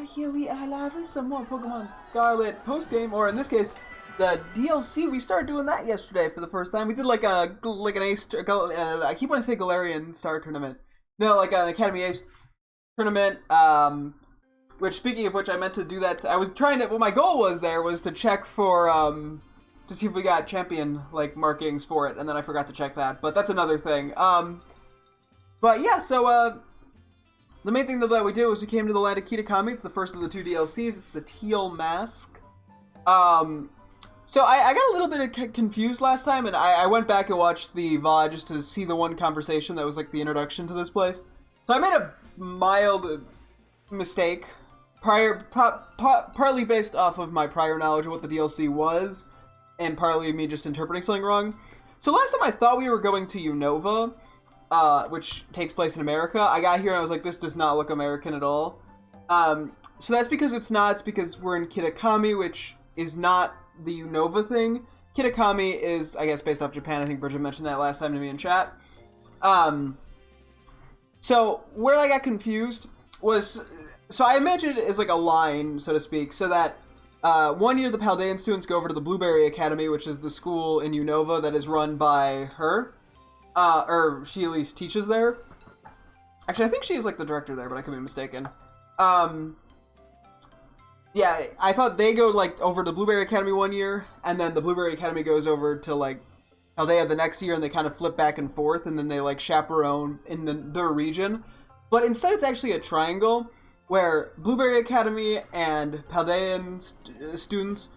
here we are live with some more Pokemon Scarlet post-game, or in this case, the DLC. We started doing that yesterday for the first time. We did like an Ace, I keep wanting to say Galarian Star Tournament. No, like an Academy Ace Tournament, which, speaking of which, I meant to do that. I was trying to, what my goal was to check for, to see if we got champion, like, markings for it, and then I forgot to check that, but that's another thing. But yeah, so, the main thing that we did was we came to the land of Kitakami. It's the first of the two DLCs. It's the Teal Mask. So I got a little bit confused last time, and I went back and watched the VOD just to see the one conversation that was like the introduction to this place. So I made a mild mistake, partly based off of my prior knowledge of what the DLC was, and partly me just interpreting something wrong. So last time I thought we were going to Unova, which takes place in America. I got here and I was like, this does not look American at all. So that's because it's not. It's because we're in Kitakami, which is not the Unova thing. Kitakami is, I guess, based off Japan. I think Bridget mentioned that last time to me in chat. So where I got confused was, so I imagined it as like a line, so to speak, so that 1 year the Paldean students go over to the Blueberry Academy, which is the school in Unova that is run by her. Or she at least teaches there. Actually, I think she is like the director there, but I could be mistaken. Yeah, I thought they go like over to Blueberry Academy 1 year, and then the Blueberry Academy goes over to like Paldea the next year, and they kind of flip back and forth, and then they like chaperone in their region. But instead, it's actually a triangle where Blueberry Academy and Paldean students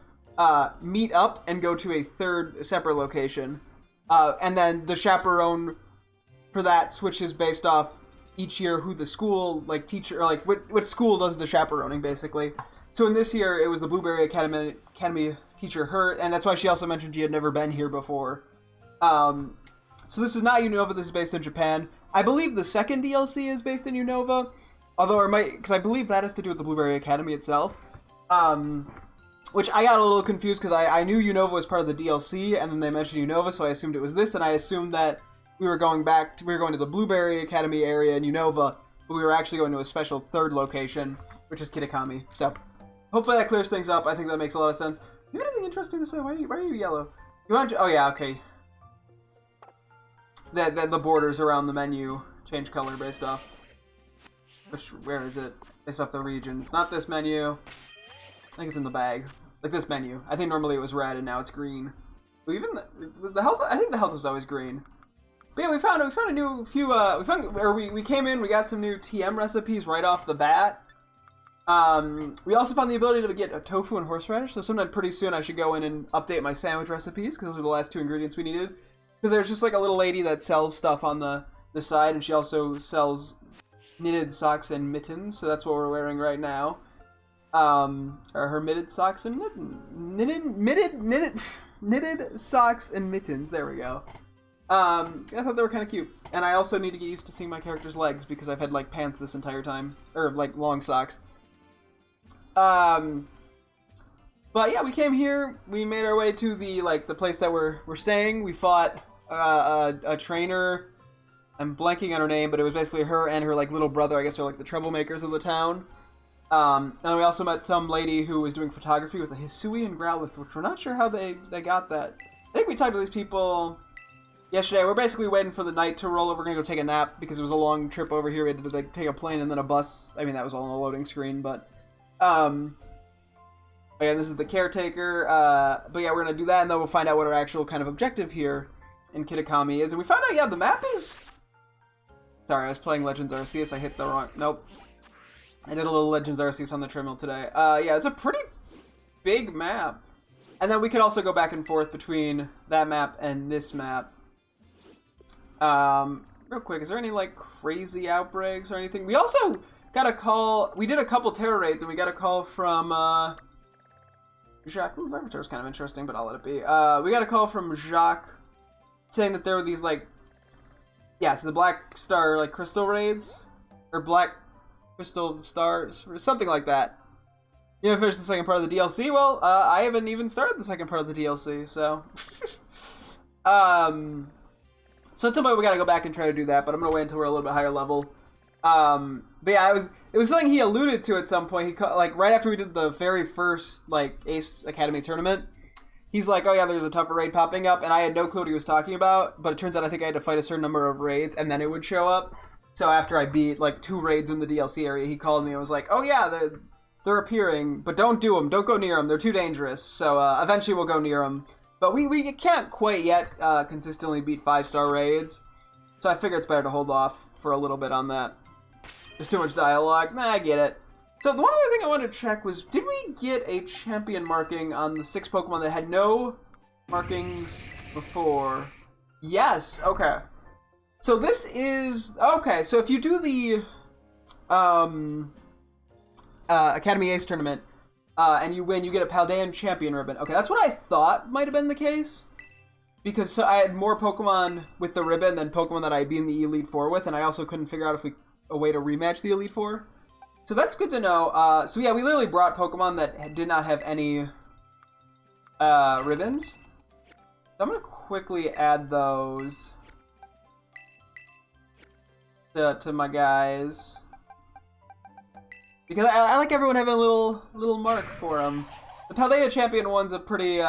meet up and go to a third separate location. And then the chaperone for that switches based off each year who the school, like, teacher, or like, what school does the chaperoning, basically. So in this year, it was the Blueberry Academy teacher, her, and that's why she also mentioned she had never been here before. So this is not Unova, this is based in Japan. I believe the second DLC is based in Unova, although it might, because I believe that has to do with the Blueberry Academy itself. Which I got a little confused because I knew Unova was part of the DLC, and then they mentioned Unova, so I assumed it was this, and I assumed that we were going to the Blueberry Academy area in Unova, but we were actually going to a special third location, which is Kitakami. So hopefully that clears things up. I think that makes a lot of sense. Do you have anything interesting to say? Why are you yellow? You want to, oh yeah, okay. The borders around the menu change color based off. Where is it? Based off the region. It's not this menu. I think it's in the bag. Like this menu. I think normally it was red and now it's green. Even was the health. I think the health was always green. But yeah, we found a new few. We came in. We got some new TM recipes right off the bat. We also found the ability to get a tofu and horseradish. So sometime pretty soon I should go in and update my sandwich recipes because those are the last two ingredients we needed. Because there's just like a little lady that sells stuff on the side, and she also sells knitted socks and mittens. So that's what we're wearing right now. Her knitted socks and knitted socks and mittens. There we go. I thought they were kind of cute, and I also need to get used to seeing my character's legs because I've had like pants this entire time, or like long socks. But yeah, we came here. We made our way to the place that we're staying. We fought a trainer. I'm blanking on her name, but it was basically her and her like little brother. I guess they're like the troublemakers of the town. And we also met some lady who was doing photography with a Hisui and Growlithe, which we're not sure how they got that. I think we talked to these people yesterday. We're basically waiting for the night to roll over. We're going to go take a nap because it was a long trip over here. We had to like take a plane and then a bus. I mean, that was all on the loading screen, but again, this is the caretaker. But yeah, we're going to do that, and then we'll find out what our actual kind of objective here in Kitakami is. And we found out, yeah, the map is... Sorry, I was playing Legends Arceus. I hit the wrong... Nope. I did a little Legends Arceus on the treadmill today. Yeah, it's a pretty big map. And then we could also go back and forth between that map and this map. Real quick, is there any, like, crazy outbreaks or anything? We also got a call... We did a couple terror raids, and we got a call from, Jacques. Ooh, Larvitar's kind of interesting, but I'll let it be. We got a call from Jacques saying that there were these, like... Yeah, so the Black Star, like, crystal raids? Or Black... Crystal Stars, or something like that. You know, finish the second part of the DLC? Well, I haven't even started the second part of the DLC, so... So at some point we gotta go back and try to do that, but I'm gonna wait until we're a little bit higher level. But yeah, it was something he alluded to at some point. Like right after we did the very first like Ace Academy tournament, he's like, "Oh yeah, there's a tougher raid popping up," and I had no clue what he was talking about. But it turns out I think I had to fight a certain number of raids, and then it would show up. So after I beat like 2 raids in the DLC area, he called me and was like, "Oh yeah, they're appearing, but don't do them. Don't go near them. They're too dangerous." So eventually we'll go near them. But we can't quite yet consistently beat 5-star raids. So I figure it's better to hold off for a little bit on that. There's too much dialogue. Nah, I get it. So the one other thing I wanted to check was, did we get a champion marking on the 6 Pokemon that had no markings before? Yes, okay. So this is, okay, so if you do the Academy Ace tournament, and you win, you get a Paldean champion ribbon. Okay, that's what I thought might have been the case. Because I had more Pokemon with the ribbon than Pokemon that I'd be in the Elite Four with, and I also couldn't figure out a way to rematch the Elite Four. So that's good to know. So yeah, we literally brought Pokemon that did not have any ribbons. So I'm going to quickly add those to my guys. Because I like everyone having a little mark for them. The Paldea Champion one's a pretty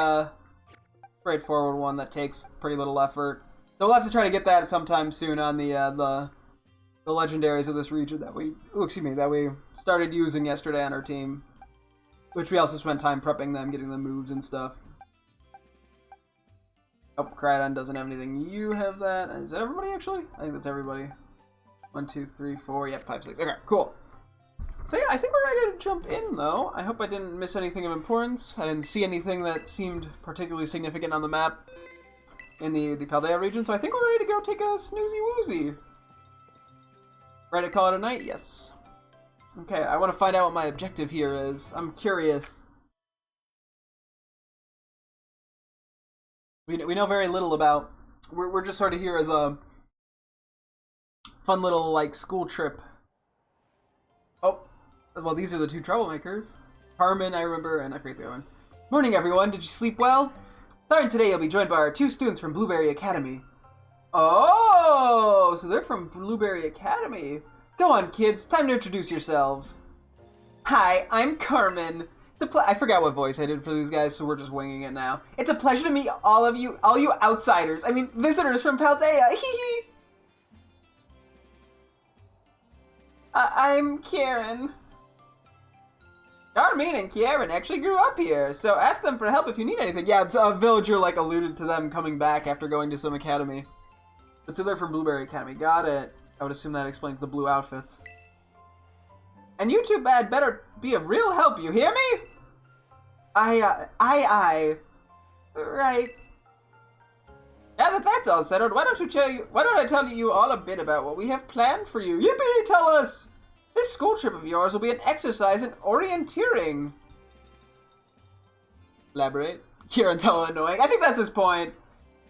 straightforward one that takes pretty little effort. They'll have to try to get that sometime soon on the legendaries of this region that we started using yesterday on our team, which we also spent time prepping them, getting them moves and stuff. Oh, Crydon doesn't have anything. You have that. Is that everybody actually? I think that's everybody. 1, 2, 3, 4. Yep, 5, 6. Okay, cool. So yeah, I think we're ready to jump in, though. I hope I didn't miss anything of importance. I didn't see anything that seemed particularly significant on the map in the Paldea region, so I think we're ready to go take a snoozy-woozy. Ready to call it a night? Yes. Okay, I want to find out what my objective here is. I'm curious. We know very little about... We're just sort of here as a fun little, like, school trip. Oh, well, these are the 2 troublemakers. Carmen, I remember, and I forget the other one. Morning, everyone. Did you sleep well? Starting today, you'll be joined by our 2 students from Blueberry Academy. Oh, so they're from Blueberry Academy. Go on, kids. Time to introduce yourselves. Hi, I'm Carmen. I forgot what voice I did for these guys, so we're just winging it now. It's a pleasure to meet all you outsiders. I mean, visitors from Paldea. Hee. I'm Karen. Carmen and Karen actually grew up here, so ask them for help if you need anything. Yeah, it's a villager like alluded to them coming back after going to some academy. But so they're from Blueberry Academy. Got it. I would assume that explains the blue outfits. And you two had better be of real help, you hear me? Aye. Right. Now that that's all settled, why don't I tell you all a bit about what we have planned for you? Yippee, tell us! This school trip of yours will be an exercise in orienteering. Elaborate. Kieran's hella annoying. I think that's his point.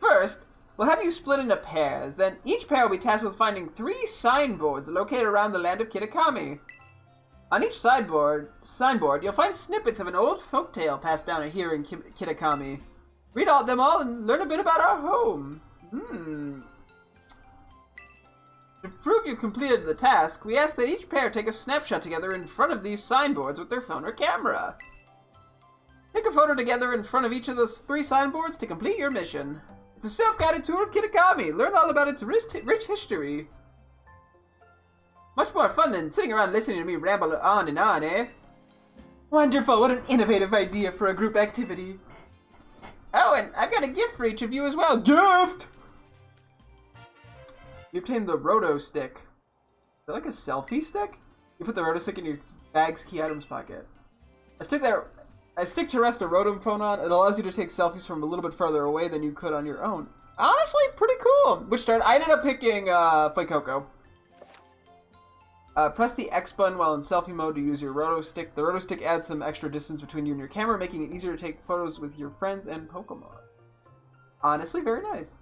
First, we'll have you split into pairs. Then each pair will be tasked with finding 3 signboards located around the land of Kitakami. On each signboard, you'll find snippets of an old folktale passed down here in Kitakami. Read them all and learn a bit about our home. To prove you completed the task, we ask that each pair take a snapshot together in front of these signboards with their phone or camera. Take a photo together in front of each of those 3 signboards to complete your mission. It's a self-guided tour of Kitakami. Learn all about its rich history. Much more fun than sitting around listening to me ramble on and on, eh? Wonderful, what an innovative idea for a group activity. Oh, and I've got a gift for each of you as well. Gift! You obtained the Roto Stick. Is that like a selfie stick? You put the Roto Stick in your bag's key items pocket. I stick to rest a Rotom phone on. It allows you to take selfies from a little bit further away than you could on your own. Honestly, pretty cool. Which started, I ended up picking Fuecoco. Press the X button while in selfie mode to use your Roto Stick. The Roto Stick adds some extra distance between you and your camera, making it easier to take photos with your friends and Pokemon. Honestly, very nice.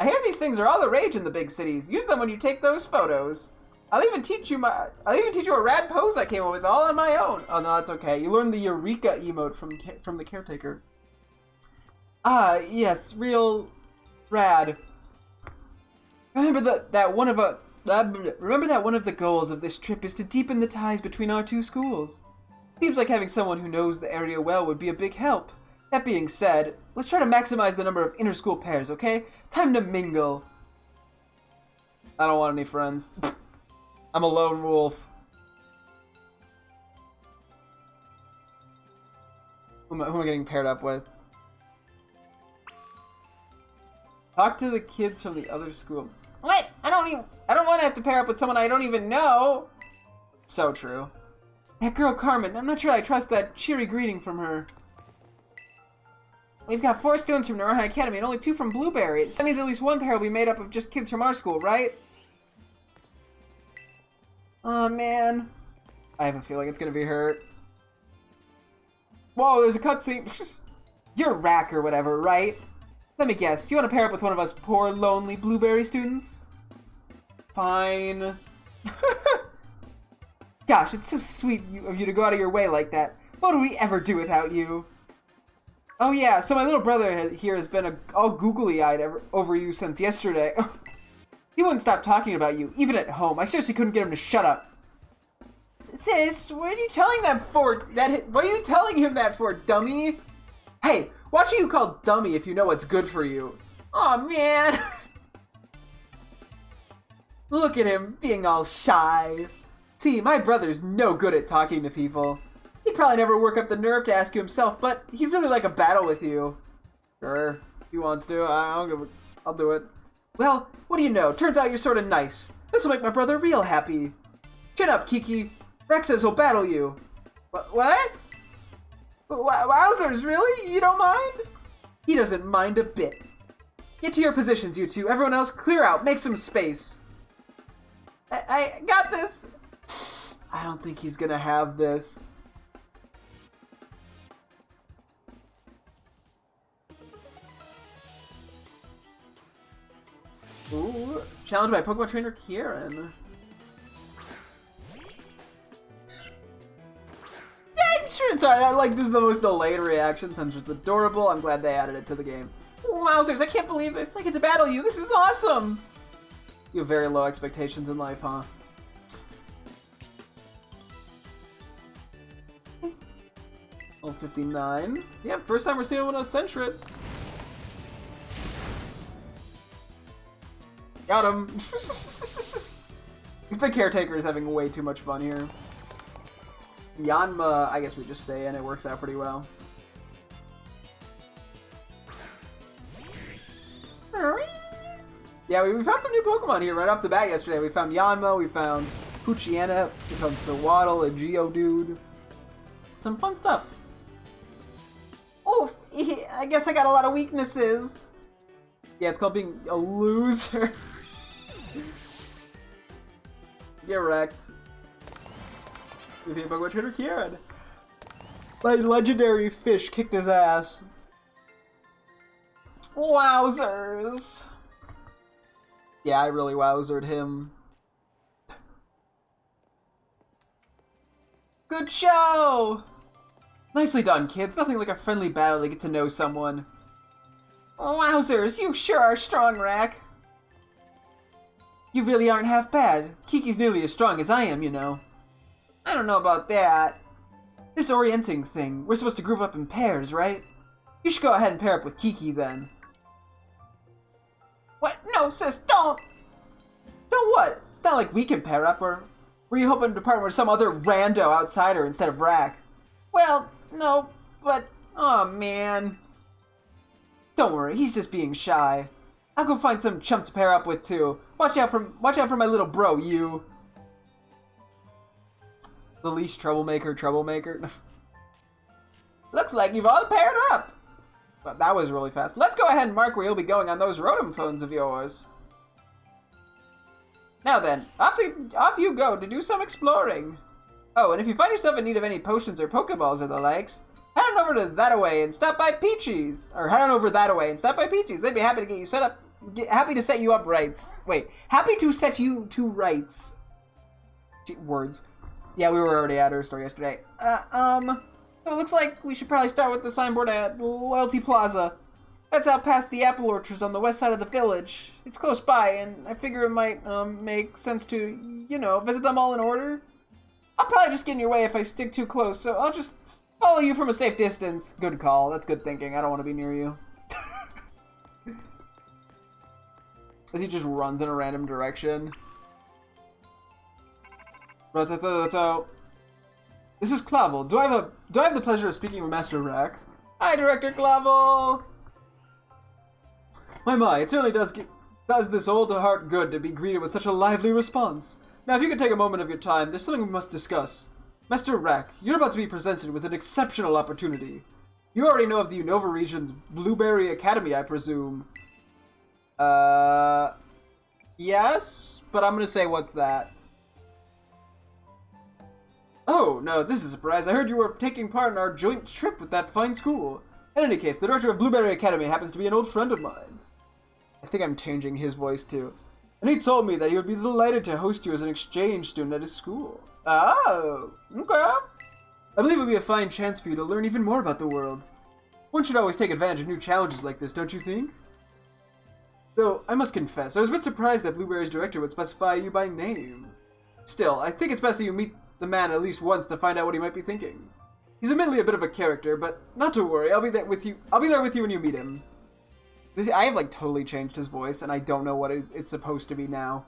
I hear these things are all the rage in the big cities. Use them when you take those photos. I'll even teach you a rad pose I came up with all on my own. Oh no, that's okay. You learned the Eureka emote from the caretaker. Yes, real rad. Remember that one of Remember that one of the goals of this trip is to deepen the ties between our two schools. Seems like having someone who knows the area well would be a big help. That being said, let's try to maximize the number of inter-school pairs, okay? Time to mingle. I don't want any friends. I'm a lone wolf. Who am I getting paired up with? Talk to the kids from the other school. What? I don't want to have to pair up with someone I don't even know. So true. That girl Carmen, I'm not sure I trust that cheery greeting from her. We've got 4 students from Naranjo Academy and only 2 from Blueberry. So that means at least one pair will be made up of just kids from our school, right? Oh man. I have a feeling it's gonna be her. Whoa, there's a cutscene. You're Rack or whatever, right? Let me guess, you want to pair up with one of us poor, lonely Blueberry students? Fine. Gosh, it's so sweet of you to go out of your way like that. What would we ever do without you? Oh yeah, so my little brother here has been all googly-eyed over you since yesterday. He wouldn't stop talking about you, even at home. I seriously couldn't get him to shut up. Sis, what are you telling that for? What are you telling him that for, dummy? Hey, watch who you call dummy if you know what's good for you. Aw, man. Look at him, being all shy. See, my brother's no good at talking to people. He'd probably never work up the nerve to ask you himself, but he'd really like a battle with you. Sure, if he wants to. I'll do it. Well, what do you know? Turns out you're sort of nice. This will make my brother real happy. Chin up, Kiki. Rex says he'll battle you. What? Wowzers, really? You don't mind? He doesn't mind a bit. Get to your positions, you two. Everyone else, clear out. Make some space. I got this. I don't think he's gonna have this. Ooh, challenged by Pokemon trainer Kieran. Yeah, sure. Sorry, that like is the most delayed reaction since it's adorable. I'm glad they added it to the game. Wowzers, I can't believe this. I get to battle you. This is awesome. You have very low expectations in life, huh? Level 59. Yeah, first time we're seeing one of Centret. Got him! The caretaker is having way too much fun here. Yanma, I guess we just stay in. It works out pretty well. Yeah, we found some new Pokemon here right off the bat yesterday. We found Yanma, we found Poochyena, we found Sewaddle, a Geodude. Some fun stuff. Oof! I guess I got a lot of weaknesses. Yeah, it's called being a loser. Get wrecked. Defeat Pokemon trainer Kieran. My legendary fish kicked his ass. Wowzers. Yeah, I really wowzered him. Good show! Nicely done, kids. Nothing like a friendly battle to get to know someone. Wowzers, you sure are strong, Rack. You really aren't half bad. Kiki's nearly as strong as I am, you know. I don't know about that. This orienting thing, we're supposed to group up in pairs, right? You should go ahead and pair up with Kiki, then. What? No, sis, don't! Don't what? It's not like we can pair up, or were you hoping to partner with some other rando outsider instead of Rack? Well, no, but... Aw, man. Don't worry, he's just being shy. I'll go find some chump to pair up with, too. Watch out for my little bro, you. The least troublemaker. Looks like you've all paired up. But that was really fast. Let's go ahead and mark where you'll be going on those Rotom phones of yours. Now then, off you go to do some exploring. Oh, and if you find yourself in need of any potions or Pokeballs or the likes, head on over to that-a-way and stop by Peachy's. Or head on over that-a-way and stop by Peachy's. They'd be happy to get you set up. Happy to set you up rights. Wait, happy to set you to rights. Words. Yeah, we were already at her store yesterday. It looks like we should probably start with the signboard at Loyalty Plaza. That's out past the apple orchards on the west side of the village. It's close by, and I figure it might make sense to, you know, visit them all in order. I'll probably just get in your way if I stick too close, so I'll just follow you from a safe distance. Good call. That's good thinking. I don't want to be near you. As he just runs in a random direction. This is Clavel. Do I have the pleasure of speaking with Master Rack? Hi, Director Clavel! My, it certainly does this old heart good to be greeted with such a lively response. Now, if you could take a moment of your time, there's something we must discuss. Master Rack, you're about to be presented with an exceptional opportunity. You already know of the Unova region's Blueberry Academy, I presume. Yes? But I'm gonna say, what's that? Oh, no, this is a surprise. I heard you were taking part in our joint trip with that fine school. In any case, the director of Blueberry Academy happens to be an old friend of mine. I think I'm changing his voice, too. And he told me that he would be delighted to host you as an exchange student at his school. Oh, okay. I believe it would be a fine chance for you to learn even more about the world. One should always take advantage of new challenges like this, don't you think? Though, I must confess, I was a bit surprised that Blueberry's director would specify you by name. Still, I think it's best that you meet the man at least once to find out what he might be thinking. He's admittedly a bit of a character, but not to worry, I'll be there with you when you meet him. I have, like, totally changed his voice, and I don't know what it's supposed to be now.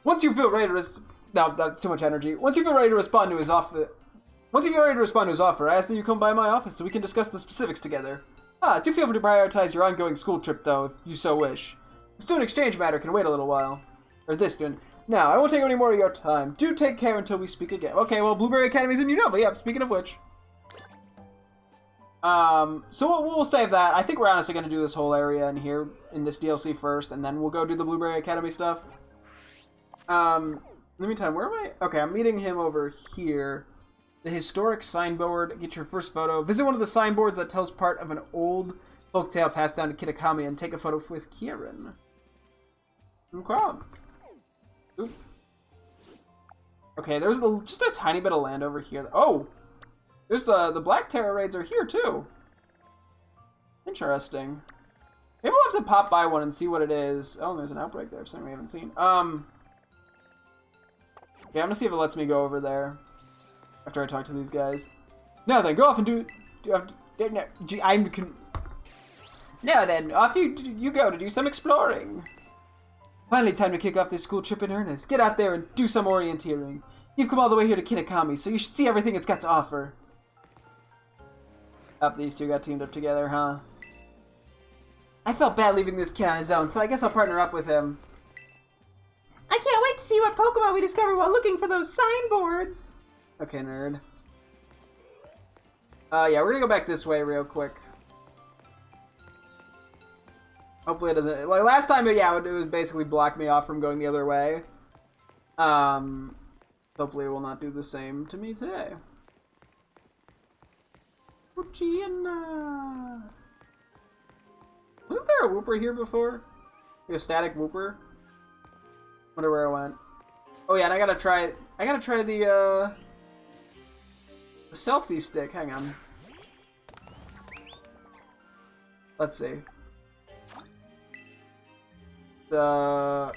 Once you feel ready to no, that's too much energy. Once you feel ready to respond to his offer, I ask that you come by my office so we can discuss the specifics together. Do feel free to prioritize your ongoing school trip, though, if you so wish. The student exchange matter can wait a little while. Or this student. Now, I won't take any more of your time. Do take care until we speak again. Okay, well, Blueberry Academy's in Unova. Yeah, speaking of which. So we'll save that. I think we're honestly going to do this whole area in here, in this DLC first, and then we'll go do the Blueberry Academy stuff. In the meantime, where am I? Okay, I'm meeting him over here. The historic signboard. Get your first photo. Visit one of the signboards that tells part of an old folktale passed down to Kitakami and take a photo with Kieran. Okay. Oops. Okay, there's just a tiny bit of land over here. Oh! There's the Black Terror raids are here, too. Interesting. Maybe we'll have to pop by one and see what it is. Oh, there's an outbreak there, something we haven't seen. Okay, I'm gonna see if it lets me go over there. After I talk to these guys. No, then, go off and Now then, off you go to do some exploring. Finally, time to kick off this school trip in earnest. Get out there and do some orienteering. You've come all the way here to Kitakami, so you should see everything it's got to offer. These two got teamed up together, huh? I felt bad leaving this kid on his own, so I guess I'll partner up with him. I can't wait to see what Pokemon we discover while looking for those signboards. Okay, nerd. Yeah, we're gonna go back this way real quick. Hopefully it doesn't... Like, last time, yeah, it would basically block me off from going the other way. Hopefully it will not do the same to me today. Wasn't there a Wooper here before? Like a static Wooper? Wonder where I went. Oh yeah, and I gotta try the selfie stick. Hang on. Let's see. Ah!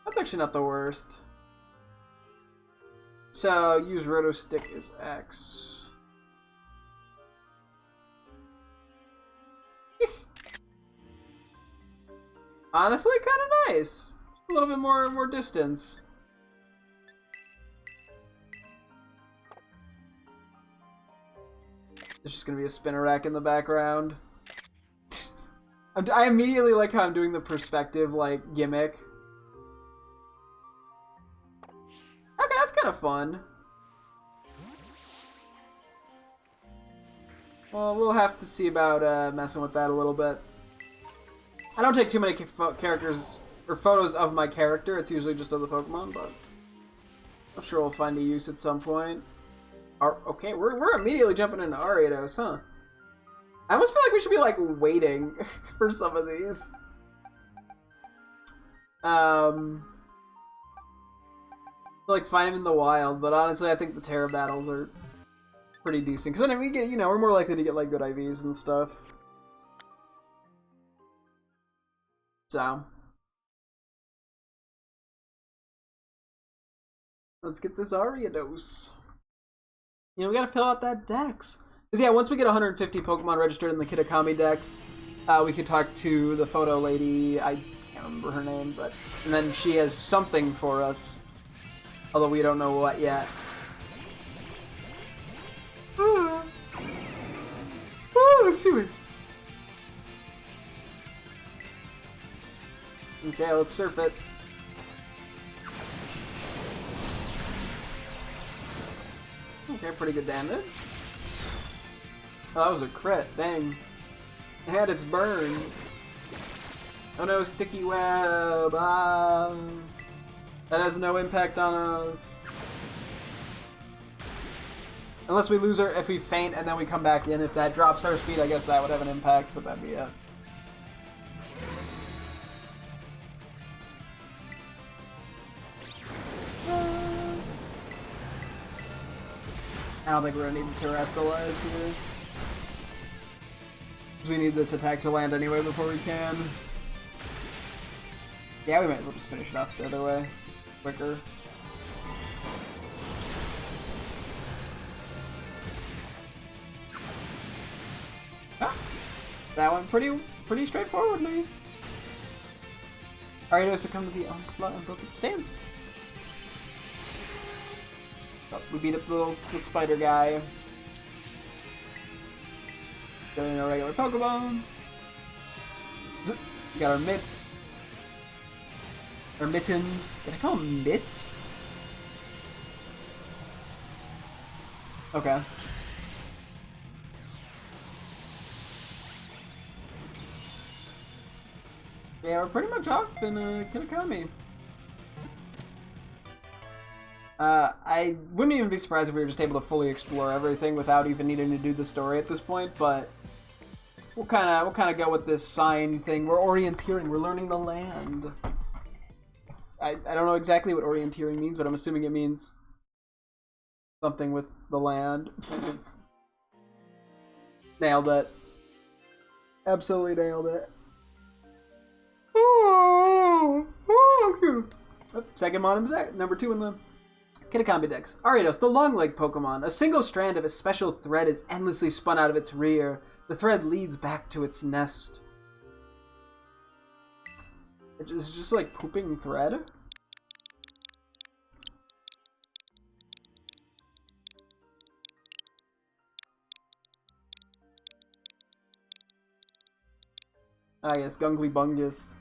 That's actually not the worst. So, use roto stick as X. Honestly, kind of nice. A little bit more distance. There's just gonna be a spinner rack in the background. I immediately like how I'm doing the perspective, like, gimmick. Okay, that's kind of fun. Well, we'll have to see about messing with that a little bit. I don't take too many characters or photos of my character. It's usually just of the Pokemon, but I'm sure we'll find a use at some point. Okay, we're immediately jumping into Ariados, huh? I almost feel like we should be, like, waiting for some of these. like find him in the wild, but honestly, I think the Terra battles are pretty decent. Because then we get, we're more likely to get like good IVs and stuff. So let's get this Aria dose. We gotta fill out that dex. Because yeah, once we get 150 Pokemon registered in the Kitakami dex, we could talk to the photo lady. I can't remember her name, but and then she has something for us. Although we don't know what yet. Excuse me. Okay, let's surf it. Okay, pretty good damage. Oh, that was a crit. Dang. It had its burn. Oh no, sticky web. That has no impact on us. Unless we lose if we faint and then we come back in. If that drops our speed, I guess that would have an impact, but that'd be it. I don't think we're gonna need to terrestrialize here. Because we need this attack to land anyway before we can. Yeah, we might as well just finish it off the other way. Quicker. Ah, that went pretty straightforwardly. Ariados succumbed to the onslaught and broke its stance. Oh, we beat up the spider guy. Getting a regular Pokemon. We got our mitts. Or mittens. Did I call them mitts? Okay. Yeah, we're pretty much off in Kitakami. I wouldn't even be surprised if we were just able to fully explore everything without even needing to do the story at this point, but we'll kind of go with this sign thing. We're orienteering. We're learning the land. I don't know exactly what orienteering means, but I'm assuming it means something with the land. Nailed it. Absolutely nailed it. Oh, second mon in the deck. Number 2 in the Kitakami dex. Ariados, the long-legged Pokemon. A single strand of a special thread is endlessly spun out of its rear. The thread leads back to its nest. It's just like pooping thread? Ah yes, Gungly Bungus.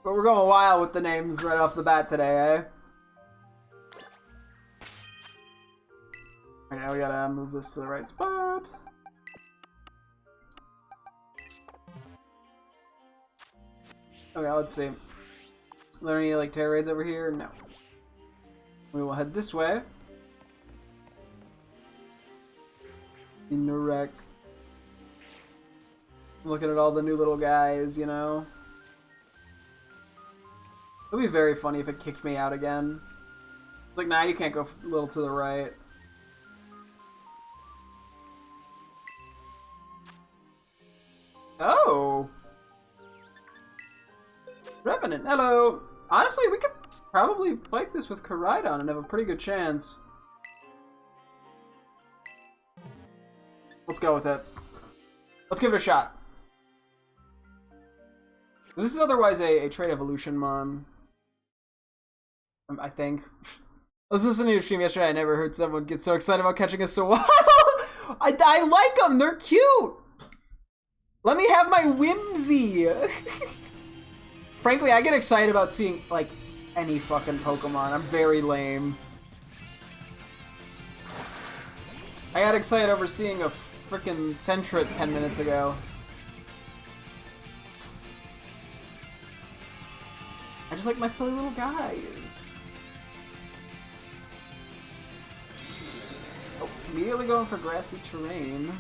But we're going wild with the names right off the bat today, eh? Okay, now we gotta move this to the right spot. Okay, let's see. Are there any like terror raids over here? No. We will head this way. In the wreck. Looking at all the new little guys, you know. It would be very funny if it kicked me out again. Like, nah, you can't go a little to the right. Oh! Revenant, hello! Honestly, we could probably fight this with Koraidon and have a pretty good chance. Let's go with it. Let's give it a shot. This is otherwise a trait evolution mon. I think. I was listening to your stream yesterday. I never heard someone get so excited about catching a Sawada. I like them. They're cute. Let me have my whimsy. Frankly, I get excited about seeing like any fucking Pokemon. I'm very lame. I got excited over seeing a freaking Sentret 10 minutes ago. I just like my silly little guys. Oh, immediately going for grassy terrain.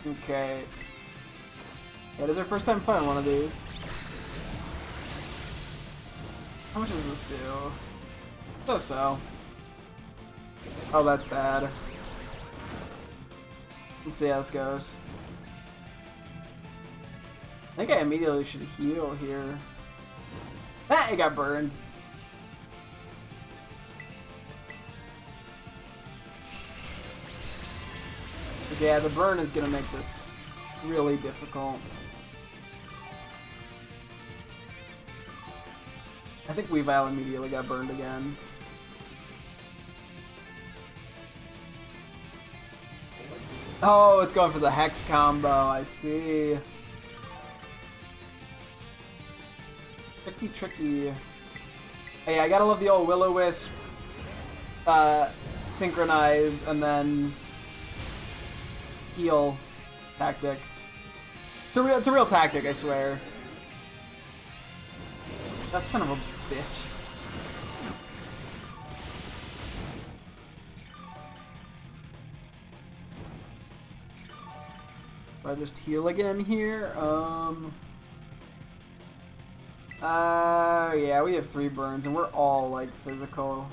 Okay. Yeah, it is our first time fighting one of these. How much does this do? So. Oh, that's bad. Let's see how this goes. I think I immediately should heal here. Ah, it got burned. Yeah, the burn is gonna make this really difficult. I think Weavile immediately got burned again. Oh, it's going for the Hex combo, I see. Tricky. Hey, I gotta love the old Will-O-Wisp, synchronize, and then heal tactic. It's a real tactic, I swear. That son of a bitch. If I just heal again here, yeah, we have 3 burns, and we're all, like, physical.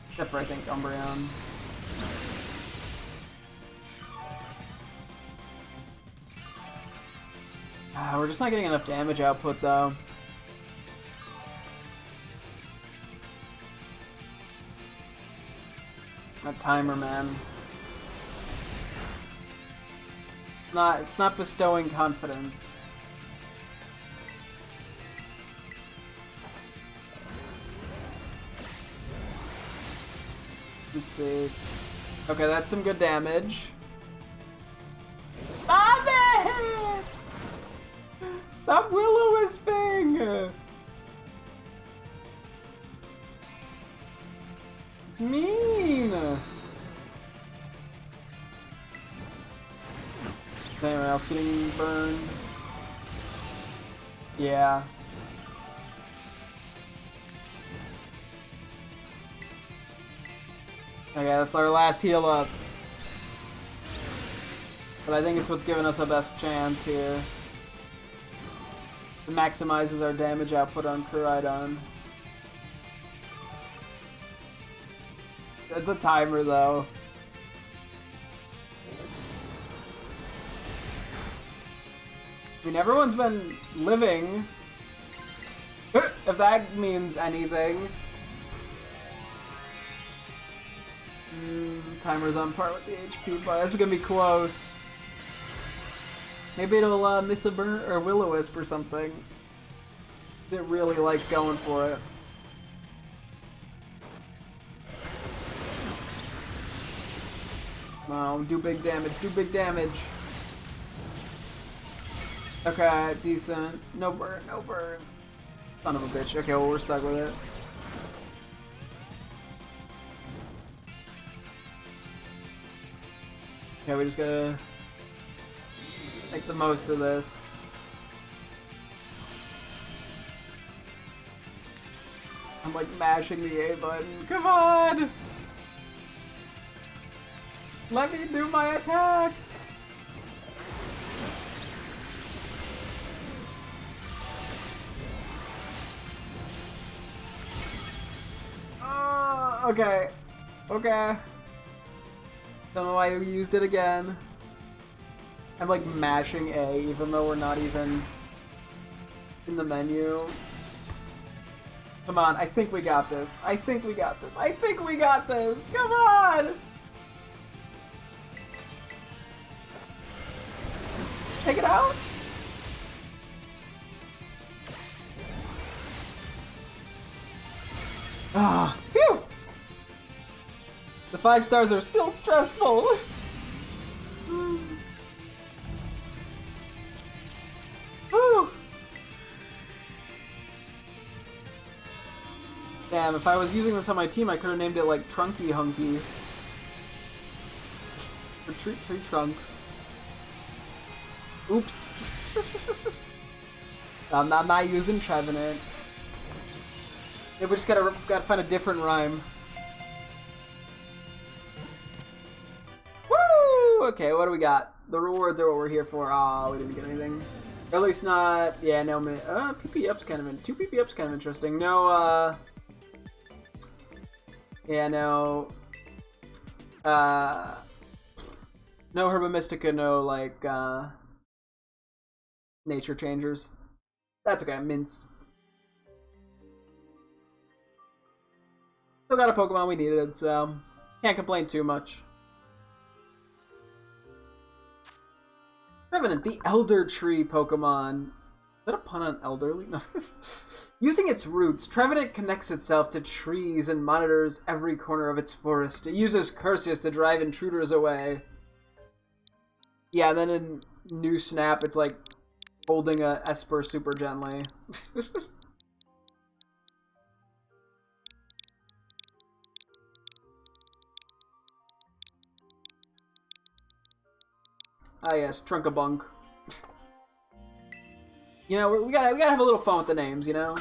Except for, I think, Umbreon. We're just not getting enough damage output, though. That timer, man. It's not bestowing confidence. Let's see. Okay, that's some good damage. Stop it! Stop Will-O-Wisping! It's mean! Is anyone else getting burned? Yeah. Okay, that's our last heal up. But I think it's what's giving us our best chance here. It maximizes our damage output on Koraidon. It's a timer, though. I mean, everyone's been living. If that means anything. Timer's on par with the HP bar. This is gonna be close. Maybe it'll miss a burn or Will-O-Wisp or something. It really likes going for it. No, do big damage, do big damage. Okay, decent. No burn, no burn. Son of a bitch. Okay, well, we're stuck with it. Okay, we just gotta make the most of this. I'm like mashing the A button. Come on! Let me do my attack! Okay. Okay. Don't know why we used it again. I'm like mashing A even though we're not even in the menu. Come on, I think we got this. I think we got this. I think we got this. Come on! Take it out? Ah, phew! The 5 stars are still stressful. Whew. Damn, if I was using this on my team, I could have named it like Trunky Hunky. Or Tree Trunks. Oops. I'm not using Trevenant. Yeah, we just gotta find a different rhyme. Woo! Okay, what do we got? The rewards are what we're here for. Oh, we didn't get anything. Or at least not. Yeah, no. PP up's kind of 2 PP up's kind of interesting. No. Yeah, no. No Herba Mystica. No like nature changers. That's okay. Mints. Still got a Pokemon we needed, so can't complain too much. Trevenant, the Elder Tree Pokemon. Is that a pun on elderly? No. Using its roots, Trevenant connects itself to trees and monitors every corner of its forest. It uses curses to drive intruders away. Yeah, then in New Snap, it's like holding a Esper super gently. Ah yes, Trunkabunk. You know, we gotta have a little fun with the names, you know?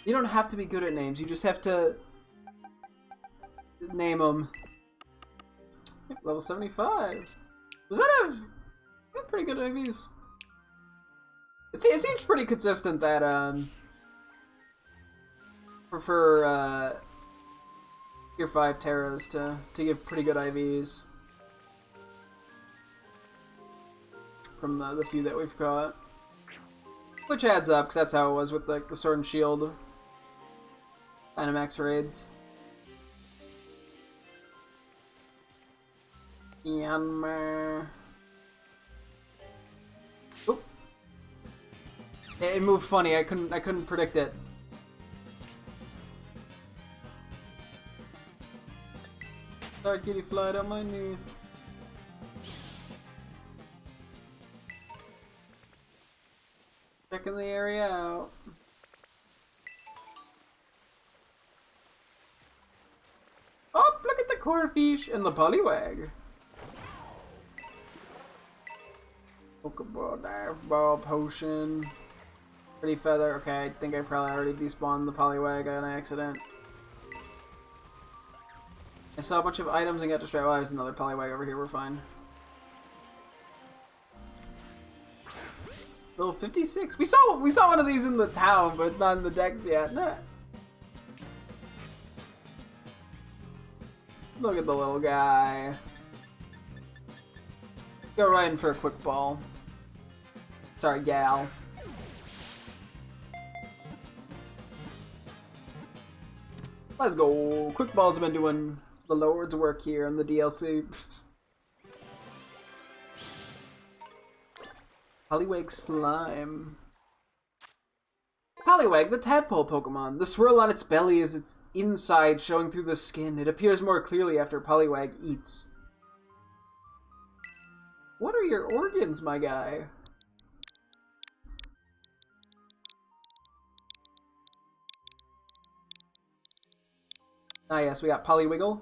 You don't have to be good at names, you just have to name them. Level 75. Does that have pretty good IVs? It seems pretty consistent that prefer Tier 5 Terras to give pretty good IVs from the few that we've caught. Which adds up, because that's how it was with like the Sword and Shield Dynamax raids. Myanmar. Oop. It moved funny, I couldn't predict it. Sorry, kitty, fly down my knee. Checking the area out. Oh, look at the Corfish and the Poliwag. Pokeball, Dive Ball, Potion. Pretty Feather. Okay, I think I probably already despawned the Poliwag on accident. I saw a bunch of items and got distracted. Oh, there's another Poliwag over here. We're fine. Level 56. We saw one of these in the town, but it's not in the decks yet. Nah. Look at the little guy. Go right in for a quick ball. Sorry, gal. Let's go. Quick balls have been doing the Lord's work here in the DLC. Poliwag Slime. Poliwag, the tadpole Pokemon. The swirl on its belly is its inside showing through the skin. It appears more clearly after Poliwag eats. What are your organs, my guy? Ah yes, we got Poliwiggle.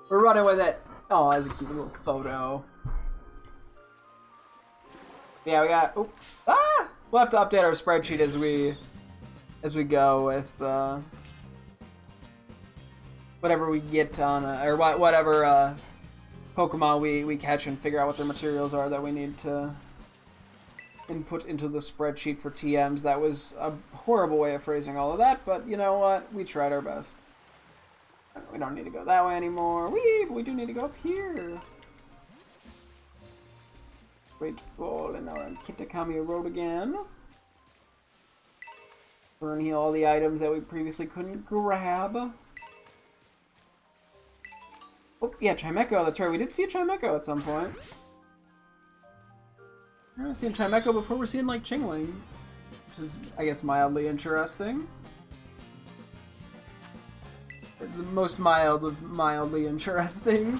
We're running with it. Oh, that's a cute little photo. Yeah, we got. Oh, ah! We'll have to update our spreadsheet as we go with whatever we get on or whatever Pokemon we catch and figure out what their materials are that we need to input into the spreadsheet for TMs. That was a horrible way of phrasing all of that, but you know what? We tried our best. We don't need to go that way anymore. We do need to go up here. Great ball, and now we're on Kitakami Road again. Burning all the items that we previously couldn't grab. Oh, yeah, Chimecho, that's right. We did see a Chimecho at some point. We're seeing Chimecho before we're seeing, like, Chingling. Which is, I guess, mildly interesting. The most mild of mildly interesting.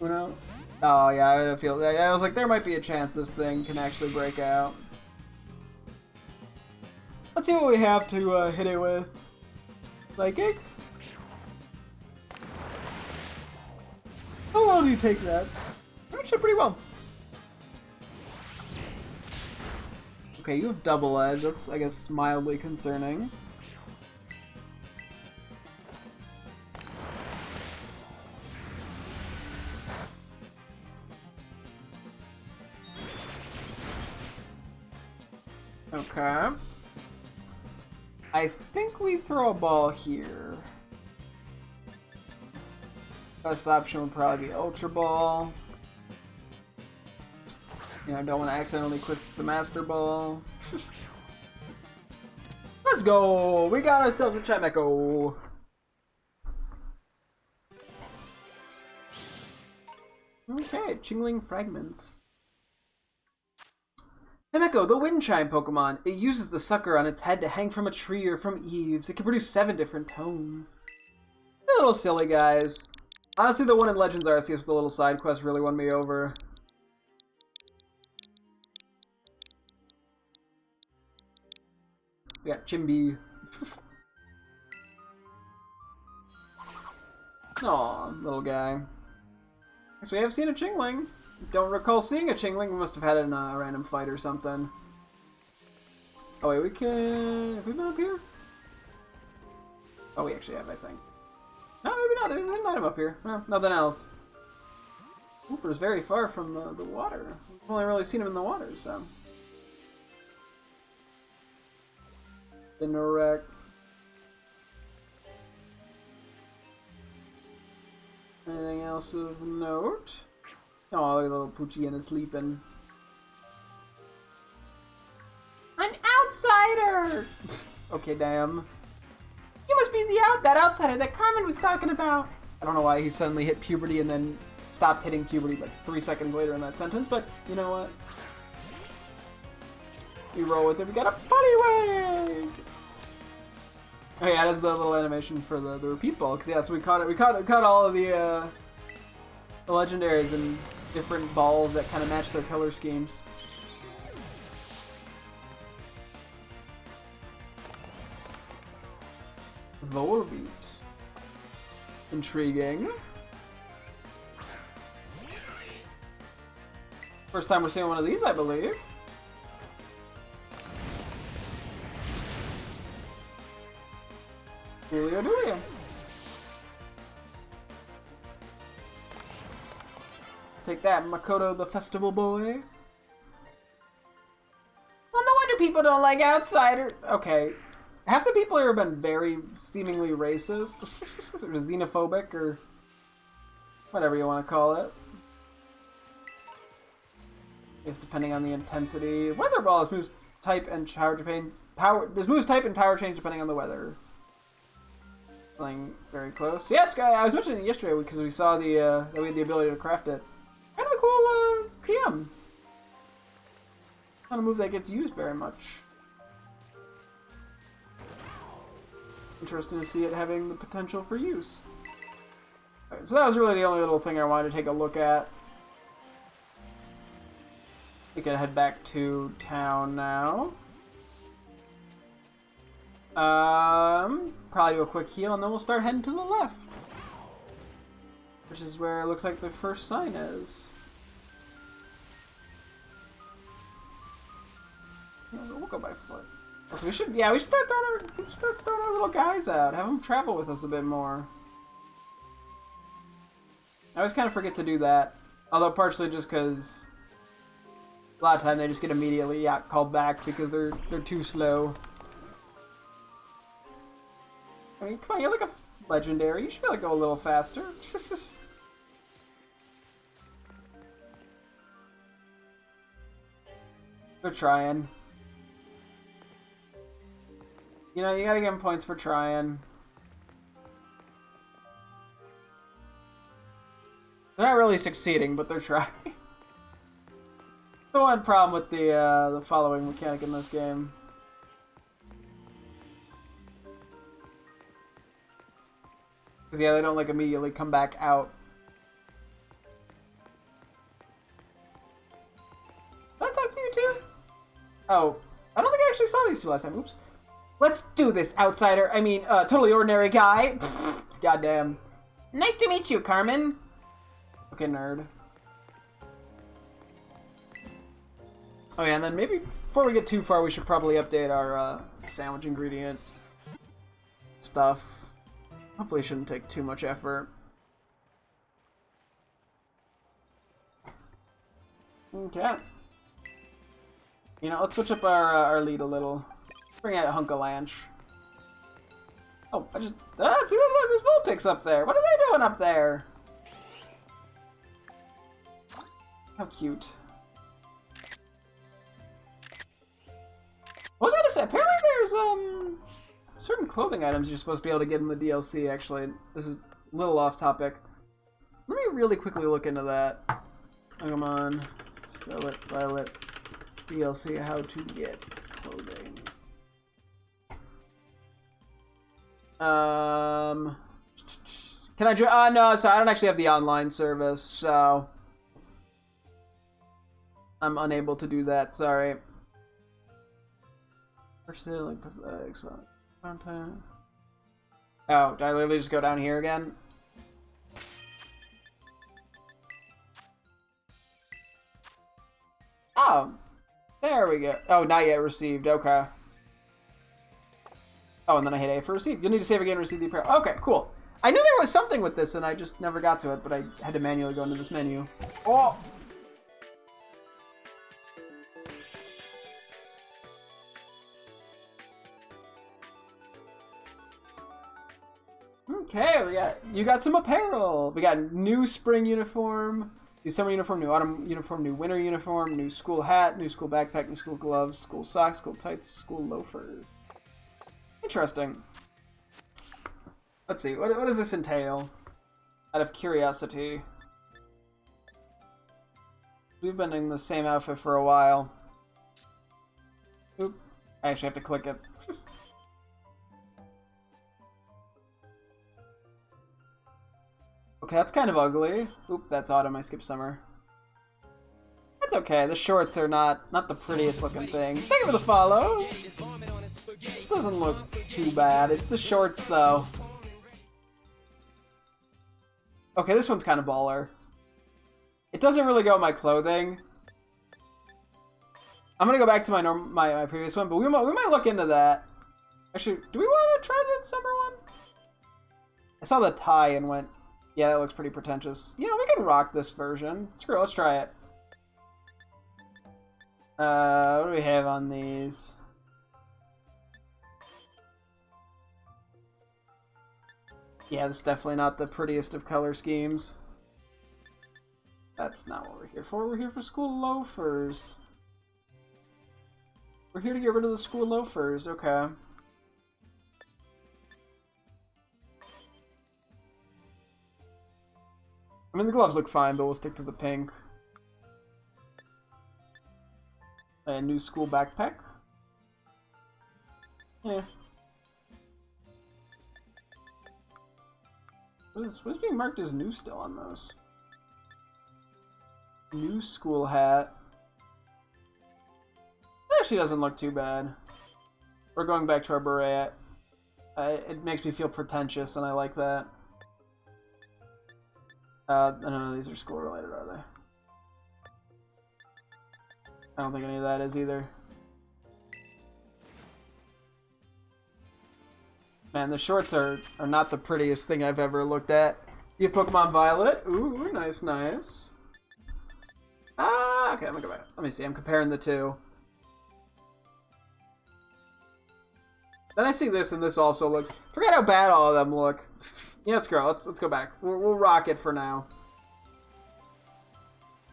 You know? Oh, yeah, I feel... I was like, there might be a chance this thing can actually break out. Let's see what we have to hit it with. Psychic? How well do you take that? Actually, pretty well. Okay, you have double edge. That's, I guess, mildly concerning. Okay. I think we throw a ball here. Best option would probably be Ultra Ball. You know, I don't want to accidentally click the Master Ball. Let's go! We got ourselves a Chimecho! Okay, Chingling Fragments. Chimecho, the Wind Chime Pokemon. It uses the sucker on its head to hang from a tree or from eaves. It can produce 7 different tones. They're a little silly, guys. Honestly, the one in Legends Arceus with the little side quest really won me over. We got Chimby. Aw, little guy. Guess we have seen a Chingling. Don't recall seeing a Chingling. We must have had it in a random fight or something. Oh wait, we can... Have we been up here? Oh, we actually have, I think. No, maybe not. There's an item up here. Well, nothing else. Cooper's very far from the water. I've only really seen him in the water, so... Dinnerwreck. Anything else of note? Oh, little Poochie is sleeping. An outsider! Okay, damn. You must be that outsider that Carmen was talking about. I don't know why he suddenly hit puberty and then stopped hitting puberty like 3 seconds later in that sentence, but you know what? We roll with it. We got a funny wig! Oh yeah, that's the little animation for the repeat ball, because yeah, that's we caught it. We caught all of the legendaries in different balls that kind of match their color schemes. Volbeat. Intriguing. First time we're seeing one of these, I believe. Julio Dulio. Take that, Makoto the Festival Boy. Well, no wonder people don't like outsiders. Okay. Half the people here have been very seemingly racist, or xenophobic, or whatever you want to call it. It's depending on the intensity. Weather Ball is moves type and This moves type and power change depending on the weather. Playing very close. Yeah, it's I was mentioning it yesterday because we saw the that we had the ability to craft it. Kind of a cool TM. Not a move that gets used very much. Interesting to see it having the potential for use. Right, so that was really the only little thing I wanted to take a look at. We can head back to town now. Probably do a quick heal and then we'll start heading to the left. Which is where it looks like the first sign is. Yeah, we'll go by foot. So we should start throwing our little guys out. Have them travel with us a bit more. I always kind of forget to do that. Although partially just because a lot of time they just get immediately called back because they're too slow. I mean, come on, you're like a legendary. You should be able to go a little faster. They're trying. You know, you gotta give them points for trying. They're not really succeeding, but they're trying. The one problem with the following mechanic in this game. Because, yeah, they don't, like, immediately come back out. Did I talk to you too? Oh, I don't think I actually saw these two last time. Oops. Let's do this, outsider. I mean, totally ordinary guy. Goddamn. Nice to meet you, Carmen. Okay, nerd. Oh, yeah, and then maybe before we get too far, we should probably update our sandwich ingredient stuff. Hopefully it shouldn't take too much effort. Okay. You know, let's switch up our lead a little. Bring out Hunkalanche. Oh, see, look, there's Vulpix up there. What are they doing up there? How cute. What was I gonna say? Apparently there's, certain clothing items you're supposed to be able to get in the DLC, actually. This is a little off topic. Let me really quickly look into that. Pokemon Scarlet, Violet, DLC, how to get clothing. Can I join? No, so I don't actually have the online service, so I'm unable to do that, sorry. Excellent content. Oh, did I literally just go down here again? Oh, there we go. Oh, not yet received. Okay. Oh, and then I hit A for receive. You'll need to save again and receive the apparel. Okay, cool. I knew there was something with this, and I just never got to it, but I had to manually go into this menu. Oh! Okay, you got some apparel. We got new spring uniform, new summer uniform, new autumn uniform, new winter uniform, new school hat, new school backpack, new school gloves, school socks, school tights, school loafers. Interesting. Let's see, what does this entail? Out of curiosity. We've been in the same outfit for a while. Oop. I actually have to click it. Okay, that's kind of ugly. Oop, that's autumn. I skipped summer. That's okay. The shorts are not the prettiest looking thing. Thank you for the follow. This doesn't look too bad. It's the shorts, though. Okay, this one's kind of baller. It doesn't really go with my clothing. I'm gonna go back to my previous one, but we might look into that. Actually, do we want to try the summer one? I saw the tie and went, yeah, that looks pretty pretentious. You know, we can rock this version. Screw it, let's try it. What do we have on these? Yeah, this is definitely not the prettiest of color schemes. That's not what we're here for. We're here for school loafers. We're here to get rid of the school loafers. Okay. I mean, the gloves look fine, but we'll stick to the pink. A new school backpack. Yeah. What is being marked as new still on those? New school hat. It actually doesn't look too bad. We're going back to our beret. It makes me feel pretentious, and I like that. None of these are school related, are they? I don't think any of that is either. Man, the shorts are not the prettiest thing I've ever looked at. You have Pokemon Violet. Ooh, nice, nice. Okay, I'm gonna go back. Let me see, I'm comparing the two. Then I see this, and this also looks... Forget how bad all of them look. Yeah, let's go. Let's go back. We'll rock it for now.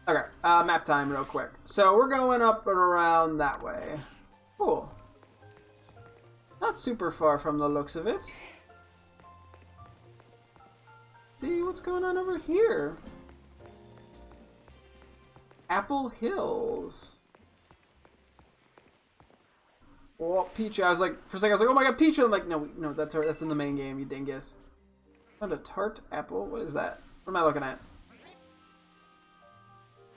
Okay, map time real quick. So we're going up and around that way. Cool. Not super far from the looks of it. See what's going on over here. Apple Hills. Oh, Peach. I was like, for a second, I was like, oh my god, Peach. I'm like, no, that's in the main game, you dingus. Found a tart apple. What is that? What am I looking at?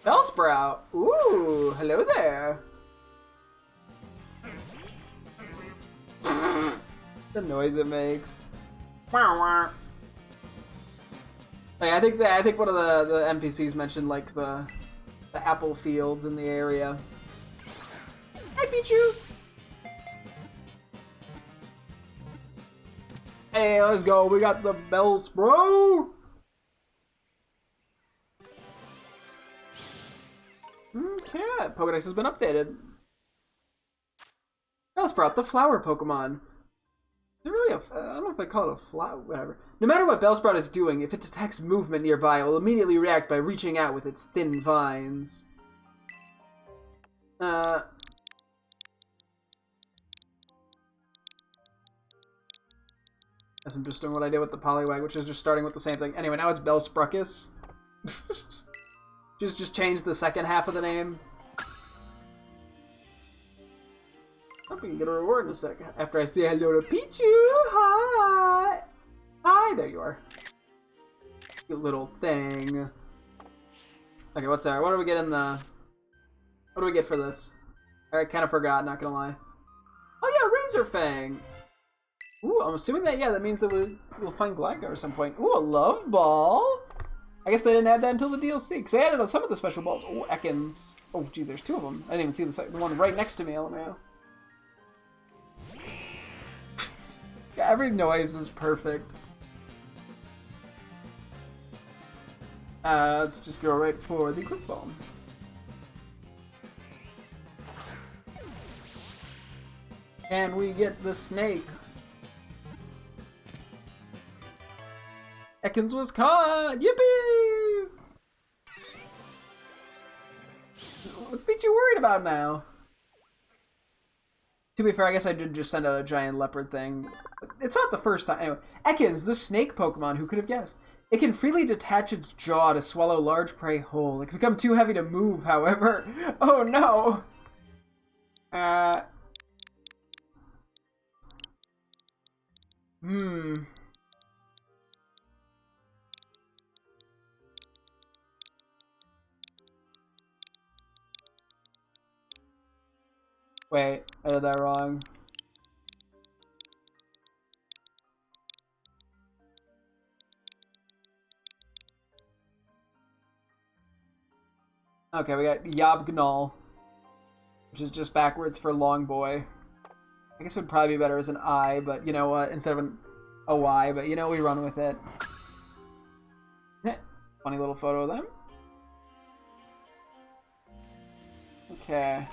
Bellsprout. Ooh, hello there. The noise it makes. Like, I think one of the NPCs mentioned like the apple fields in the area. Hi, Pichu. Hey, let's go. We got the Bellsprout. Okay, Pokedex has been updated. Bellsprout, the flower Pokemon. Is it really I don't know if I call it a flower, whatever. No matter what Bellsprout is doing, if it detects movement nearby, it will immediately react by reaching out with its thin vines. Guess I'm just doing what I did with the Poliwag, which is just starting with the same thing. Anyway, now it's Bellspruckus. just change the second half of the name. I can get a reward in a second after I say hello to Pichu. Hi! Hi, there you are. You little thing. Okay, what's that? What do we get in the... What do we get for this? I kind of forgot, not gonna lie. Oh yeah, Razor Fang! Ooh, I'm assuming that, yeah, that means that we'll find Gligar at some point. Ooh, a Love Ball! I guess they didn't add that until the DLC, because they added on some of the special balls. Ooh, Ekans. Oh, geez, there's two of them. I didn't even see the one right next to me, LMAO. Yeah, every noise is perfect. Let's just go right for the Quick Bomb. And we get the snake. Ekans was caught! Yippee! What's Pichu worried about now? To be fair, I guess I did just send out a giant leopard thing. It's not the first time. Anyway, Ekans, the snake Pokemon, who could have guessed? It can freely detach its jaw to swallow large prey whole. It can become too heavy to move, however. Oh no! Wait, I did that wrong. Okay, we got Yabgnol, which is just backwards for Long Boy. I guess it would probably be better as an I, but you know what? Instead of a Y, but you know, we run with it. Funny little photo of them. Okay.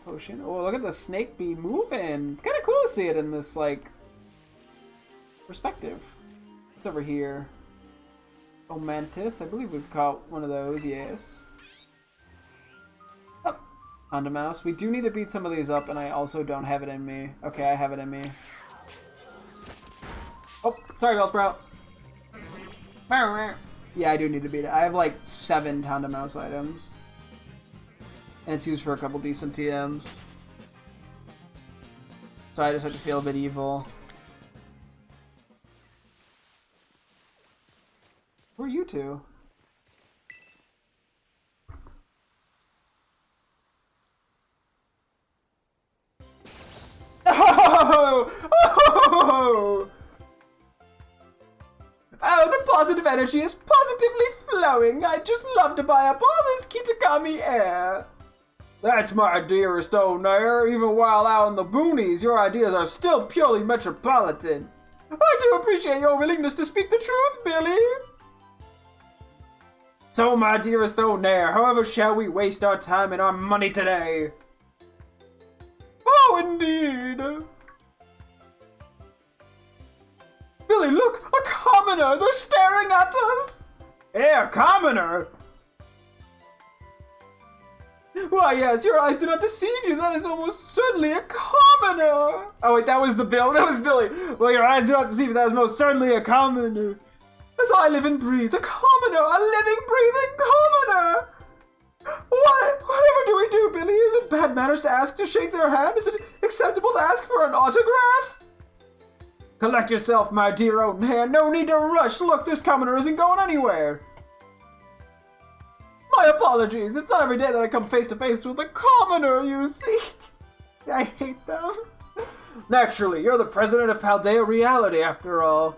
Potion. Oh, look at the snake bee moving. It's kind of cool to see it in this, like, perspective. What's over here? Oh, Mantis. I believe we've caught one of those, yes. Oh, Honda Mouse. We do need to beat some of these up, and I also don't have it in me. Okay, I have it in me. Oh, sorry, Bellsprout. Yeah, I do need to beat it. I have, like, 7 Honda Mouse items. And it's used for a couple decent TMs. So I just have to feel a bit evil. Who are you two? Oh! Oh! Oh, the positive energy is positively flowing. I'd just love to buy up all this Kitakami air. That's my dearest Onair. Even while out in the boonies, your ideas are still purely metropolitan. I do appreciate your willingness to speak the truth, Billy. So, my dearest Onair, however shall we waste our time and our money today? Oh, indeed. Billy, look! A commoner! They're staring at us! Yeah, a commoner! Why, yes, your eyes do not deceive you. That is almost certainly a commoner. Oh, wait, that was the Bill. That was Billy. Well, your eyes do not deceive you. That is most certainly a commoner. As I live and breathe, a commoner, a living, breathing commoner. Whatever do we do, Billy? Is it bad manners to ask to shake their hand? Is it acceptable to ask for an autograph? Collect yourself, my dear old man. No need to rush. Look, this commoner isn't going anywhere. My apologies. It's not every day that I come face to face with a commoner, you see. I hate them. Naturally, you're the president of Paldea Reality, after all.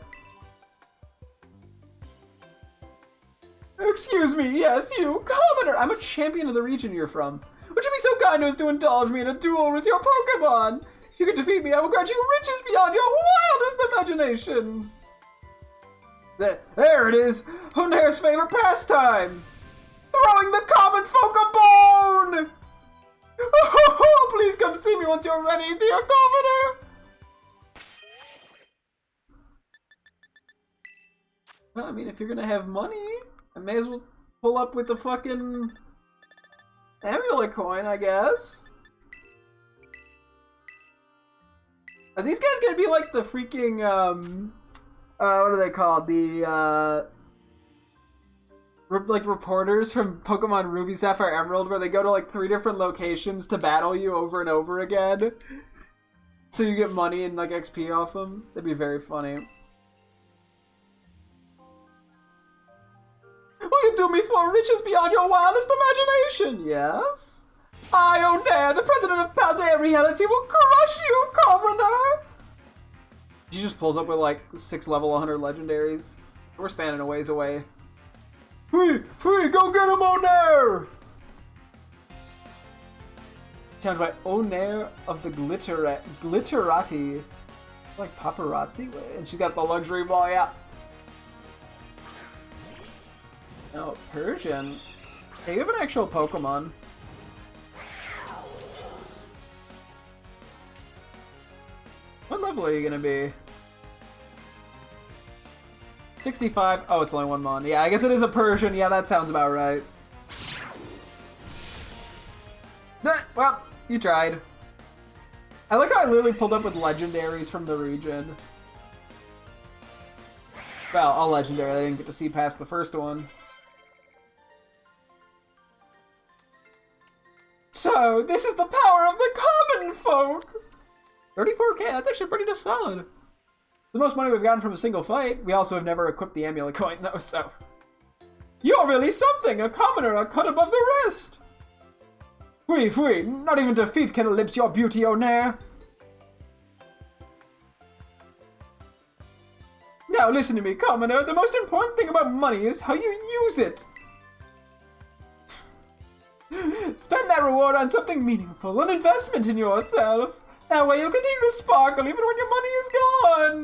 Excuse me, yes, you, commoner. I'm a champion of the region you're from. Would you be so kind as to indulge me in a duel with your Pokemon? If you could defeat me, I will grant you riches beyond your wildest imagination. There it is. Onair's favorite pastime. Throwing the common folk a bone! Oh, please come see me once you're ready, dear Governor! Well, I mean, if you're gonna have money, I may as well pull up with the fucking amulet coin, I guess. Are these guys gonna be like the freaking, what are they called? The, like reporters from Pokemon Ruby, Sapphire, Emerald, where they go to like 3 different locations to battle you over and over again. So you get money and like XP off them. That'd be very funny. Will you do me for riches beyond your wildest imagination? Yes? I, Onair, the president of Paldea Reality, will crush you, commoner! She just pulls up with like 6 level 100 legendaries. We're standing a ways away. Free! Go get him, Onair! Challenged by Onair of the Glitterati. Like paparazzi? And she's got the luxury ball, yeah. Oh, Persian. Hey, you have an actual Pokemon. What level are you gonna be? 65. Oh, it's only 1 mon. Yeah, I guess it is a Persian. Yeah, that sounds about right. Well, you tried. I like how I literally pulled up with legendaries from the region. Well, a legendary. I didn't get to see past the first one. So, this is the power of the common folk! 34k, that's actually pretty solid. The most money we've gotten from a single fight. We also have never equipped the amulet coin, though, so... You're really something! A commoner, a cut above the rest! Fui! Not even defeat can eclipse your beauty, Onair! Now listen to me, commoner. The most important thing about money is how you use it! Spend that reward on something meaningful, an investment in yourself. That way you'll continue to sparkle even when your money is gone.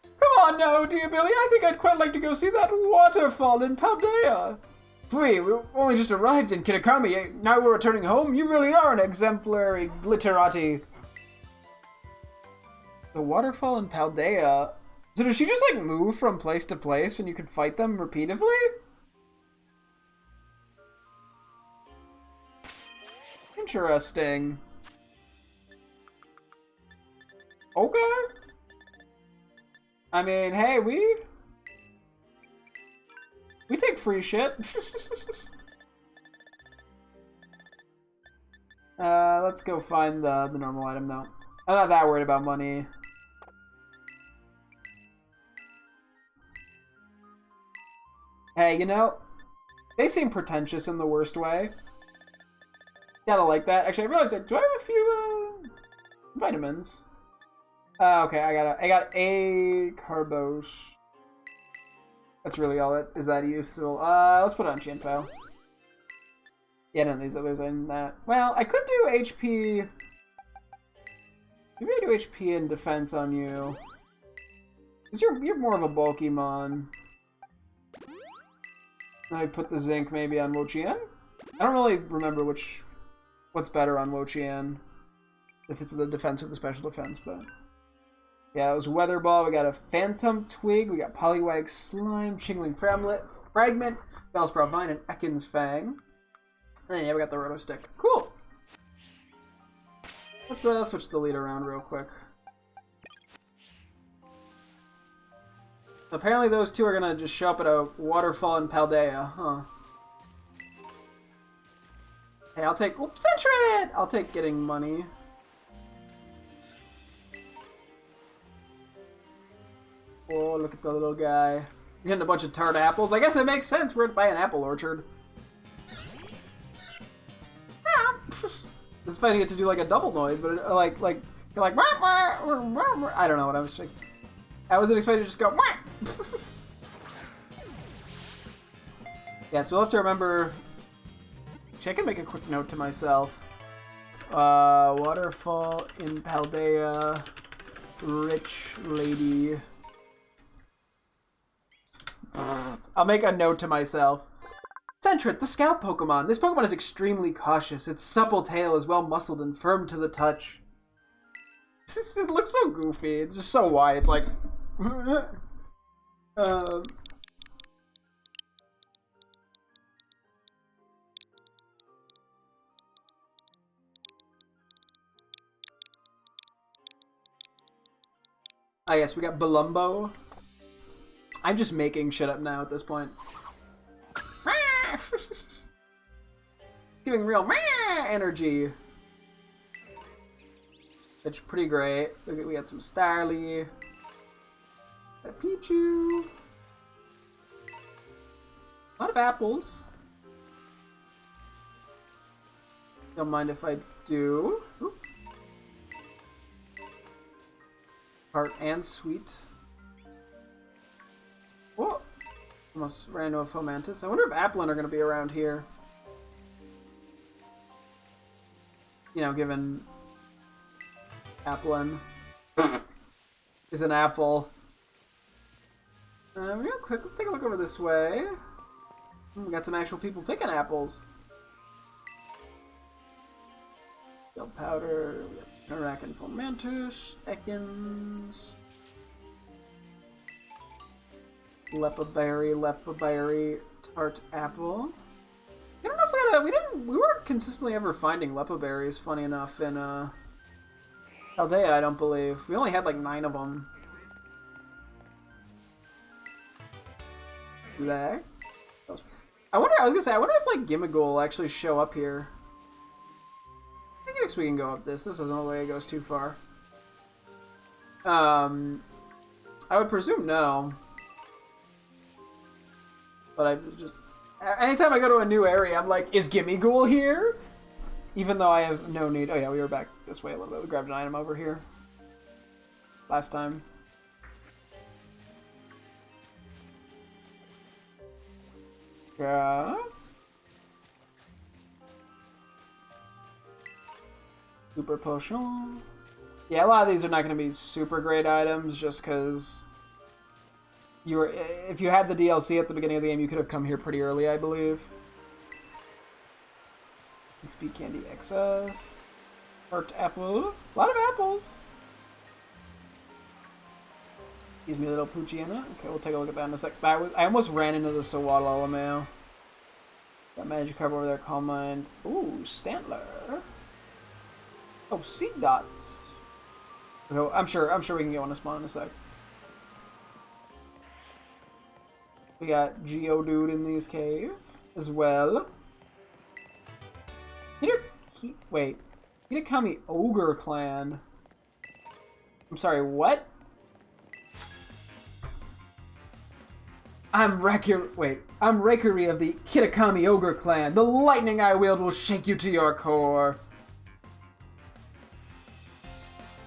Come on now, dear Billy. I think I'd quite like to go see that waterfall in Paldea. We only just arrived in Kitakami. Now we're returning home. You really are an exemplary glitterati. The waterfall in Paldea. So does she just like move from place to place and you can fight them repeatedly? Interesting. Okay. I mean, hey, we take free shit. Let's go find the normal item though. I'm not that worried about money. Hey, you know, they seem pretentious in the worst way. Gotta like that. Actually, I realized that. Do I have a few vitamins? Okay, I got a carbos. That's really all that is that useful. Let's put it on Chinpo. Yeah, none of these others in that. Well, I could do HP. Maybe I do HP and defense on you. Cause you're more of a bulky mon. I put the zinc maybe on Wo-Chien. I don't really remember what's better on Wo-Chien. If it's the defense or the special defense, but yeah, it was Weather Ball. We got a Phantom Twig. We got Poliwag Slime, Chingling Fragment, Bellsprout Vine, and Ekans Fang. And then, yeah, we got the Roto Stick. Cool. Let's switch the lead around real quick. Apparently those two are gonna just show up at a waterfall in Paldea, huh? Hey, I'll take... Oops, Sentret! I'll take getting money. Oh, look at the little guy. You're getting a bunch of tart apples. I guess it makes sense. We're by an apple orchard. This fight you get to do like a double noise, but it, like you're like I don't know what I was thinking. I wasn't expecting to just go. Yeah, so we'll have to remember. Actually, I can make a quick note to myself. Waterfall in Paldea, rich lady. I'll make a note to myself. Sentret, the scout Pokemon. This Pokemon is extremely cautious. Its supple tail is well muscled and firm to the touch. It looks so goofy. It's just so wide. It's like... Ah, yes, we got Belumbo. I'm just making shit up now at this point. Doing real energy. That's pretty great. We got some Starly. Got a Pichu. A lot of apples. Don't mind if I do. Oop. Tart and sweet. Whoa! Almost ran into a Fomantis. I wonder if Applin are going to be around here. You know, given Applin is an apple. Real quick, let's take a look over this way. We got some actual people picking apples. Gold powder. We got Narak and Fomantis. Ekans. Lepaberry, tart apple. I don't know if we weren't consistently ever finding Lepaberries, funny enough, in Aldea, I don't believe. We only had like 9 of them. There. I wonder if like Gimmighoul will actually show up here. I guess we can go up this. This isn't the way it goes too far. I would presume no. But I just... Anytime I go to a new area, I'm like, is Gimmighoul here? Even though I have no need... Oh yeah, we were back this way a little bit. We grabbed an item over here. Last time. Yeah. Super Potion. Yeah, a lot of these are not going to be super great items just because... if you had the DLC at the beginning of the game, you could have come here pretty early, I believe. XP Candy XS. Heart Apple. A lot of apples. Gives me a little Poochyena. Okay, we'll take a look at that in a sec. I almost ran into the Sawadal Alameo. Got Magikarp over there, Calm Mind. Ooh, Stantler. Oh, Seed Dots. Okay, I'm sure we can get one to spawn in a sec. We got Geodude in these cave as well. Wait. Kitakami Ogre Clan. I'm sorry, what? I'm Rakery of the Kitakami Ogre Clan. The lightning I wield will shake you to your core.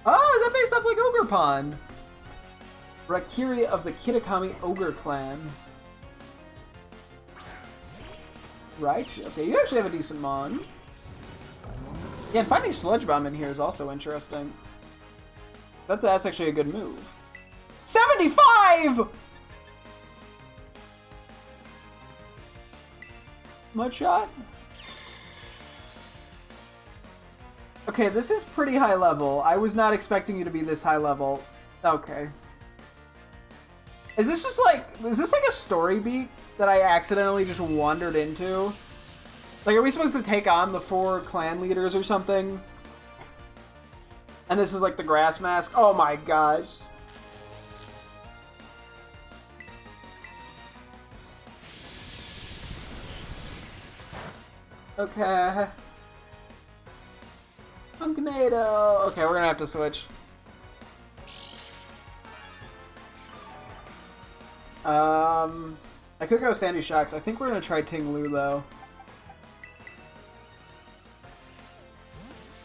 Oh, is that based off like Ogre Pond? Rakery of the Kitakami Ogre Clan. Right, okay, you actually have a decent mon. Yeah, and finding Sludge Bomb in here is also interesting. That's actually a good move. 75! Mudshot? Okay, this is pretty high level. I was not expecting you to be this high level. Okay. Is this like a story beat that I accidentally just wandered into? Like, are we supposed to take on the 4 clan leaders or something? And this is like the grass mask? Oh my gosh. Okay. Funknado. Okay, we're gonna have to switch. I could go Sandy Shocks. I think we're gonna try Ting Lu though.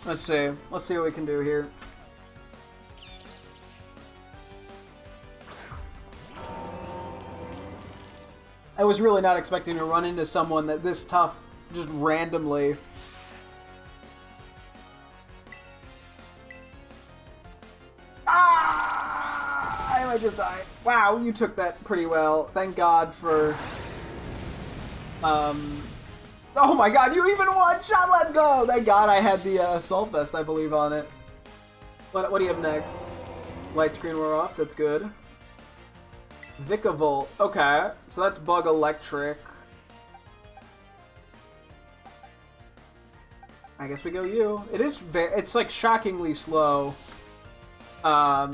Let's see. Let's see what we can do here. I was really not expecting to run into someone that this tough just randomly. Ah! I just died. Wow, you took that pretty well. Thank God for Oh my god, you even one shot, let's go! Thank god I had the Assault Vest, I believe, on it. What do you have next? Light screen wore off, that's good. Vikavolt, okay, so that's Bug Electric. I guess we go you. It is it's like shockingly slow. I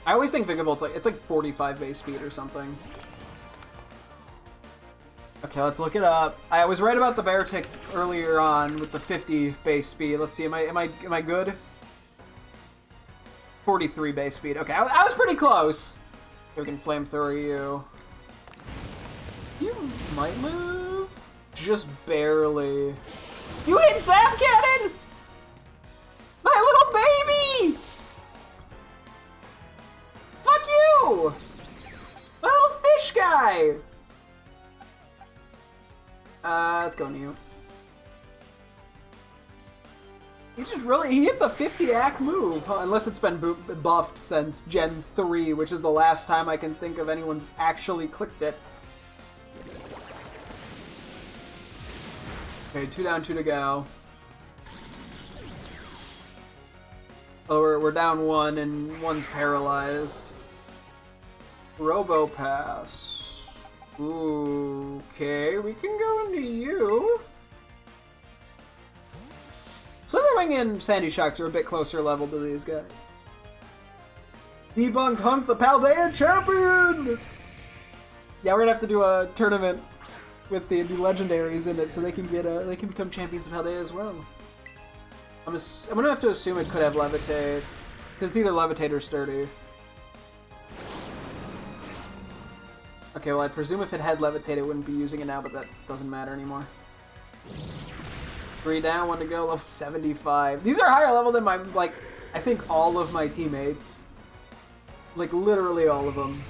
always think Vigavolt's like, it's like 45 base speed or something. Okay, let's look it up. I was right about the Beartic earlier on with the 50 base speed. Let's see, am I good? 43 base speed. Okay, I was pretty close. We can flamethrower you. You might move. Just barely. You hit Zap Cannon! My little baby! Fuck you! My little fish guy! Let's go New. He hit the 50 act move, huh? Unless it's been buffed since Gen 3, which is the last time I can think of anyone's actually clicked it. Okay, 2 down, 2 to go. Oh, we're down 1 and 1's paralyzed. Robo Pass. Ooh, okay, we can go into you. Slitherwing and Sandy Shocks are a bit closer level to these guys. Debunk Hunk, the Paldea champion! Yeah, we're gonna have to do a tournament with the legendaries in it so they can become champions of Paldea as well. I'm gonna have to assume it could have Levitate, because it's either Levitate or Sturdy. Okay, well, I presume if it had Levitate, it wouldn't be using it now, but that doesn't matter anymore. 3 down, 1 to go, level 75. These are higher level than my, like, I think all of my teammates. Like, literally all of them.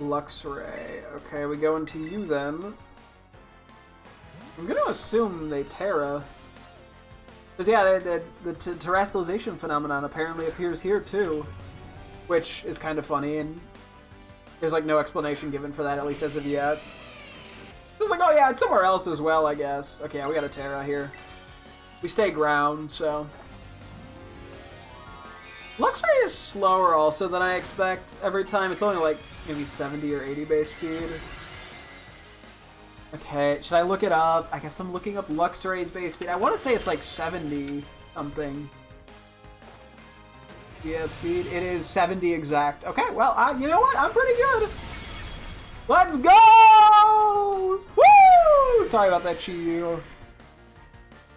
Luxray. Okay, we go into you then. I'm gonna assume they Terra. Because, yeah, the terrestrialization phenomenon apparently appears here, too. Which is kind of funny, and there's, like, no explanation given for that, at least as of yet. Just like, oh yeah, it's somewhere else as well, I guess. Okay, yeah, we got a Terra here. We stay ground, so... Luxray is slower also than I expect every time. It's only like maybe 70 or 80 base speed. Okay, should I look it up? I guess I'm looking up Luxray's base speed. I want to say it's like 70 something. Yeah, speed. It is 70 exact. Okay, well, you know what? I'm pretty good. Let's go! Woo! Sorry about that, Chiyu.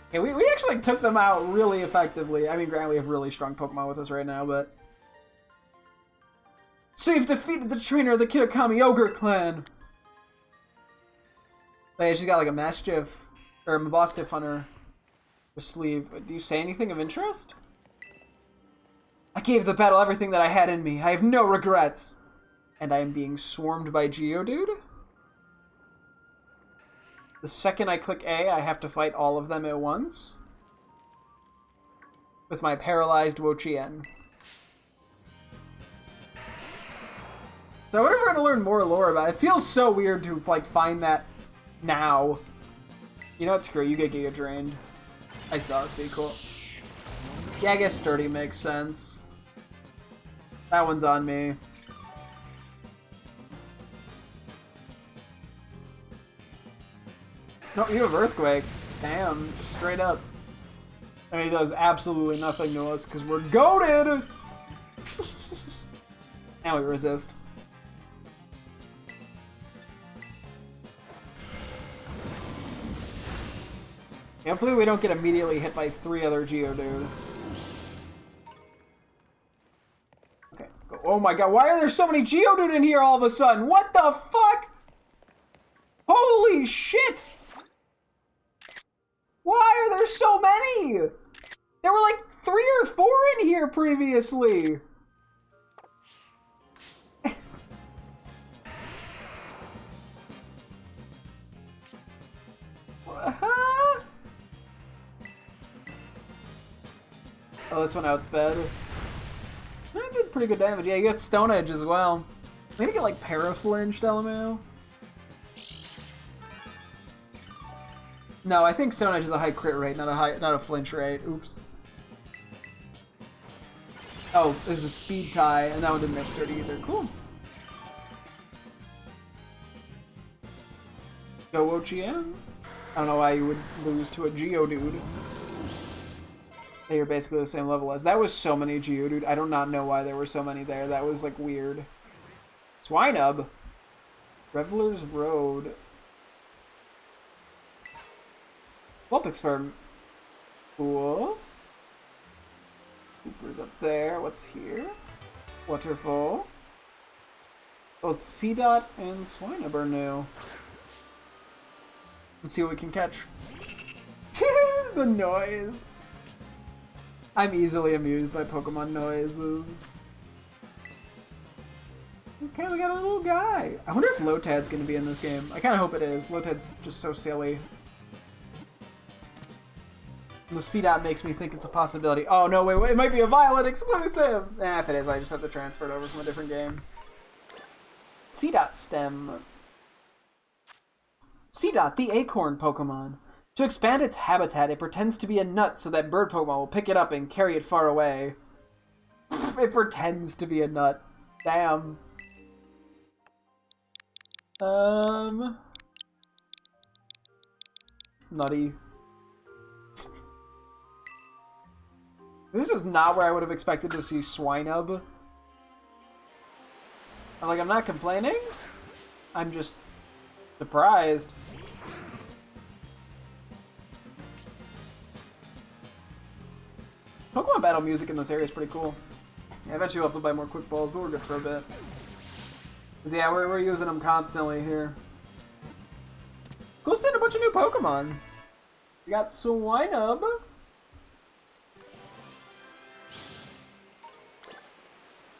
Okay, we actually took them out really effectively. I mean, granted, we have really strong Pokemon with us right now, but... So you've defeated the trainer of the Kitakami Ogre Clan! Oh, yeah, she's got like a Mastiff, or a Mabostiff on her sleeve. Do you say anything of interest? I gave the battle everything that I had in me. I have no regrets. And I am being swarmed by Geodude? The second I click A, I have to fight all of them at once. With my paralyzed Wo-Chien. So I wonder if we're gonna learn more lore about it. It feels so weird to, like, find that now. You know what? Screw it. You get Giga Drained. I still thought it'd be cool. Yeah, I guess Sturdy makes sense. That one's on me. No, you have Earthquakes. Damn, just straight up. I mean, it does absolutely nothing to us because we're goated! And we resist. Hopefully we don't get immediately hit by 3 other Geodude. Okay. Oh my god, why are there so many Geodude in here all of a sudden? What the fuck? Holy shit! Why are there so many? There were like 3 or 4 in here previously. Oh, this one outsped. That did pretty good damage. Yeah, you got Stone Edge as well. Maybe get like Paraflinched, LMAO. No, I think Stone Edge is a high crit rate, not a flinch rate. Oops. Oh, there's a speed tie, and that one didn't have sturdy either. Cool. Go Wo-Chien? I don't know why you would lose to a Geodude. They are basically the same level as. That was so many Geodude. I do not know why there were so many there. That was like weird. Swinub. Reveler's Road. Vulpix Farm. Cool. Cooper's up there. What's here? Waterfall. Both C-Dot and Swinub are new. Let's see what we can catch. The noise. I'm easily amused by Pokemon noises. Okay, we got a little guy. I wonder if Lotad's gonna be in this game. I kinda hope it is. Lotad's just so silly. And the C-Dot makes me think it's a possibility. Oh, no, wait, it might be a Violet exclusive! If it is, I just have to transfer it over from a different game. C-Dot Stem. C-Dot, the acorn Pokemon. To expand its habitat, it pretends to be a nut so that bird Pokemon will pick it up and carry it far away. It pretends to be a nut. Damn. Nutty. This is not where I would have expected to see Swinub. I'm not complaining. I'm just surprised. Pokemon battle music in this area is pretty cool. Yeah, eventually we'll have to buy more quick balls, but we're good for a bit. Cause yeah, we're using them constantly here. Cool seeing a bunch of new Pokemon. We got Swinub.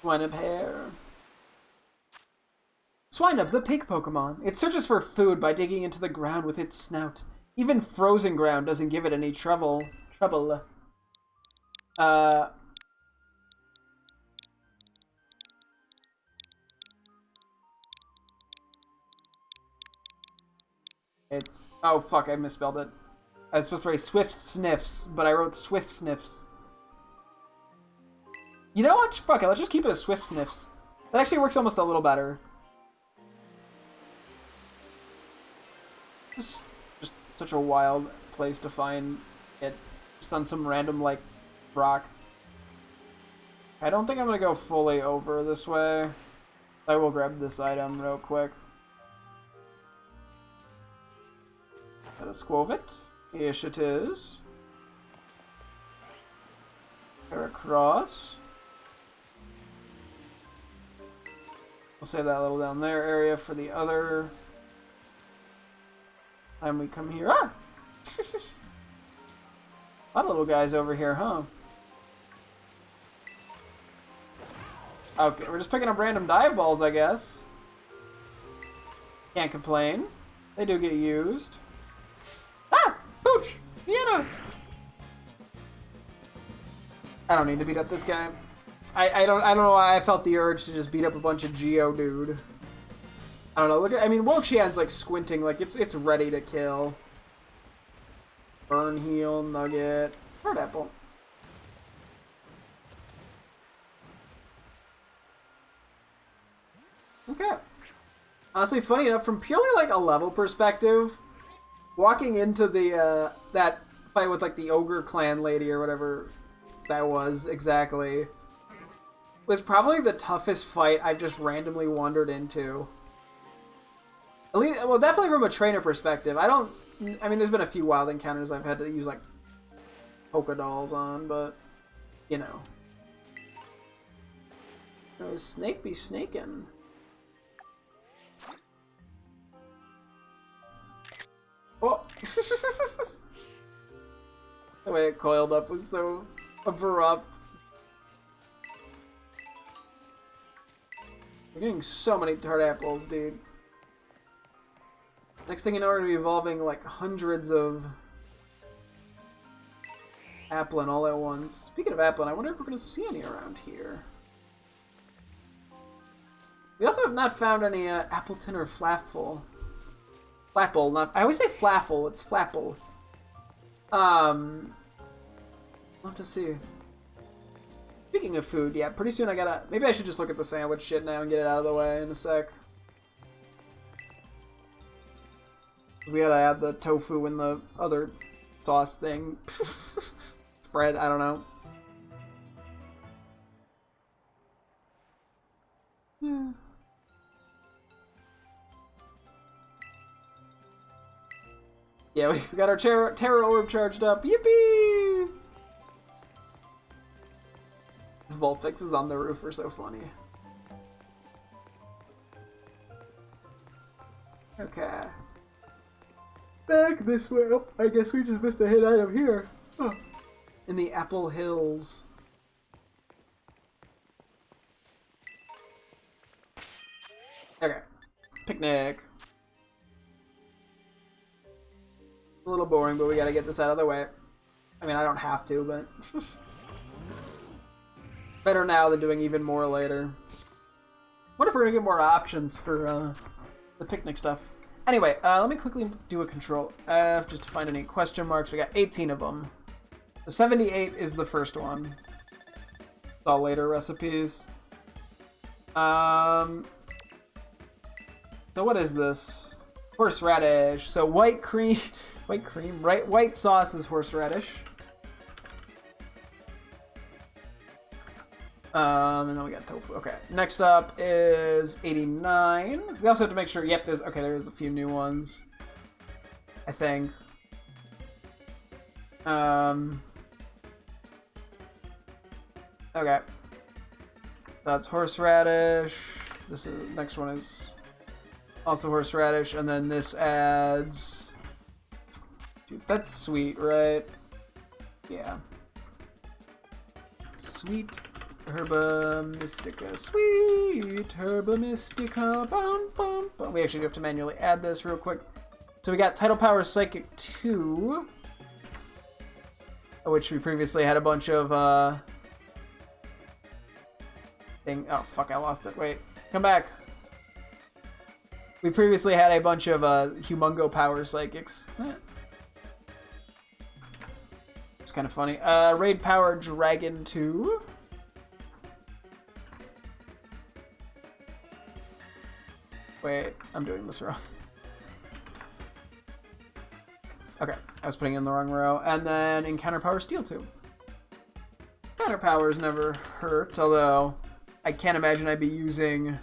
Swinub hair. Swinub, the pig Pokemon. It searches for food by digging into the ground with its snout. Even frozen ground doesn't give it any trouble. It's... Oh, fuck, I misspelled it. I was supposed to write Swift Sniffs, but I wrote Swift Sniffs. You know what? Fuck it, let's just keep it as Swift Sniffs. That actually works almost a little better. Just such a wild place to find it. Just on some random, like, rock. I don't think I'm gonna go fully over this way. I will grab this item real quick. Got a Squovit. Ish it is. Heracross. We'll save that little down there area for the other time we come here. Ah! A lot of little guys over here, huh? Okay, we're just picking up random dive balls, I guess. Can't complain. They do get used. Ah! Pooch! Vienna! I don't need to beat up this guy. I don't know why I felt the urge to just beat up a bunch of Geodude. I don't know. Look at, I mean, Wo-Chien's like squinting, like it's ready to kill. Burn Heal, Nugget, Bird Apple. Okay. Honestly, funny enough, from purely like a level perspective, walking into the that fight with like the Ogre Clan lady or whatever that was exactly was probably the toughest fight I've just randomly wandered into. At least, well, definitely from a trainer perspective. I mean, there's been a few wild encounters I've had to use like polka dolls on, but you know. Snake be snaking. Oh! The way it coiled up was so abrupt. We're getting so many tart apples, dude. Next thing you know, we're gonna be evolving like hundreds of Applin all at once. Speaking of Applin, I wonder if we're gonna see any around here. We also have not found any Appleton or Flapple. Flapple, not... I always say Flaffle, it's Flapple. We'll have to see. Speaking of food, yeah, pretty soon I gotta... Maybe I should just look at the sandwich shit now and get it out of the way in a sec. We gotta add the tofu in the other sauce thing. Spread, I don't know. Yeah, we got our Terra Orb charged up. Yippee! The Vulpixes on the roof are so funny. Okay. Back this way. Oh, I guess we just missed a hit item here. Oh. In the Apple Hills. Okay. Picnic. A little boring, but we gotta get this out of the way. I mean, I don't have to, but... Better now than doing even more later. What if we're gonna get more options for the picnic stuff? Anyway, let me quickly do a control F just to find any question marks. We got 18 of them. The 78 is the first one. It's all later recipes. So what is this? Horseradish. So white cream, right? White sauce is horseradish. And then we got tofu. Okay, next up is 89. We also have to make sure, yep, there's a few new ones, I think. Okay. So that's horseradish. Next one is also horseradish, and then this adds... Dude, that's sweet, right? Yeah. Sweet Herba Mystica. Sweet Herba Mystica. Bum, bum, bum. We actually do have to manually add this real quick. So we got Tidal Power Psychic 2, which we previously had a bunch of, oh fuck, I lost it. Wait, come back. We previously had a bunch of, Humongo Power Psychics. It's kind of funny. Raid Power Dragon 2. Wait, I'm doing this wrong. Okay, I was putting in the wrong row. And then Encounter Power Steel 2. Encounter Powers never hurt, although I can't imagine I'd be using...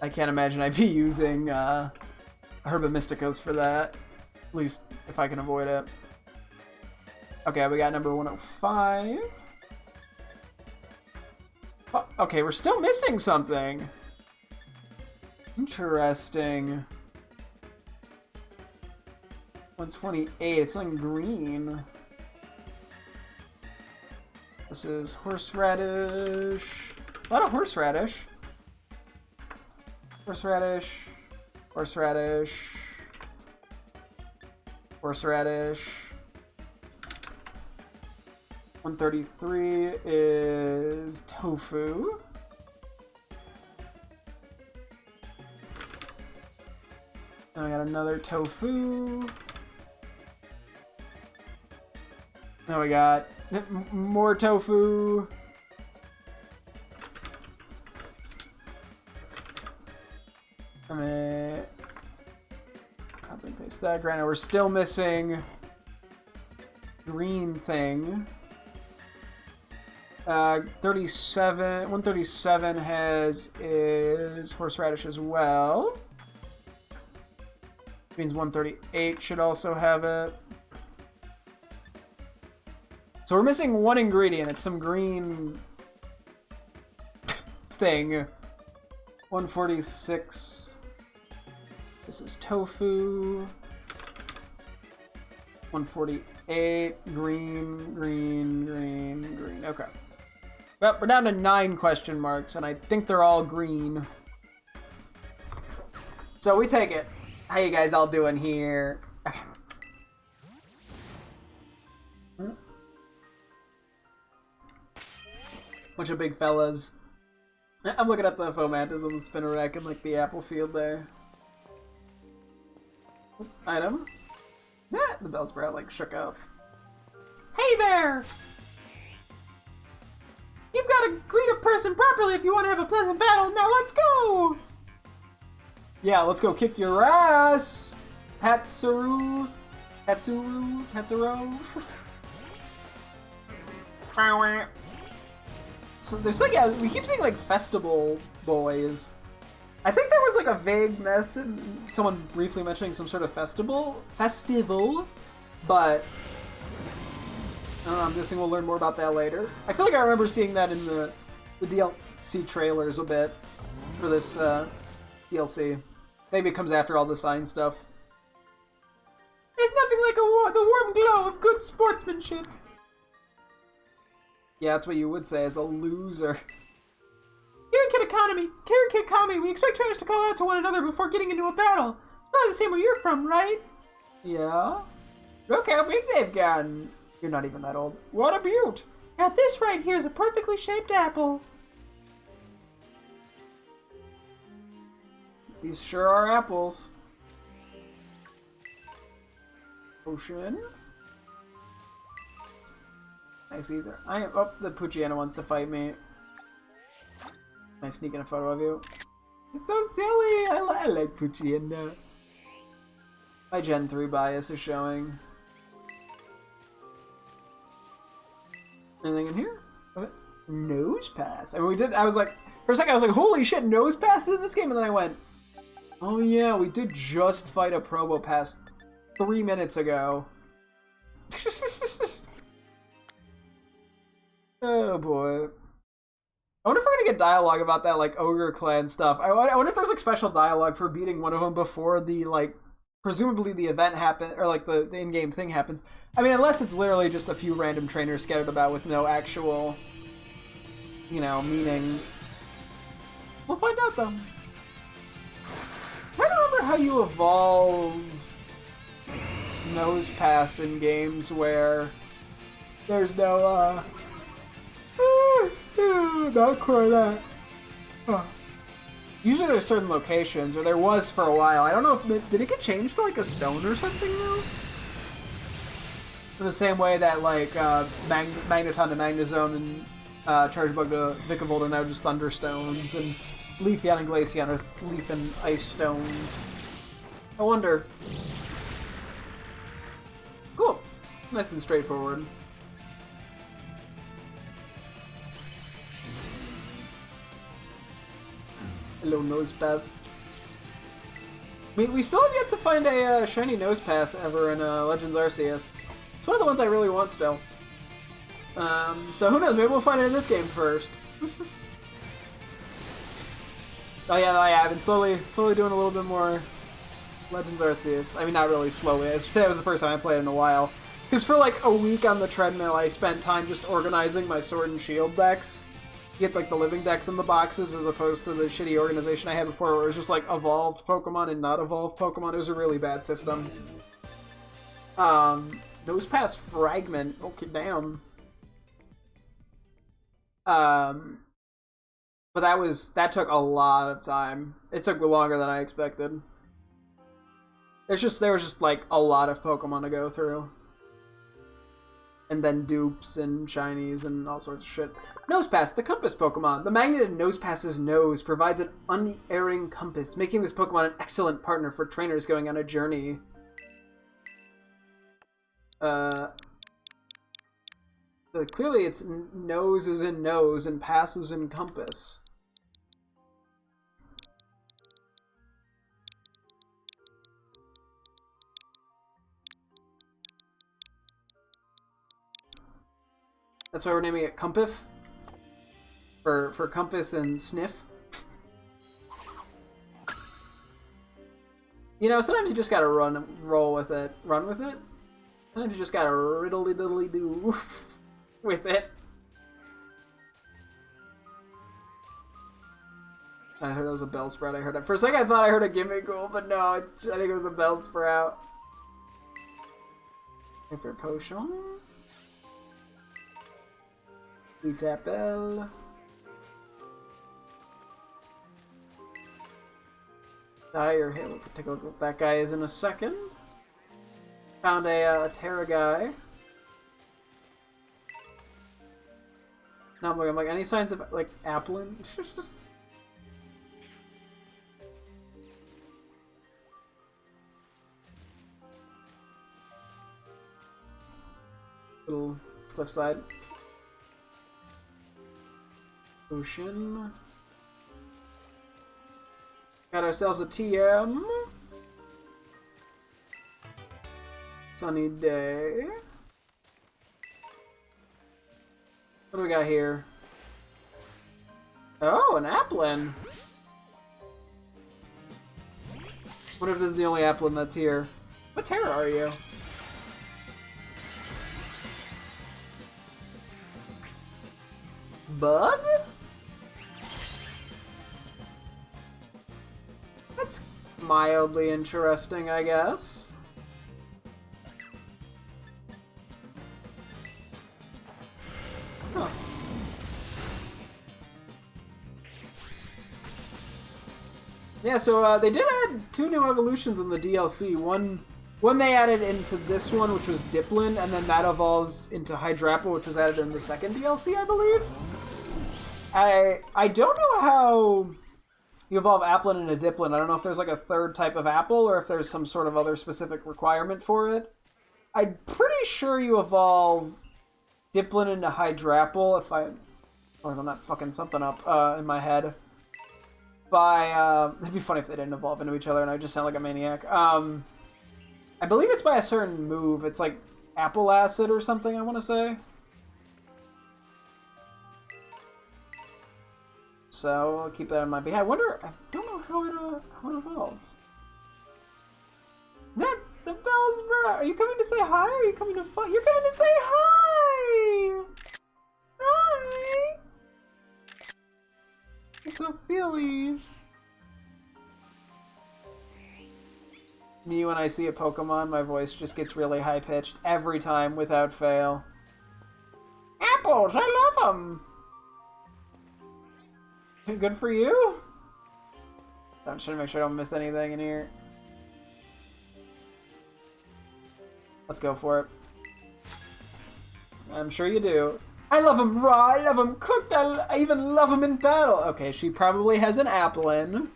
I can't imagine I'd be using Herba Mysticas for that. At least if I can avoid it. Okay, we got number 105. Oh, okay, we're still missing something. Interesting. 128, it's something green. This is horseradish. A lot of horseradish. Horseradish. Horseradish. Horseradish. 133 is tofu. And I got another tofu. Now we got more tofu. I'm gonna copy and paste that. Granted, we're still missing green thing. 137 is horseradish as well. Means 138 should also have it. So we're missing one ingredient. It's some green thing. 146. This is tofu. 148. Green. Okay. Well, we're down to 9 question marks, and I think they're all green. So we take it. How you guys all doing here? Bunch of big fellas. I'm looking at the Fomantis on the spinner rack and like the apple field there. Item. Ah, the Bellsprout like shook off. Hey there! You've got to greet a person properly if you want to have a pleasant battle. Now let's go! Yeah, let's go kick your ass! Tatsuro. So there's like, yeah, we keep seeing like festival boys. I think there was like a vague mess in someone briefly mentioning some sort of festival, but I don't know, I'm guessing we'll learn more about that later. I feel like I remember seeing that in the DLC trailers a bit for this DLC. Maybe it comes after all the sign stuff. There's nothing like the warm glow of good sportsmanship. Yeah, that's what you would say as a loser. Here in Kitakami, we expect trainers to call out to one another before getting into a battle. Probably the same where you're from, right? Yeah. Look how big they've gotten. You're not even that old. What a beaut! Now this right here is a perfectly shaped apple. These sure are apples. Ocean. Nice either. Oh, the Puchiana wants to fight me. Can I sneak in a photo of you? It's so silly! I like Puchiana. My Gen 3 bias is showing. Anything in here? Okay. Nose pass. I mean, I was like, for a second I was like, holy shit, nose passes in this game, and then I went, oh yeah, we did just fight a Probopass 3 minutes ago. Oh boy. I wonder if we're gonna get dialogue about that, like, Ogre Clan stuff. I wonder if there's, like, special dialogue for beating one of them before the, like, presumably the event happens, or, like, the in-game thing happens. I mean, unless it's literally just a few random trainers scattered about with no actual, you know, meaning. We'll find out, though. I don't remember how you evolve Nose Pass in games where there's no, not quite that. Usually there's certain locations, or there was for a while. I don't know if did it get changed to like a stone or something now? In the same way that like Magneton to Magnezone and Chargebug to Vikavolt are now just Thunderstones, and Leafeon and Glaceon are Leaf and Ice Stones. I wonder. Cool. Nice and straightforward. Hello, Nosepass. I mean, we still have yet to find a shiny Nosepass ever in Legends Arceus. It's one of the ones I really want still. So who knows? Maybe we'll find it in this game first. Oh yeah, I've been slowly doing a little bit more Legends Arceus. I mean, not really slowly. Today was the first time I played in a while. Because for like a week on the treadmill, I spent time just organizing my Sword and Shield decks. Get like the living decks in the boxes as opposed to the shitty organization I had before where it was just like evolved Pokemon and not evolved Pokemon. It was a really bad system. Nosepass Fragment. Okay, damn. But that took a lot of time. It took longer than I expected. There was just like a lot of Pokemon to go through. And then dupes and shinies and all sorts of shit. Nosepass, the compass Pokemon. The magnet in Nosepass's nose provides an unerring compass, making this Pokemon an excellent partner for trainers going on a journey. So clearly its nose is in nose and pass is in compass. That's why we're naming it Compass. For Compass and Sniff. You know, sometimes you just gotta roll with it. Run with it? Sometimes you just gotta riddly-diddly-do with it. I heard it was a Bellsprout. I heard it. For a second I thought I heard a Gimmighoul, but no, I think it was a Bellsprout. Hyper Potion. Utapel. Dire here. We'll take a look at what that guy is in a second. Found a Terra guy. Now I'm like, any signs of, like, Applin? Little cliffside. Ocean. Got ourselves a TM. Sunny day. What do we got here? Oh, an Applin. What if this is the only Applin that's here? What terror are you? Bug? That's mildly interesting, I guess. Huh. Yeah, so they did add 2 new evolutions in the DLC. One they added into this one, which was Diplin, and then that evolves into Hydrapple, which was added in the second DLC, I believe. I don't know how you evolve Applin into Diplin. I don't know if there's like a third type of apple or if there's some sort of other specific requirement for it. I'm pretty sure you evolve Diplin into Hydrapple, if I'm not fucking something up in my head. By, it'd be funny if they didn't evolve into each other and I just sound like a maniac. I believe it's by a certain move. It's like Apple Acid or something, I want to say. So, I'll keep that in mind. But yeah, I wonder, I don't know how it evolves. The bells, bro! Are you coming to say hi or are you coming to fight? You're coming to say hi! Hi! It's so silly. Me, when I see a Pokemon, my voice just gets really high-pitched every time without fail. Apples! I love them! Good for you? I'm trying to make sure I don't miss anything in here. Let's go for it. I'm sure you do. I love them raw, I love them cooked, I even love them in battle. Okay, she probably has an Applin.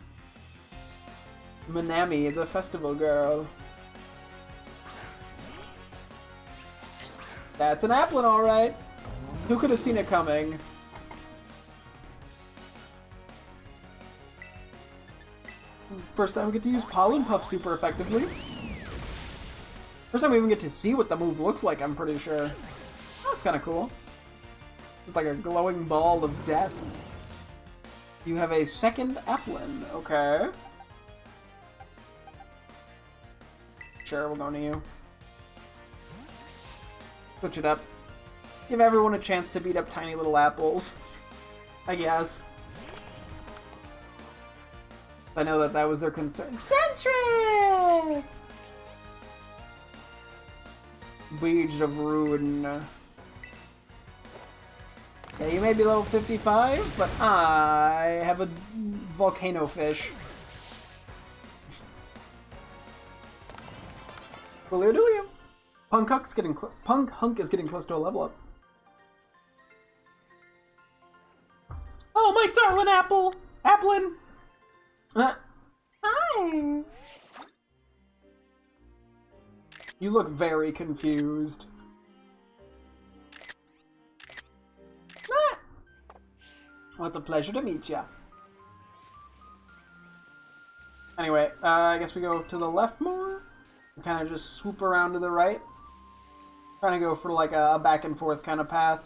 Manami, the festival girl. That's an Applin, alright. Who could have seen it coming? First time we get to use Pollen Puff super effectively. First time we even get to see what the move looks like, I'm pretty sure. That's kind of cool. It's like a glowing ball of death. You have a second Applin, okay. Sure, we'll go to you. Switch it up. Give everyone a chance to beat up tiny little apples. I guess. I know that was their concern. Sentry! Beads of Ruin. Yeah, you may be level 55, but I have a volcano fish. William. Punk Hunk is getting close to a level up. Oh, my darling apple! Applin! Hi! You look very confused. Well, it's a pleasure to meet ya. Anyway, I guess we go to the left more. And kind of just swoop around to the right. Trying to go for like a back and forth kind of path.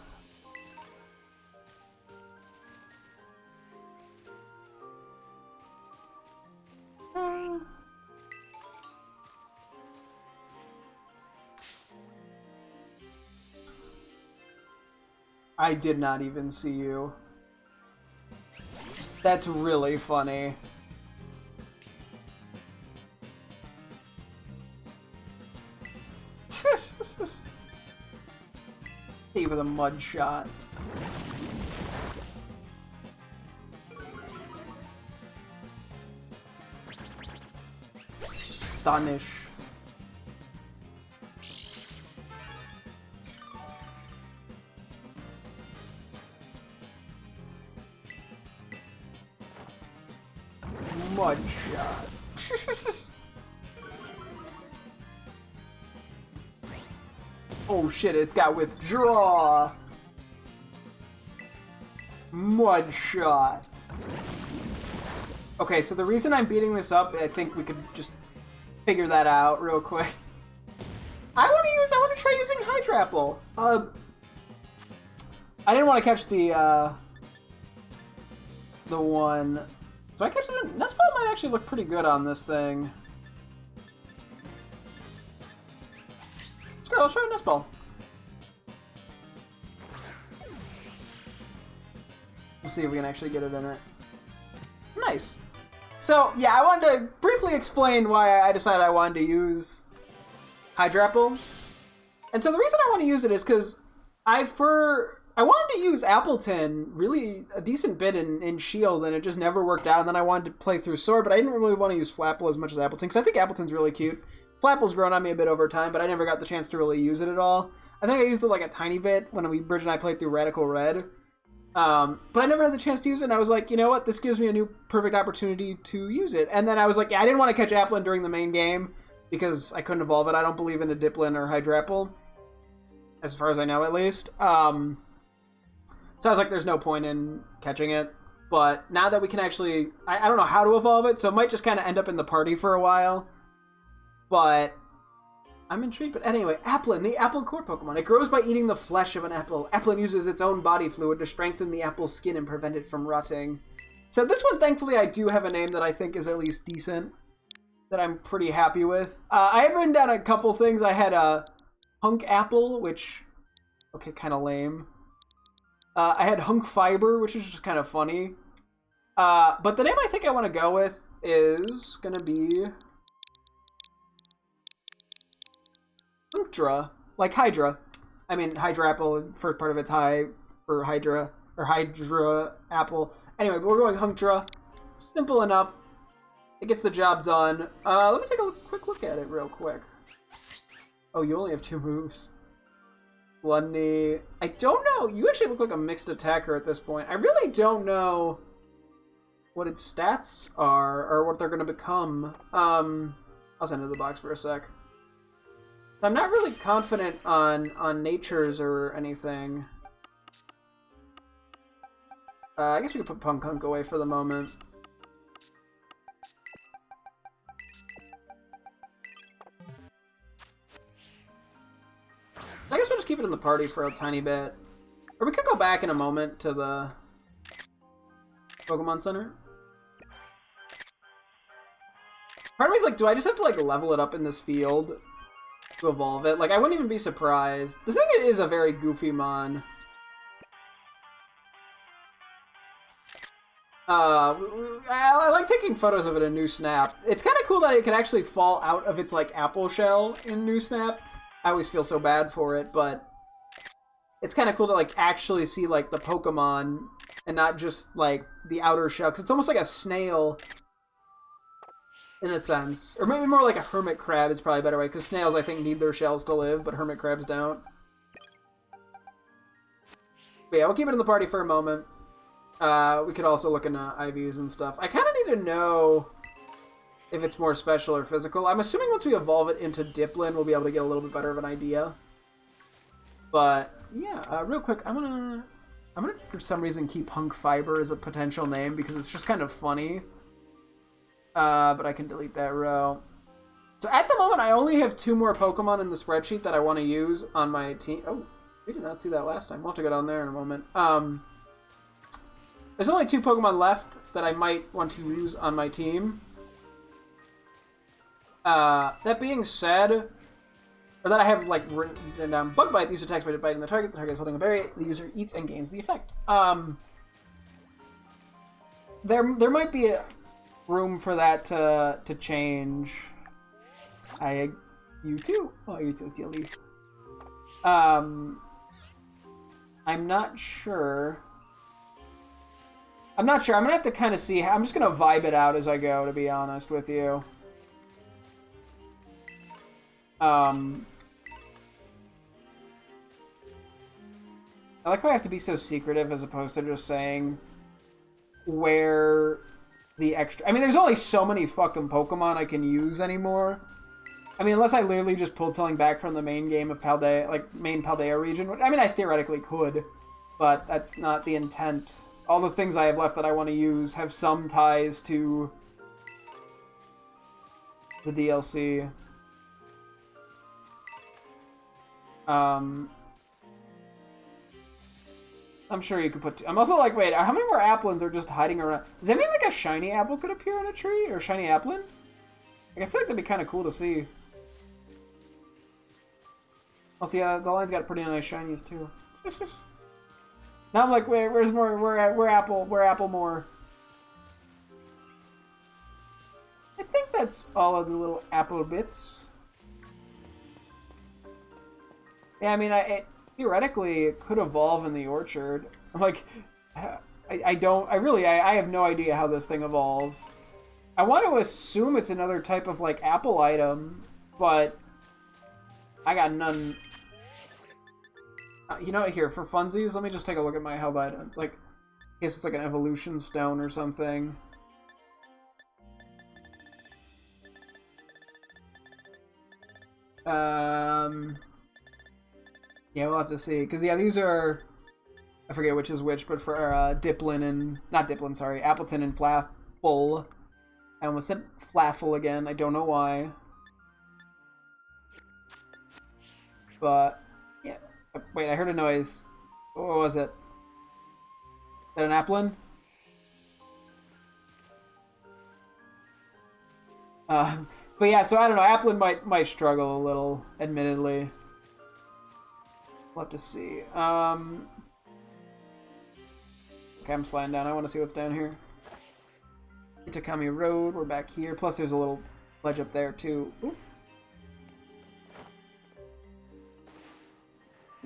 I did not even see you. That's really funny. Gave her the mud shot. Astonish. Mud shot. Oh shit, it's got withdraw. Mud shot. Okay, so the reason I'm beating this up, I think we could just figure that out real quick. I want to try using Hydrapple. I didn't want to catch the one. Do I catch it? Nestball might actually look pretty good on this thing. Let's go, I'll try Nestball. Let's see if we can actually get it in it. Nice. So, yeah, I wanted to briefly explain why I decided I wanted to use Hydrapple. And so the reason I want to use it is because I wanted to use Appleton really a decent bit in Shield, and it just never worked out, and then I wanted to play through Sword, but I didn't really want to use Flapple as much as Appleton, because I think Appleton's really cute. Flapple's grown on me a bit over time, but I never got the chance to really use it at all. I think I used it like a tiny bit when Bridge and I played through Radical Red. But I never had the chance to use it, and I was like, you know what, this gives me a new perfect opportunity to use it. And then I was like, yeah, I didn't want to catch Applin during the main game, because I couldn't evolve it. I don't believe in a Diplin or Hydrapple, as far as I know at least. So I was like, there's no point in catching it. But now that we can actually, I don't know how to evolve it, so it might just kind of end up in the party for a while. But I'm intrigued. But anyway, Applin, the apple core Pokemon. It grows by eating the flesh of an apple. Applin uses its own body fluid to strengthen the apple's skin and prevent it from rotting. So this one, thankfully, I do have a name that I think is at least decent, that I'm pretty happy with. I had written down a couple things. I had a Hunk Apple, which, okay, kind of lame. I had Hunk Fiber, which is just kind of funny. But the name I think I want to go with is going to be Hunkdra, like Hydra. I mean, Hydrapple, first part of it's High, or Hydra, or Hydra Apple. Anyway, we're going Hunkdra. Simple enough. It gets the job done. Let me take a quick look at it real quick. Oh, you only have 2 moves. Gluttony. I don't know. You actually look like a mixed attacker at this point. I really don't know what its stats are, or what they're going to become. I'll send it to the box for a sec. I'm not really confident on natures or anything. I guess we could put Punk Hunk away for the moment. I guess we'll just keep it in the party for a tiny bit. Or we could go back in a moment to the Pokemon Center. Part of me's like, do I just have to like level it up in this field to evolve it? Like, I wouldn't even be surprised. This thing is a very goofy mon. I like taking photos of it in New Snap. It's kind of cool that it can actually fall out of its like apple shell in New Snap. I always feel so bad for it, but it's kind of cool to like actually see like the Pokemon and not just like the outer shell, because it's almost like a snail in a sense, or maybe more like a hermit crab is probably a better way, because snails I think need their shells to live, but hermit crabs don't. But yeah, we'll keep it in the party for a moment. We could also look into IVs and stuff. I kind of need to know if it's more special or physical. I'm assuming once we evolve it into Diplin, we'll be able to get a little bit better of an idea. But yeah, real quick, I'm gonna for some reason keep Hunk Fiber as a potential name because it's just kind of funny. But I can delete that row. So at the moment, I only have 2 more Pokemon in the spreadsheet that I want to use on my team. Oh, we did not see that last time. We'll have to go down there in a moment. There's only 2 Pokemon left that I might want to use on my team. That being said, or that I have like written down, Bug Bite. These attacks by biting the target. The target is holding a berry. The user eats and gains the effect. There might be a room for that to change. You too. Oh, you're so silly. I'm not sure. I'm gonna have to kind of see. I'm just gonna vibe it out as I go, to be honest with you. I like how I have to be so secretive as opposed to just saying where the extra... I mean, there's only so many fucking Pokemon I can use anymore. I mean, unless I literally just pull tilling back from the main game of Paldea, like, main Paldea region. I mean, I theoretically could, but that's not the intent. All the things I have left that I want to use have some ties to the DLC. I'm sure you could put... I'm also like, wait, how many more Applins are just hiding around? Does that mean, like, a shiny apple could appear on a tree? Or a shiny Applin? Like, I feel like that'd be kind of cool to see. Also, yeah, the line's got pretty nice shinies, too. Now I'm like, wait, where's more? Where Apple more? I think that's all of the little apple bits. Yeah, I mean, theoretically, it could evolve in the orchard. Like, I have no idea how this thing evolves. I want to assume it's another type of, like, apple item, but I got none. You know what, here, for funsies, let me just take a look at my held items. Like, I guess it's like an evolution stone or something. Yeah, we'll have to see. Because, yeah, these are... I forget which is which, but for Diplin and... Not Diplin, sorry. Appleton and Flaffle. I almost said Flaffle again. I don't know why. But, yeah. Wait, I heard a noise. What was it? Is that an Applin? But yeah, so I don't know. Applin might struggle a little, admittedly. We'll have to see. Okay, I'm sliding down. I want to see what's down here. Kitakami Road. We're back here. Plus, there's a little ledge up there too. Ooh.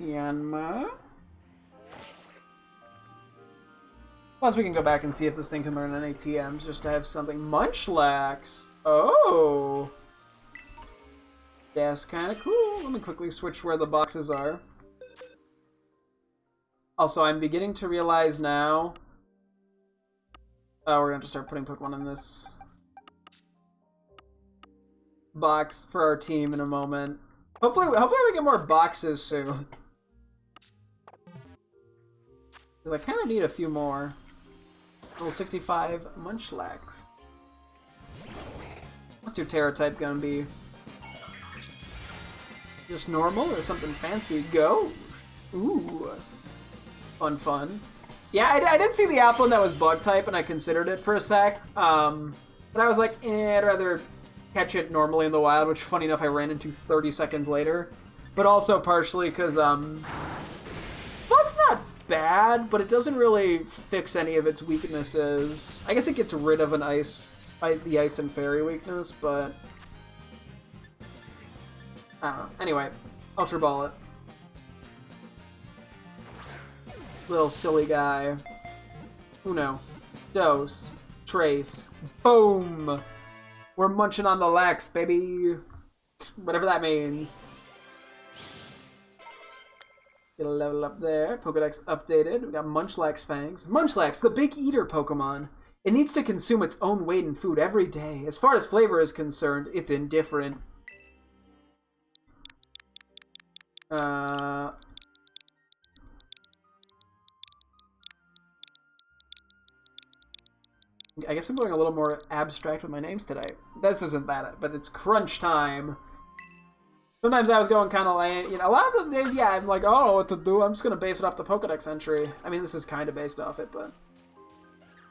Yanma. Plus, we can go back and see if this thing can learn any TMs just to have something. Munchlax. Oh. That's kind of cool. Let me quickly switch where the boxes are. Also, I'm beginning to realize now... Oh, we're going to start putting Pokemon in this box for our team in a moment. Hopefully we get more boxes soon. Because I kind of need a few more. Level 65 Munchlax. What's your Terra type gonna be? Just normal or something fancy? Go! Ooh. Fun, fun. Yeah, I did see the Applin that was bug type, and I considered it for a sec. But I was like, I'd rather catch it normally in the wild, which, funny enough, I ran into 30 seconds later. But also partially because, bug's not bad, but it doesn't really fix any of its weaknesses. I guess it gets rid of the ice and fairy weakness, but... I don't know. Anyway, Ultra Ball it. Little silly guy. Uno. Dos. Trace. Boom! We're munching on the lax, baby! Whatever that means. Get a level up there. Pokedex updated. We got Munchlax Fangs. Munchlax, the big eater Pokemon. It needs to consume its own weight in food every day. As far as flavor is concerned, it's indifferent. I guess I'm going a little more abstract with my names today. This isn't that, but it's crunch time. Sometimes I was going kind of like, you know, a lot of the days, yeah, I'm like, oh, I don't know what to do. I'm just going to base it off the Pokedex entry. I mean, this is kind of based off it, but...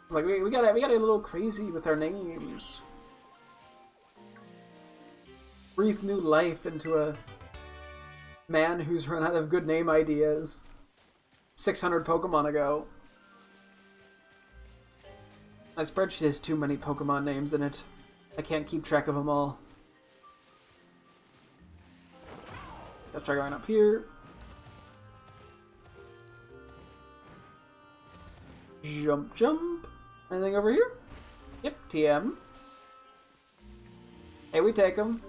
Like, we got a little crazy with our names. Breathe new life into a man who's run out of good name ideas 600 Pokemon ago. My spreadsheet has too many Pokemon names in it. I can't keep track of them all. Let's try going up here. Jump, jump. Anything over here? Yep, TM. Hey, we take them.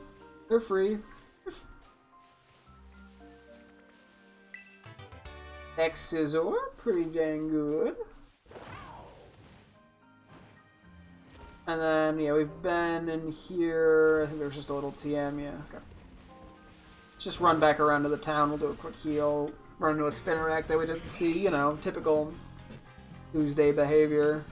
They're free. X-Scissor, pretty dang good. And then, yeah, we've been in here. I think there's just a little TM, yeah. Okay. Let's just run back around to the town. We'll do a quick heal. Run into a spinner rack that we didn't see. You know, typical Tuesday behavior.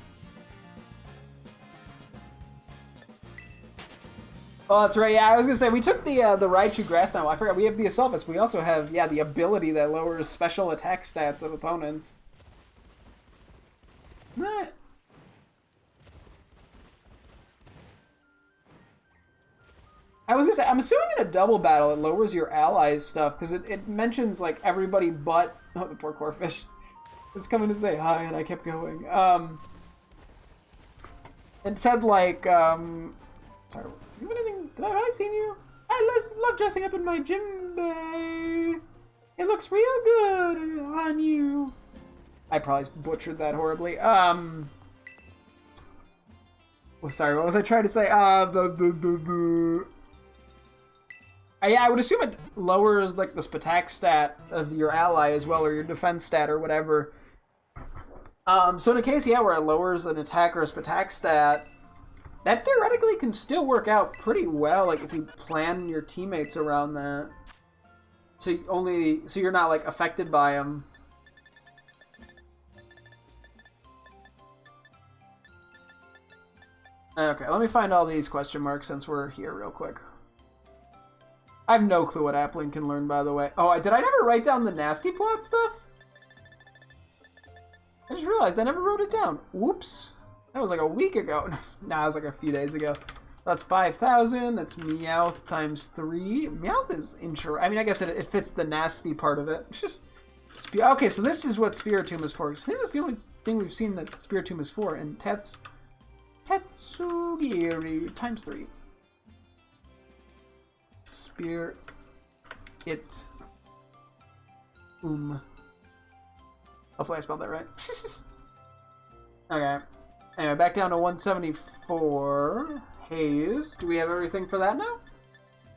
Oh, that's right. Yeah, I was gonna say we took the Raichu Grass now. I forgot we have the Assaultus. We also have the ability that lowers special attack stats of opponents. Right. I was gonna say I'm assuming in a double battle it lowers your allies' stuff because it mentions like everybody but the poor Corphish is coming to say hi and I kept going. It said like sorry. You have anything? Have I seen you? I love dressing up in my djembe. It looks real good on you. I probably butchered that horribly. Oh, sorry, what was I trying to say? Yeah, I would assume it lowers like the attack stat of your ally as well, or your defense stat or whatever. So in a case, where it lowers an attack or a attack stat, that theoretically can still work out pretty well, like if you plan your teammates around that. So you're not like affected by them. Okay, let me find all these question marks since we're here real quick. I have no clue what Appling can learn, by the way. Oh, did I never write down the nasty plot stuff? I just realized I never wrote it down. Whoops. That was like a week ago. Nah, it was like a few days ago. So that's 5,000. That's Meowth times 3. Meowth is interesting. I mean, I guess it fits the nasty part of it. Okay, so this is what Spiritomb is for. I think that's the only thing we've seen that Spiritomb is for. And Tatsugiri times 3. Hopefully I spelled that right. Okay. Anyway, back down to 174. Haze. Do we have everything for that now?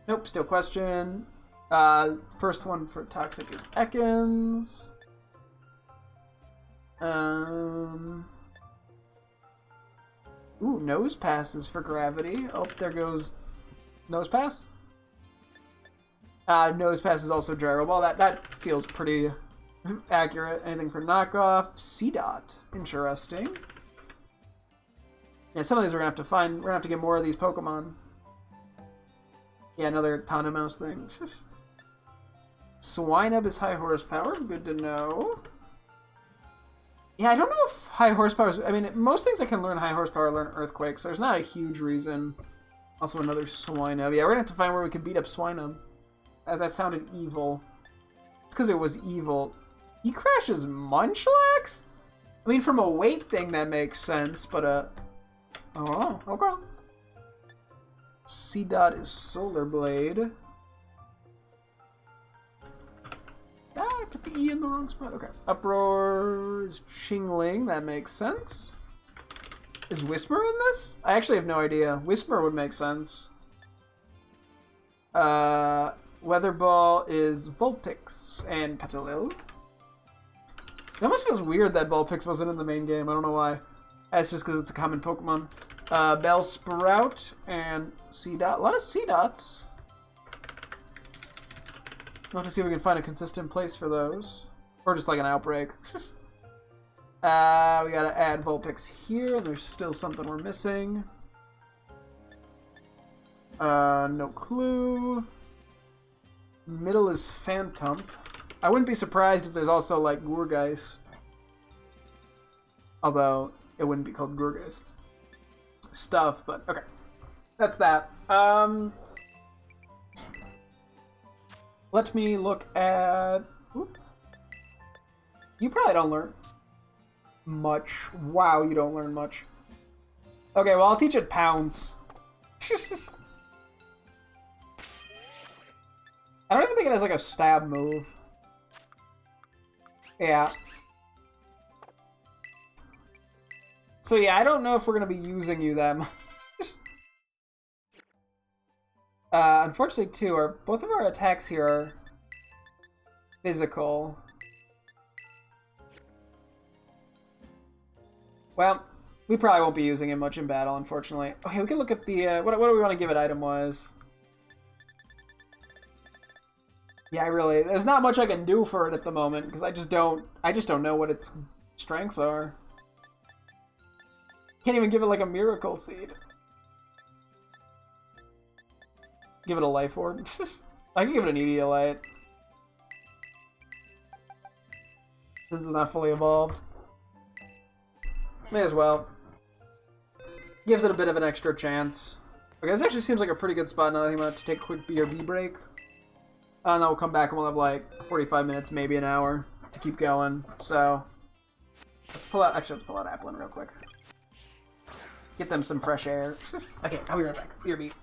Nope, still question. First one for Toxic is Ekans. Ooh, Nose Pass is for Gravity. Oh, there goes Nose Pass. Nose Pass is also Gyro Ball. That feels pretty accurate. Anything for knockoff? C-Dot. Interesting. Yeah, some of these we're gonna have to find. We're gonna have to get more of these Pokemon. Yeah, another Taunamouse thing. Swinub is high horsepower. Good to know. Yeah, I don't know if high horsepower is... I mean, most things I can learn high horsepower learn Earthquake, so there's not a huge reason. Also another Swinub. Yeah, we're gonna have to find where we can beat up Swinub. That sounded evil. It's because it was evil. He crashes Munchlax? I mean, from a weight thing, that makes sense, but, oh, okay. C-Dot is Solar Blade. Ah, I put the E in the wrong spot. Okay. Uproar is Chingling. That makes sense. Is Whisper in this? I actually have no idea. Whisper would make sense. Weather Ball is Vulpix and Petalil. It almost feels weird that Vulpix wasn't in the main game. I don't know why. That's just because it's a common Pokemon. Bellsprout and C-Dot. A lot of C-Dots. We'll have to see if we can find a consistent place for those. Or just like an outbreak. We gotta add Vulpix here. There's still something we're missing. No clue. Middle is Phantom. I wouldn't be surprised if there's also like Gourgeist. Although it wouldn't be called Gourgeist stuff, but okay. That's that. Let me look at... Oop. You probably don't learn much. Wow, you don't learn much. Okay, well, I'll teach it Pounce. I don't even think it has, like, a stab move. Yeah. So, yeah, I don't know if we're going to be using you that much. Unfortunately, too, both of our attacks here are physical. Well, we probably won't be using it much in battle, unfortunately. Okay, we can look at the, what do we want to give it item-wise? Yeah, there's not much I can do for it at the moment, because I just don't know what its strengths are. Can't even give it, like, a miracle seed. Give it a life orb. I can give it an Eviolite. Since it's not fully evolved. May as well. Gives it a bit of an extra chance. Okay, this actually seems like a pretty good spot now that I'm about to take a quick BRB break. And then we'll come back and we'll have like 45 minutes, maybe an hour to keep going. So, let's pull out Applin real quick. Get them some fresh air. Okay, I'll be right back. BRB.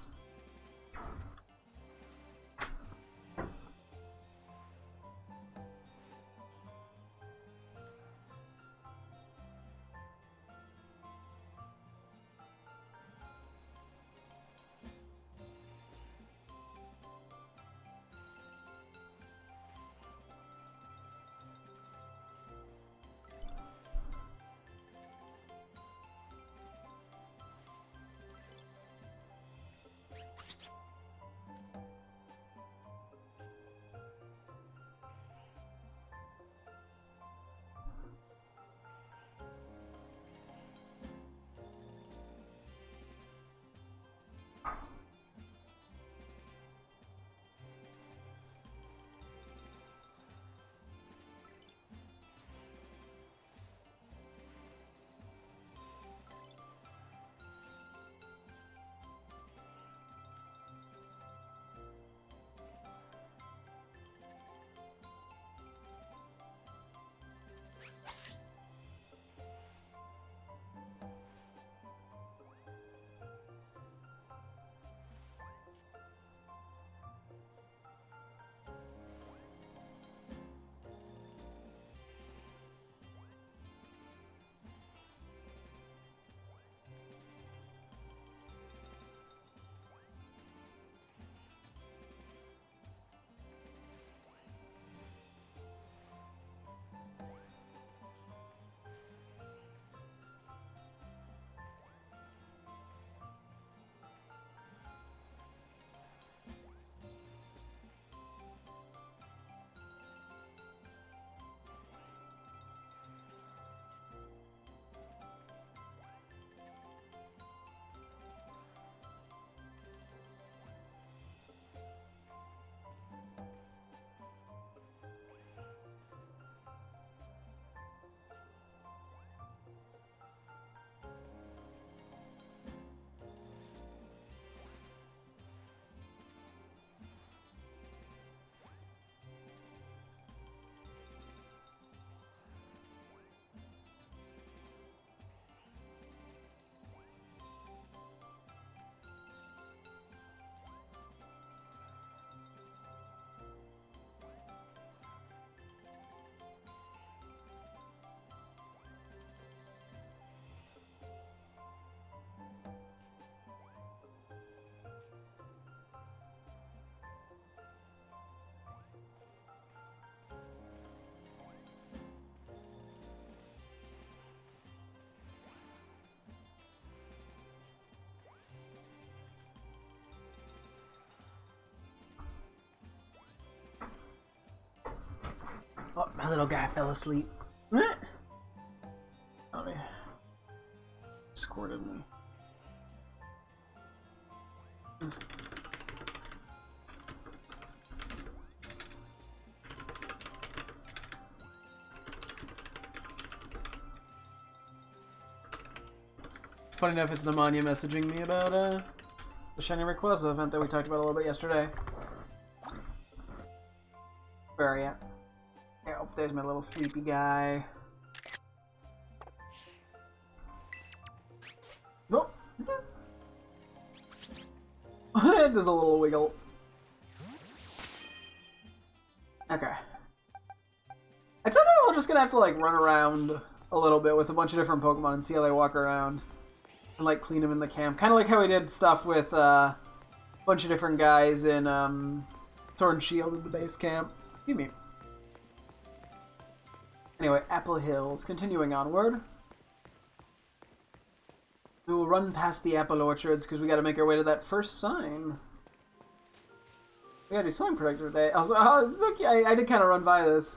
Oh, my little guy fell asleep. Oh, he escorted me. Funny enough, it's Nemanja messaging me about the Shiny Rayquaza event that we talked about a little bit yesterday. Where are you at? Oh, there's my little sleepy guy. Oh! There's a little wiggle. Okay. At some point we're just gonna have to like run around a little bit with a bunch of different Pokemon and see how they walk around. And like clean them in the camp. Kinda like how we did stuff with a bunch of different guys in Sword and Shield in the base camp. Excuse me. Anyway, Apple Hills, continuing onward. run past the apple orchards because we got to make our way to that first sign. We gotta do sign protector today. I was like, oh, this is okay. I did kind of run by this.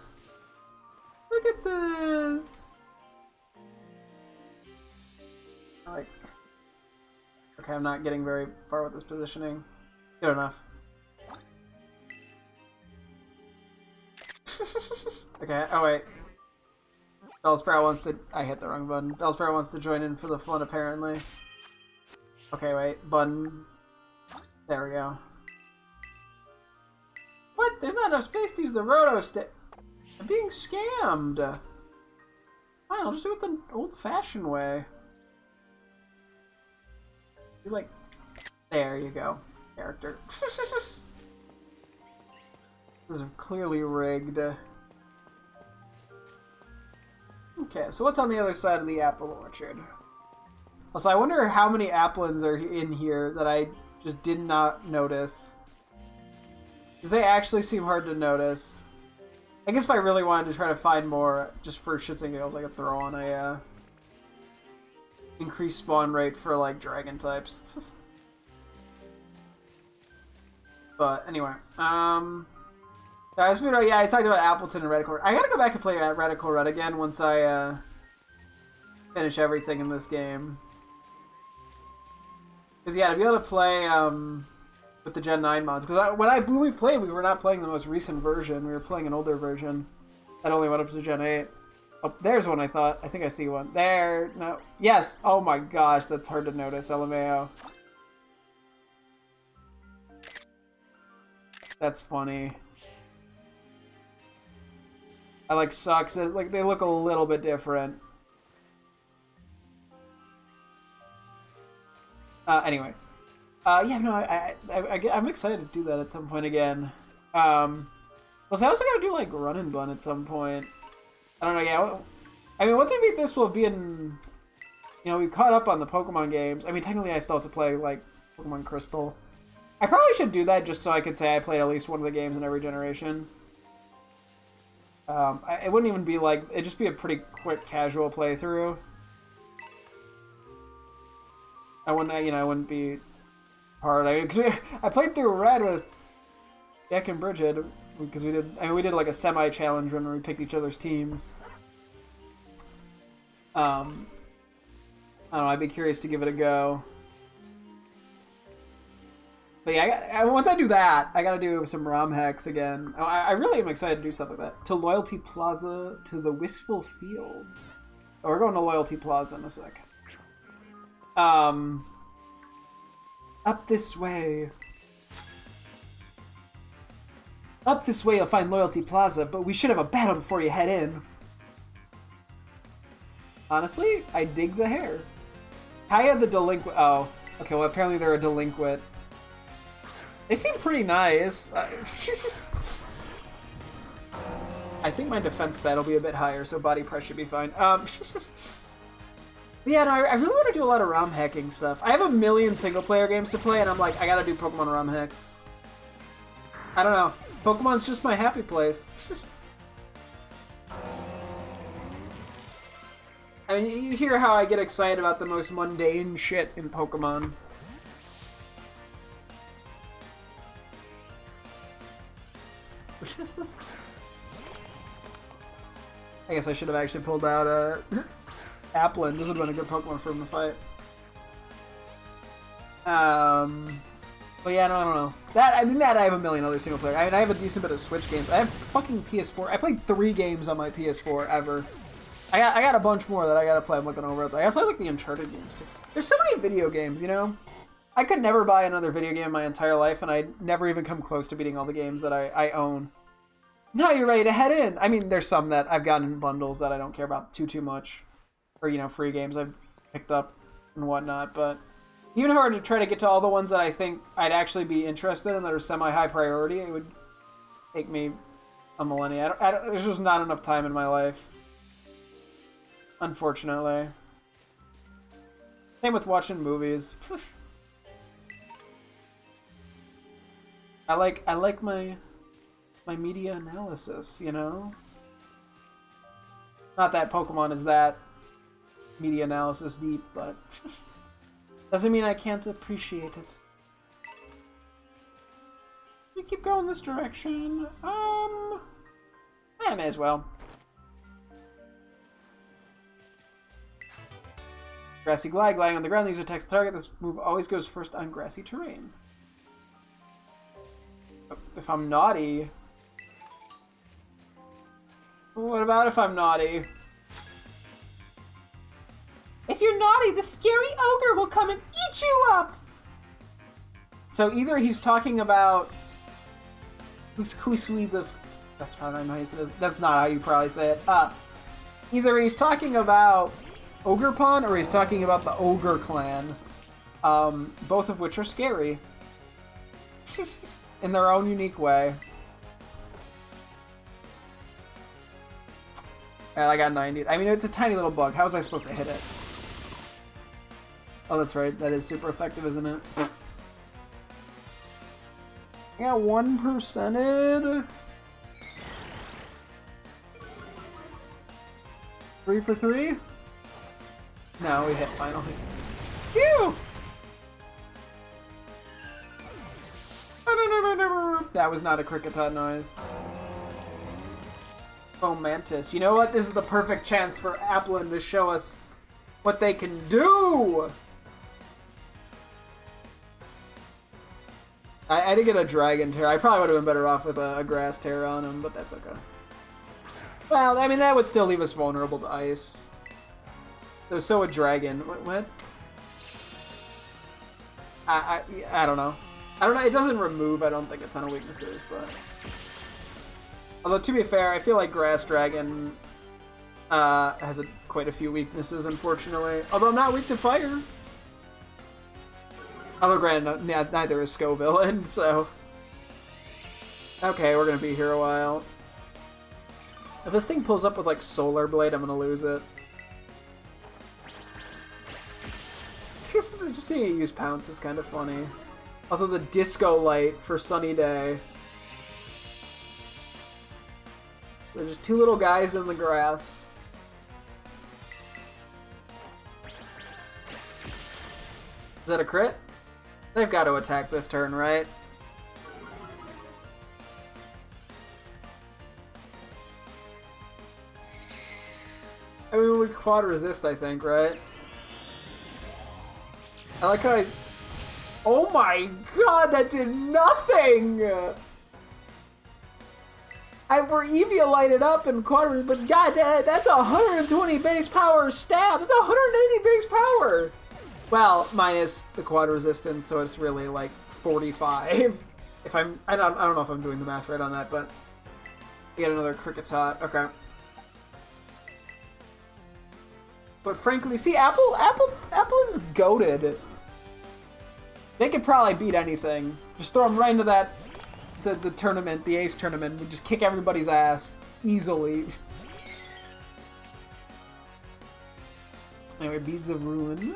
Look at this. Like, okay, I'm not getting very far with this positioning. Good enough. Okay, oh wait. Bellsprout wants to... I hit the wrong button. Bellsprout wants to join in for the fun, apparently. Okay, wait. Button. There we go. What? There's not enough space to use the roto stick. I'm being scammed. Fine, I'll just do it the old-fashioned way. You like... There you go. Character. This is clearly rigged. Okay, so what's on the other side of the apple orchard? Also, I wonder how many applins are in here that I just did not notice. Because they actually seem hard to notice. I guess if I really wanted to try to find more, just for shits and giggles, I could throw on a increased spawn rate for like dragon types. But anyway, yeah, I talked about Appleton and Radical Red. I gotta go back and play Radical Red again once I finish everything in this game. Because yeah, to be able to play with the Gen 9 mods. Because when we played, we were not playing the most recent version. We were playing an older version that only went up to Gen 8. Oh, there's one I thought. I think I see one. There. No. Yes. Oh my gosh, that's hard to notice. LMAO. That's funny. I like sucks. Like they look a little bit different. Anyway. Yeah, no, I'm excited to do that at some point again. Well, so I also gotta do like Run and Bun at some point. I don't know, yeah. I mean, once I beat this, we'll be in... You know, we caught up on the Pokemon games. I mean, technically I still have to play, like, Pokemon Crystal. I probably should do that just so I could say I played at least one of the games in every generation. It wouldn't even be like... It'd just be a pretty quick, casual playthrough. I wouldn't be hard. I played through Red with Jack and Bridget because we did like a semi-challenge run where we picked each other's teams. I don't know, I'd be curious to give it a go. But yeah, once I do that, I gotta do some ROM hacks again. I really am excited to do stuff like that. To Loyalty Plaza, to the Wistful Fields. Oh, we're going to Loyalty Plaza in a sec. Up this way. Up this way you'll find Loyalty Plaza, but we should have a battle before you head in. Honestly, I dig the hair. Kaya the delinquent... Oh, okay, well apparently they're a delinquent. They seem pretty nice. I think my defense stat will be a bit higher, so body press should be fine. Yeah, no, I really want to do a lot of ROM hacking stuff. I have a million single-player games to play, and I'm like, I gotta do Pokemon ROM hacks. I don't know. Pokemon's just my happy place. I mean, you hear how I get excited about the most mundane shit in Pokemon. I guess I should have actually pulled out Applin. This would have been a good Pokemon for him to fight. But yeah, no, I don't know. That I have a million other single player. I mean, I have a decent bit of Switch games. I have fucking PS4. I played 3 games on my PS4 ever. I got a bunch more that I gotta play. I'm looking over it. I gotta play like the Uncharted games too. There's so many video games, you know? I could never buy another video game in my entire life, and I'd never even come close to beating all the games that I own. Now you're ready to head in. I mean, there's some that I've gotten in bundles that I don't care about too much. Or, you know, free games I've picked up and whatnot, but even if I were to try to get to all the ones that I think I'd actually be interested in that are semi-high priority, it would take me a millennia. There's just not enough time in my life. Unfortunately. Same with watching movies. I like my media analysis, you know? Not that Pokemon is that media analysis deep, but Doesn't mean I can't appreciate it. We keep going this direction. I may as well. Grassy glide, gliding on the ground. The user attacks the target. This move always goes first on grassy terrain. If I'm naughty... What about if I'm naughty? If you're naughty, the scary ogre will come and eat you up! So either he's talking about... That's probably not how you say it. That's not how you probably say it. Either he's talking about Ogre-pun or he's talking about the Ogre clan. Both of which are scary. In their own unique way. And I got 90. I mean, it's a tiny little bug. How was I supposed to hit it? Oh, that's right. That is super effective, isn't it? I got 1%ed. 3 for 3? No, we hit finally. Phew! That was not a Kricketot noise. Oh, Mantis. You know what? This is the perfect chance for Applin to show us what they can do! I did get a Dragon Tear. I probably would have been better off with a Grass Tear on him, but that's okay. Well, I mean, that would still leave us vulnerable to Ice. So a Dragon. What? I don't know. I don't know. It doesn't remove, I don't think, a ton of weaknesses, but... Although, to be fair, I feel like Grass Dragon has quite a few weaknesses, unfortunately. Although I'm not weak to fire. Although, granted, neither is Scoville, so... Okay, we're gonna be here a while. If this thing pulls up with, like, Solar Blade, I'm gonna lose it. Just seeing it use Pounce is kind of funny. Also, the Disco Light for Sunny Day. There's just two little guys in the grass. Is that a crit? They've got to attack this turn, right? I mean, we quad resist, I think, right? I like how I... Oh my god, that did nothing! We're Eevee lighted up and quad, but god, that's 120 base power stab! That's 180 base power! Well, minus the quad resistance, so it's really like 45. If I don't know if I'm doing the math right on that, but... We get another Kricketot, okay. But frankly, see, Applin's goated. They could probably beat anything. Just throw them right into that, the tournament, the Ace tournament. We just kick everybody's ass easily. Anyway, Beads of Ruin.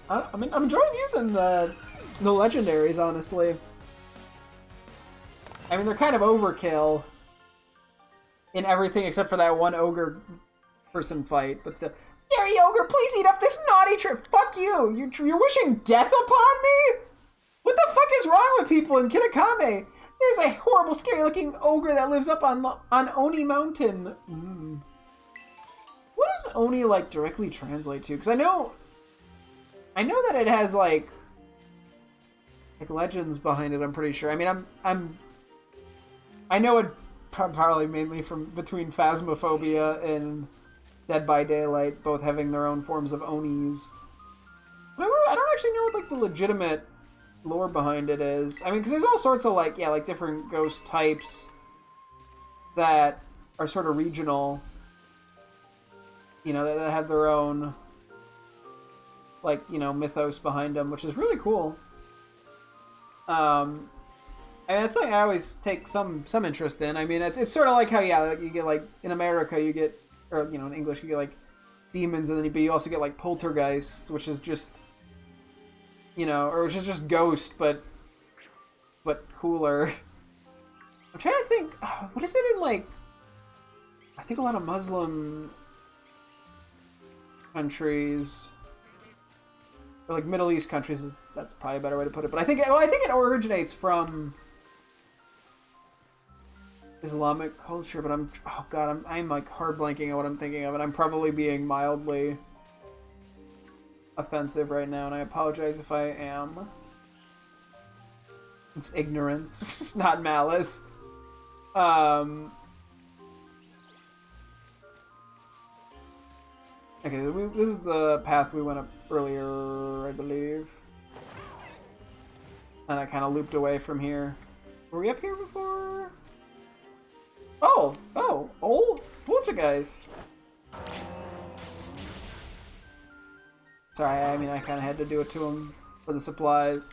I'm enjoying using the legendaries, honestly. I mean, they're kind of overkill in everything except for that one ogre person fight, but still. Scary ogre, please eat up this naughty trip. Fuck you! You're wishing death upon me? What the fuck is wrong with people in Kitakami? There's a horrible, scary-looking ogre that lives up on Oni Mountain. What does Oni, like, directly translate to? Because I know that it has, like legends behind it, I'm pretty sure. I mean, I know it probably mainly from between Phasmophobia and Dead by Daylight, both having their own forms of Onis. But I don't actually know what, like, the legitimate lore behind it is. I mean, because there's all sorts of, like, yeah, like, different ghost types that are sort of regional, you know, that have their own, like, you know, mythos behind them, which is really cool. And it's something I always take some interest in. I mean, it's sort of like how, yeah, like you get, like, in America you get, or, you know, in English you get, like, demons, and then you also get, like, poltergeists, which is just, you know, or which is just ghost, but cooler. I'm trying to think, what is it in, like, I think a lot of Muslim countries, or like Middle East countries. That's probably a better way to put it. But I think it originates from Islamic culture. But I'm like hard blanking on what I'm thinking of, and I'm probably being mildly offensive right now, and I apologize if I am. It's ignorance, not malice. Okay, this is the path we went up earlier, I believe. And I kind of looped away from here. Were we up here before? Oh, Poltergeist. Sorry, I mean, I kind of had to do it to him for the supplies.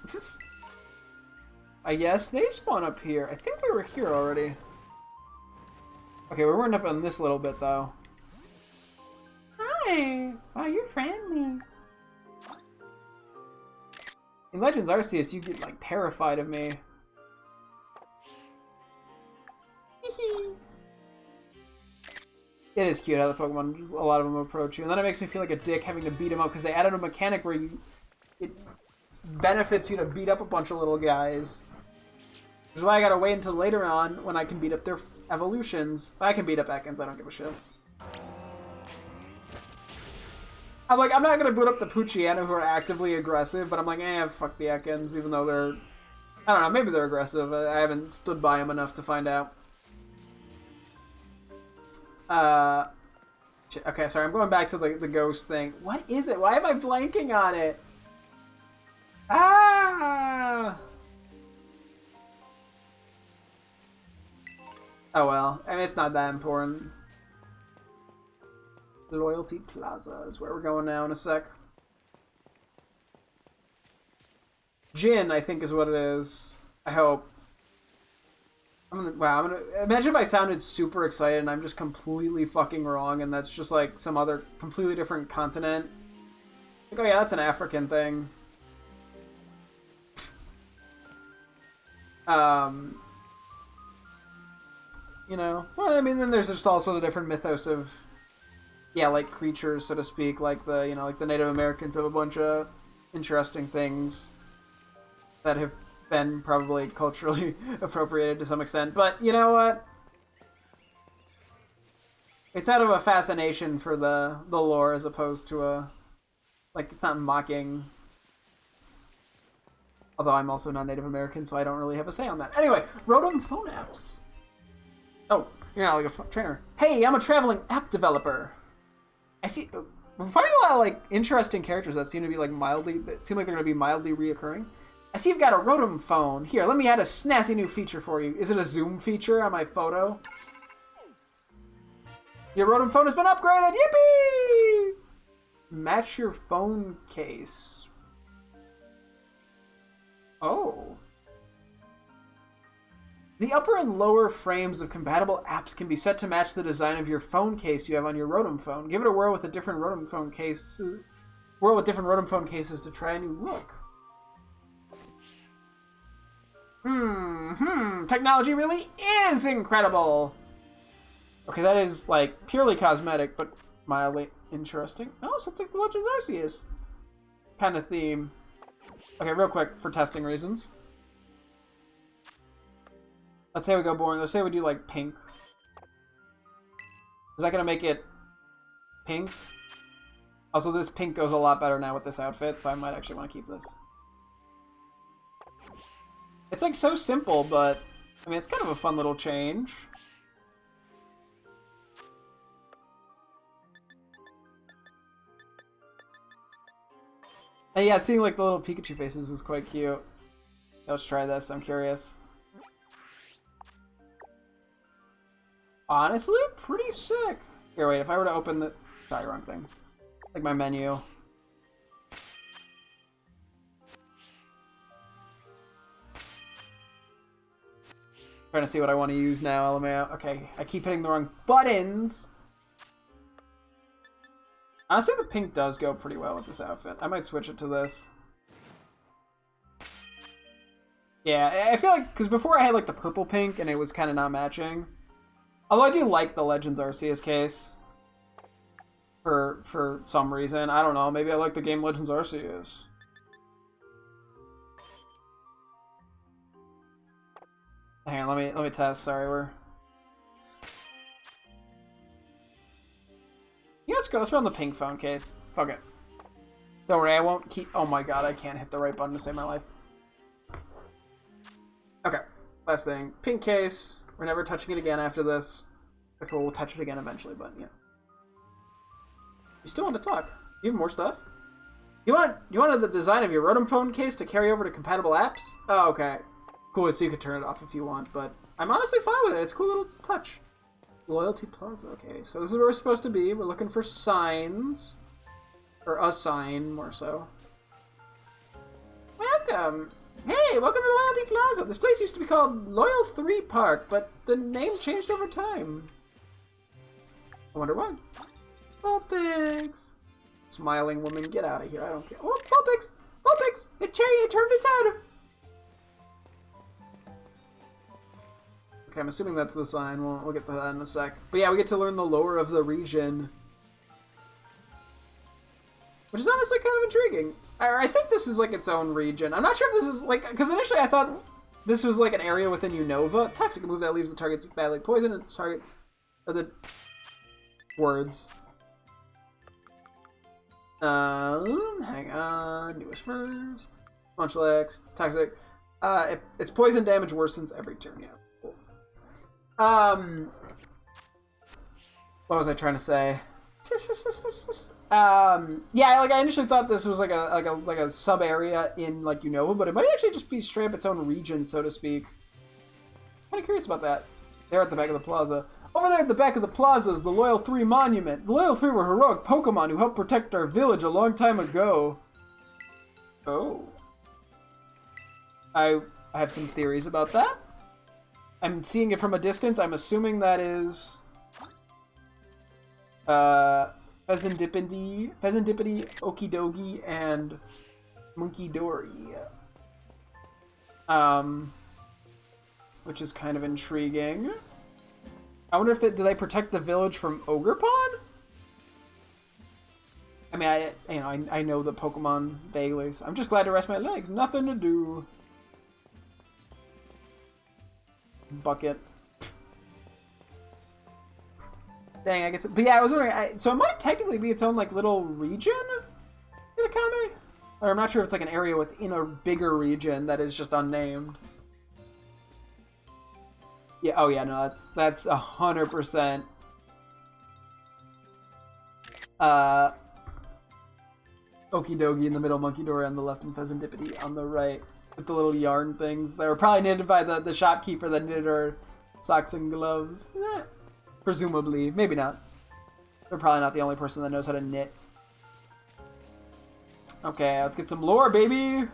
I guess they spawn up here. I think we were here already. Okay, we weren't up on this little bit, though. Hi! Wow, you're friendly. In Legends Arceus, you get, like, terrified of me. It is cute how the Pokemon, a lot of them approach you. And then it makes me feel like a dick having to beat them up, because they added a mechanic where it benefits you to beat up a bunch of little guys. Which is why I gotta wait until later on when I can beat up their evolutions. I can beat up Ekans, I don't give a shit. I'm not gonna boot up the Poochyena who are actively aggressive, but I'm like, fuck the Ekans, even though they're... I don't know, maybe they're aggressive. I haven't stood by them enough to find out. Okay, sorry, I'm going back to the ghost thing. What is it? Why am I blanking on it? Ah! Oh well, I mean, it's not that important. Loyalty Plaza is where we're going now in a sec. Jin, I think, is what it is. I hope. Wow, I'm gonna imagine if I sounded super excited and I'm just completely fucking wrong, and that's just like some other completely different continent. Like, oh yeah, that's an African thing. You know, well, I mean, then there's just also the different mythos of, yeah, like creatures, so to speak, like the, you know, like the Native Americans have a bunch of interesting things that have been probably culturally appropriated to some extent. But you know what? It's out of a fascination for the lore as opposed to a, like, it's not mocking. Although I'm also not Native American, so I don't really have a say on that. Anyway, Rotom phone apps. Oh, you're not like a trainer. Hey, I'm a traveling app developer. I see. I'm finding a lot of like interesting characters that seem to be like that seem like they're going to be mildly reoccurring. I see you've got a Rotom phone. Here, let me add a snazzy new feature for you. Is it a zoom feature on my photo? Your Rotom phone has been upgraded. Yippee! Match your phone case. Oh. The upper and lower frames of compatible apps can be set to match the design of your phone case you have on your Rotom phone. Give it a whirl with a different Rotom phone case. Whirl with different Rotom phone cases to try a new look. Technology really is incredible. Okay, that is like purely cosmetic, but mildly interesting. Oh, so it's like the Legend of Arceus kind of theme. Okay, real quick for testing reasons. Let's say we go boring. Let's say we do like pink. Is that gonna make it pink? Also, this pink goes a lot better now with this outfit, so I might actually want to keep this. It's like so simple, but I mean, it's kind of a fun little change. And yeah, seeing like the little Pikachu faces is quite cute. Let's try this. I'm curious. Honestly, pretty sick. Here, wait, if I were to open the... Sorry, wrong thing. Like my menu. Trying to see what I want to use now, LMAO. Okay, I keep hitting the wrong buttons. Honestly, the pink does go pretty well with this outfit. I might switch it to this. Yeah, I feel like... Because before I had like the purple pink and it was kind of not matching. Although I do like the Legends Arceus case. for some reason. I don't know. Maybe I like the game Legends Arceus. Hang on, let me test. Sorry, yeah, let's go. Let's run the pink phone case. Fuck it. Don't worry, I won't keep. Oh my god, I can't hit the right button to save my life. Okay, last thing. Pink case. We're never touching it again after this. Okay, we'll touch it again eventually, but yeah. You still want to talk? You have more stuff? You wanted the design of your Rotom phone case to carry over to compatible apps? Oh, okay. Cool, so you could turn it off if you want, but I'm honestly fine with it. It's a cool little touch. Loyalty Plaza. Okay, so this is where we're supposed to be. We're looking for signs. Or a sign, more so. Welcome! Hey, welcome to Loyalty Plaza! This place used to be called Loyal 3 Park, but the name changed over time. I wonder why. Vulpix! Smiling woman, get out of here. I don't care. Oh, Vulpix! Vulpix! It turned its head! Okay, I'm assuming that's the sign. We'll get to that in a sec. But yeah, we get to learn the lore of the region. Which is honestly kind of intriguing. I think this is like its own region. I'm not sure if this is like... Because initially I thought this was like an area within Unova. Toxic move that leaves the target badly poisoned and the target... Or the... Words. Hang on. Newest first. Munchlax. Toxic. Its poison damage worsens every turn, yeah. What was I trying to say? Yeah, like I initially thought this was like a sub area in like Unova, but it might actually just be straight up its own region, so to speak. Kind of curious about that. There at the back of the plaza. Over there at the back of the plaza is the Loyal 3 Monument. The Loyal 3 were heroic Pokemon who helped protect our village a long time ago. Oh. I have some theories about that. I'm seeing it from a distance. I'm assuming that is... Pheasantipity, Okidogi, and Munkidori. Which is kind of intriguing. I wonder if do they protect the village from Ogerpon? I mean, I know the Pokemon vaguely, so I'm just glad to rest my legs. Nothing to do. Bucket. Dang, I get to... But yeah, I was wondering... so it might technically be its own, like, little region? Kitakami? Or I'm not sure if it's, like, an area within a bigger region that is just unnamed. Yeah, oh yeah, no, that's 100%. Okidogi in the middle, Munkidori on the left, and Pheasantipity on the right. With the little yarn things. They were probably knitted by the shopkeeper that knitted her socks and gloves. Presumably. Maybe not. They're probably not the only person that knows how to knit. Okay, let's get some lore, baby!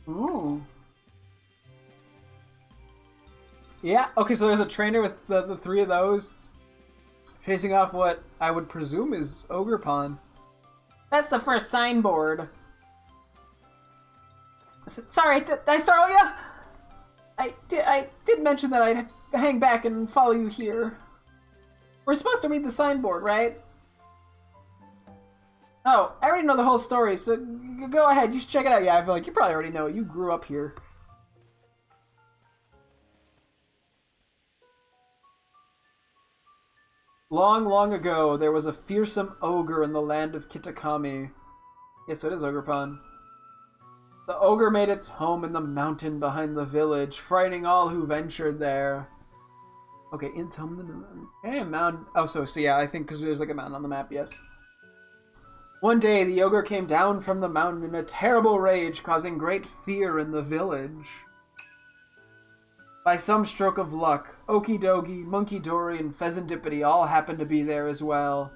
Ooh. Yeah, okay, so there's a trainer with the three of those chasing off what I would presume is Ogerpon. That's the first signboard. Sorry, did I startle you? I did mention that I'd hang back and follow you here. We're supposed to read the signboard, right? Oh, I already know the whole story, so go ahead. You should check it out. Yeah, I feel like you probably already know it. You grew up here. Long, long ago, there was a fearsome ogre in the land of Kitakami. Yes, so it is Ogerpon. The ogre made its home in the mountain behind the village, frightening all who ventured there. Okay, okay, mountain. Oh, so yeah, I think because there's like a mountain on the map, yes. One day, the ogre came down from the mountain in a terrible rage, causing great fear in the village. By some stroke of luck, Okidogi, Munkidori, and Pheasantipity all happened to be there as well.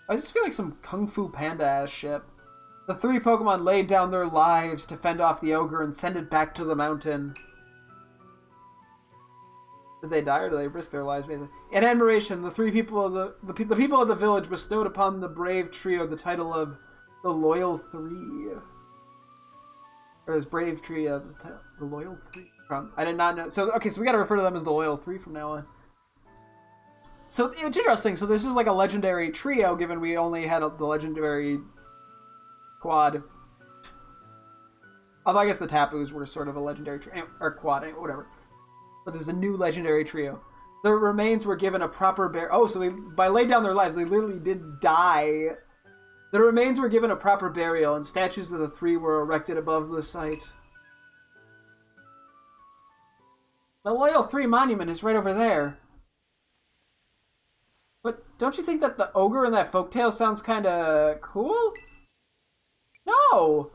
I just feel like some Kung Fu Panda-ass shit. The three Pokemon laid down their lives to fend off the ogre and send it back to the mountain. Did they die or did they risk their lives? Basically? In admiration, the three people of the people of the village bestowed upon the brave trio the title of the Loyal Three. Or this brave trio of the Loyal Three. I did not know. So okay, so we got to refer to them as the Loyal Three from now on. So it's interesting. So this is like a legendary trio, given we only had the legendary quad. Although I guess the Tapus were sort of a legendary trio, or quad, whatever. But there's a new legendary trio. Their remains were given a proper Oh, so they, by laying down their lives, they literally did die. The remains were given a proper burial, and statues of the three were erected above the site. The Loyal 3 monument is right over there. But don't you think that the ogre in that folktale sounds kind of cool? No!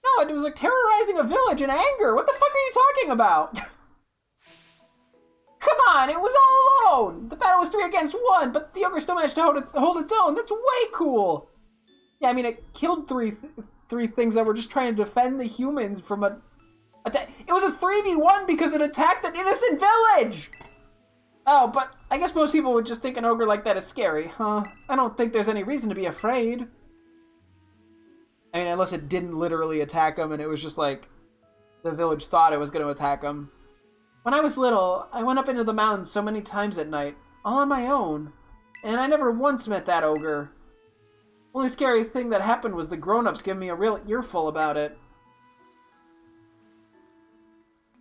No, it was like terrorizing a village in anger. What the fuck are you talking about? Come on, it was all alone. The battle was 3 against 1, but the ogre still managed to hold its own. That's way cool. Yeah, I mean, it killed three things that were just trying to defend the humans from a attack. It was a 3v1 because it attacked an innocent village. Oh, but I guess most people would just think an ogre like that is scary, huh? I don't think there's any reason to be afraid. I mean, unless it didn't literally attack them and it was just like the village thought it was going to attack them. When I was little, I went up into the mountains so many times at night, all on my own, and I never once met that ogre. Only scary thing that happened was the grown-ups giving me a real earful about it.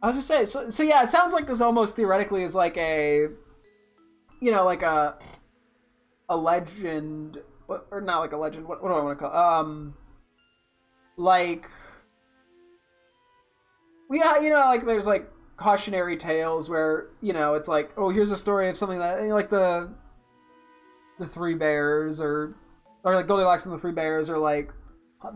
I was just saying, so yeah, it sounds like this almost theoretically is like a, you know, like a legend, or not like a legend, what do I want to call like, yeah, you know, like there's like cautionary tales where, you know, it's like, oh, here's a story of something that, you know, like the Three Bears, or like Goldilocks and the Three Bears, or like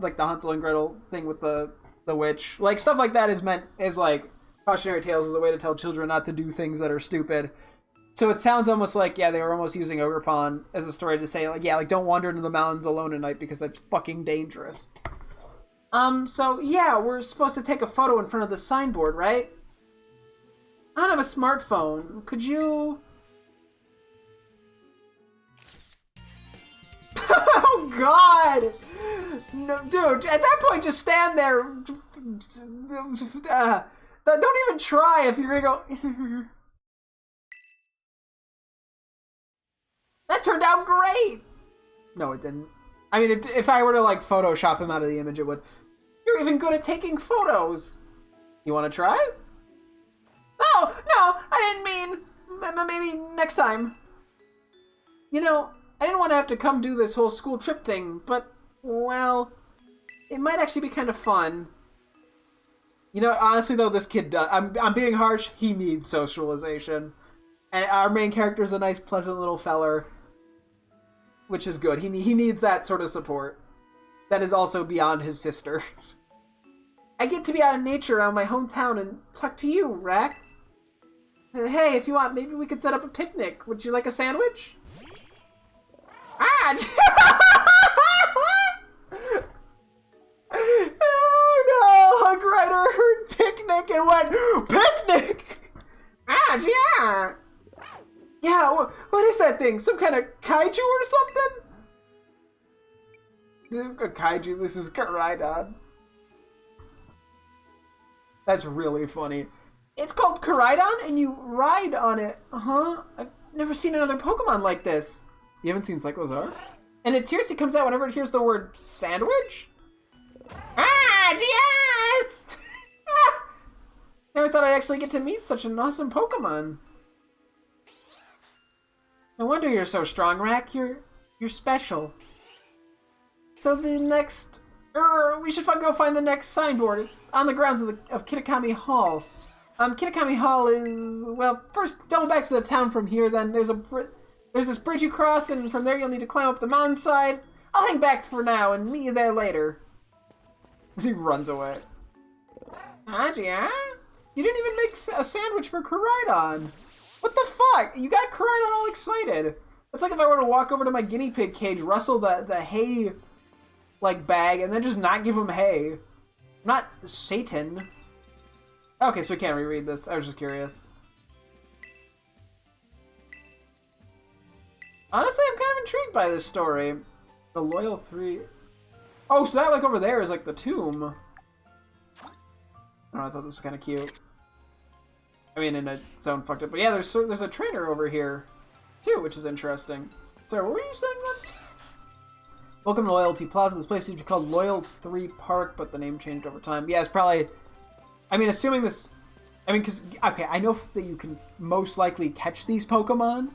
the Hansel and Gretel thing with the witch, like stuff like that is meant as like cautionary tales as a way to tell children not to do things that are stupid. So it sounds almost like, yeah, they were almost using Ogre Pond as a story to say, like, yeah, like, don't wander into the mountains alone at night because that's fucking dangerous. So, yeah, we're supposed to take a photo in front of the signboard, right? I don't have a smartphone. Could you... Oh, God! No, dude, at that point, just stand there. Don't even try if you're gonna go... That turned out great! No, it didn't. I mean, if I were to, like, Photoshop him out of the image, it would. You're even good at taking photos. You want to try? No, I didn't mean... Maybe next time. You know, I didn't want to have to come do this whole school trip thing, but, well, it might actually be kind of fun. You know, honestly, though, this kid does... I'm being harsh. He needs socialization. And our main character is a nice, pleasant little feller. Which is good. He needs that sort of support. That is also beyond his sister. I get to be out in nature around my hometown and talk to you, Rack. Hey, if you want, maybe we could set up a picnic. Would you like a sandwich? Ah! Oh no! Hug Rider heard picnic and went, picnic! Ah, yeah! Yeah, what is that thing? Some kind of kaiju or something? A kaiju, this is Karaidon. That's really funny. It's called Karaidon, and you ride on it. Uh-huh. I've never seen another Pokemon like this. You haven't seen Cyclozar? And it seriously comes out whenever it hears the word sandwich? Ah, yes! Never thought I'd actually get to meet such an awesome Pokemon. No wonder you're so strong, Rack. You're special. So the next... we should go find the next signboard. It's on the grounds of Kitakami Hall. Kitakami Hall is... Well, first, double back to the town from here, then there's this bridge you cross, and from there you'll need to climb up the mountainside. I'll hang back for now and meet you there later. As he runs away. Ajia? You didn't even make a sandwich for Karaidon. What the fuck? You got Karaidon all excited. It's like if I were to walk over to my guinea pig cage, rustle the hay like bag, and then just not give him hay. I'm not Satan. Okay, so we can't reread this. I was just curious. Honestly, I'm kind of intrigued by this story. The Loyal 3... Oh, so that like over there is like the tomb. Oh, I thought this was kind of cute. I mean, in its own fucked up... But yeah, there's a trainer over here. too, which is interesting. Sorry, what were you saying then? Welcome to Loyalty Plaza. This place used to be called Loyal 3 Park, but the name changed over time. Yeah, it's probably... I mean, assuming this... I mean, because... Okay, I know that you can most likely catch these Pokemon.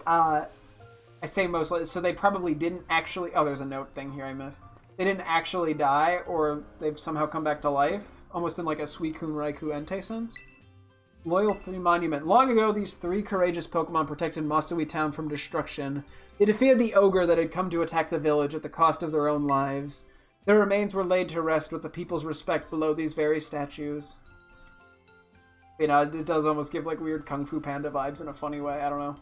I say most likely... So they probably didn't actually... Oh, there's a note thing here I missed. They didn't actually die, or they've somehow come back to life. Almost in like a Suicune Raikou Entei sense. Loyal 3 Monument. Long ago, these 3 courageous Pokemon protected Masui Town from destruction. They defeated the ogre that had come to attack the village at the cost of their own lives. Their remains were laid to rest with the people's respect below these very statues. You know, it does almost give like weird Kung Fu Panda vibes in a funny way. I don't know.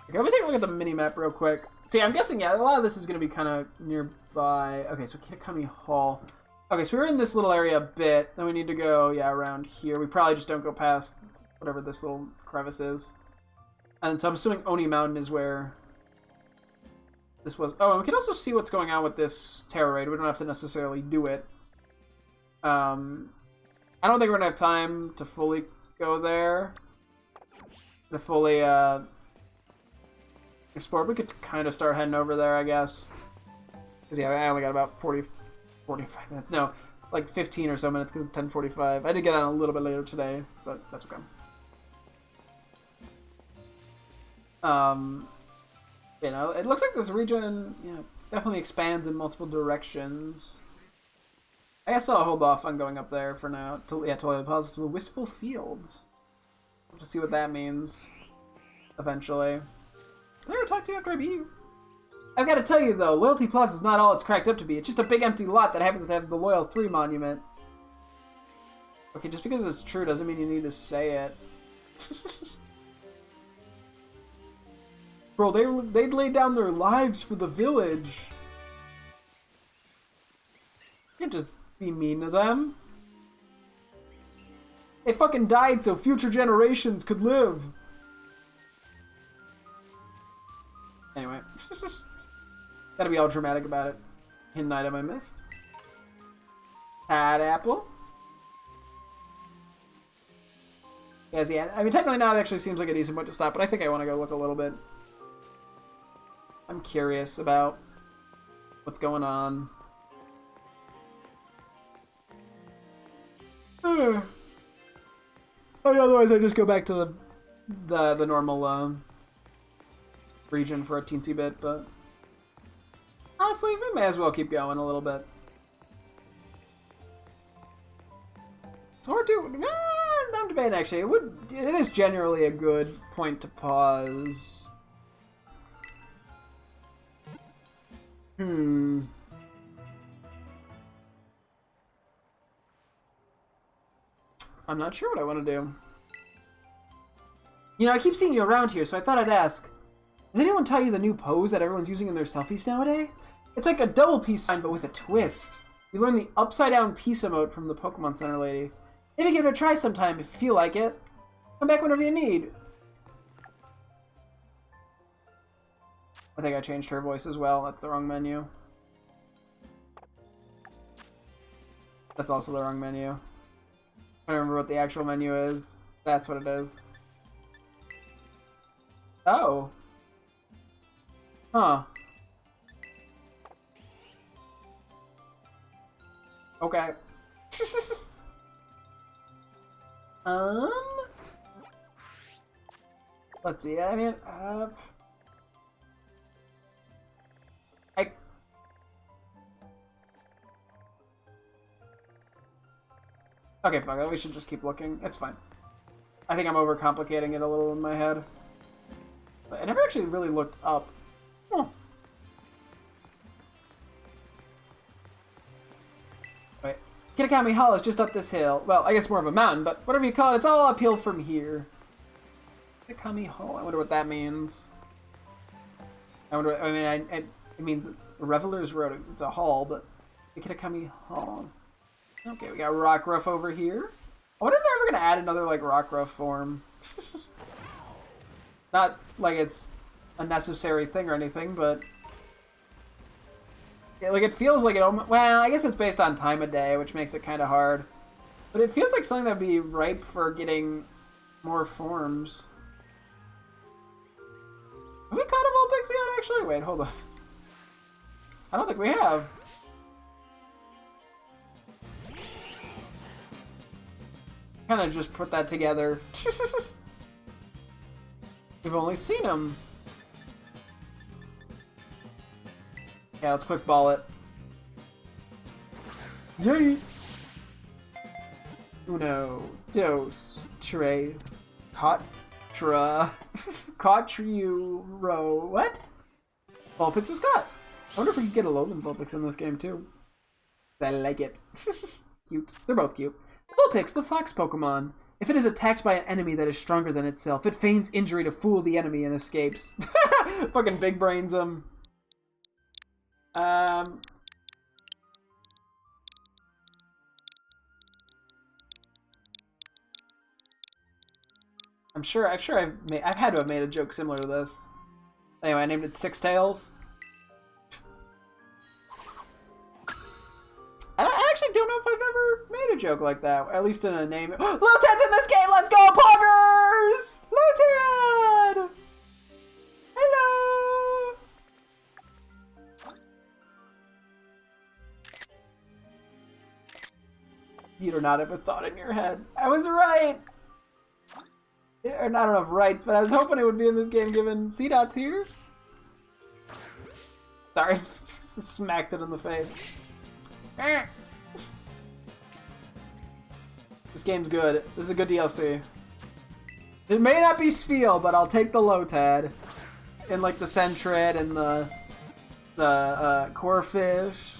Okay, let me take a look at the mini-map real quick. See, I'm guessing, yeah, a lot of this is going to be kind of nearby. Okay, so Kitakami Hall. Okay, so we're in this little area a bit. Then we need to go, yeah, around here. We probably just don't go past whatever this little crevice is. And so I'm assuming Oni Mountain is where this was. Oh, and we can also see what's going on with this Terror Raid. We don't have to necessarily do it. I don't think we're going to have time to fully go there. To fully, explore. We could kind of start heading over there, I guess. Because, yeah, I only got about 45 minutes. No, like 15 or so minutes because it's 10:45. I did get on a little bit later today, but that's okay. You know, it looks like this region, you know, definitely expands in multiple directions. I guess I'll hold off on going up there for now. To the Wistful Fields. We'll have to see what that means eventually. I'll never talk to you after I beat you. I've got to tell you though, Loyalty Plaza is not all it's cracked up to be. It's just a big empty lot that happens to have the Loyal 3 monument. Okay, just because it's true doesn't mean you need to say it. Bro, they'd lay down their lives for the village. You can't just be mean to them. They fucking died so future generations could live. Anyway. Gotta be all dramatic about it. Hidden item I missed. Had apple. Yes, yeah. I mean, technically now it actually seems like a decent point to stop, but I think I want to go look a little bit. I'm curious about what's going on. Otherwise, I just go back to the normal region for a teensy bit, but honestly, we may as well keep going a little bit. Or do I'm debating actually. It is generally a good point to pause. I'm not sure what I want to do. You know, I keep seeing you around here, so I thought I'd ask. Does anyone tell you the new pose that everyone's using in their selfies nowadays? It's like a double peace sign, but with a twist. You learn the upside down peace emote from the Pokemon Center lady. Maybe give it a try sometime if you feel like it. Come back whenever you need. I think I changed her voice as well. That's the wrong menu. That's also the wrong menu. I don't remember what the actual menu is. That's what it is. Oh. Huh. Okay. Let's see. I mean, okay, fuck it. We should just keep looking. It's fine. I think I'm overcomplicating it a little in my head. But I never actually really looked up. Huh. Wait. Kitakami Hall is just up this hill. Well, I guess more of a mountain, but whatever you call it, it's all uphill from here. Kitakami Hall. I wonder what that means. I wonder. I mean, it means Revelers Road. It's a hall, but Kitakami Hall. Okay, we got Rockruff over here. I wonder if they're ever gonna add another like Rockruff form. Not like it's a necessary thing or anything, but yeah, like it feels like it almost. Well, I guess it's based on time of day, which makes it kind of hard. But it feels like something that'd be ripe for getting more forms. Vulpix yet, actually? Wait, hold on. I don't think we have. Kind of just put that together. We've only seen him. Yeah, let's quick ball it. Yay! Uno, dos, tres, Contra, Contrio, what? Vulpix was caught. I wonder if we could get a Alolan Vulpix in this game too. I like it. Cute. They're both cute. Vulpix, the fox Pokemon. If it is attacked by an enemy that is stronger than itself, it feigns injury to fool the enemy and escapes. Fucking big brains him. I'm sure I've had to have made a joke similar to this. Anyway, I named it Six Tails. I actually don't know if I've ever made a joke like that, at least in a name. Lotad's in this game! Let's go, Poggers! Lotad! Hello! You do not have a thought in your head. I was right! Or not enough rights, but I was hoping it would be in this game given C-Dot's here. Sorry, just smacked it in the face. This game's good. This is a good DLC. It may not be Spheal, but I'll take the Lotad. And like the Sentret and the Corphish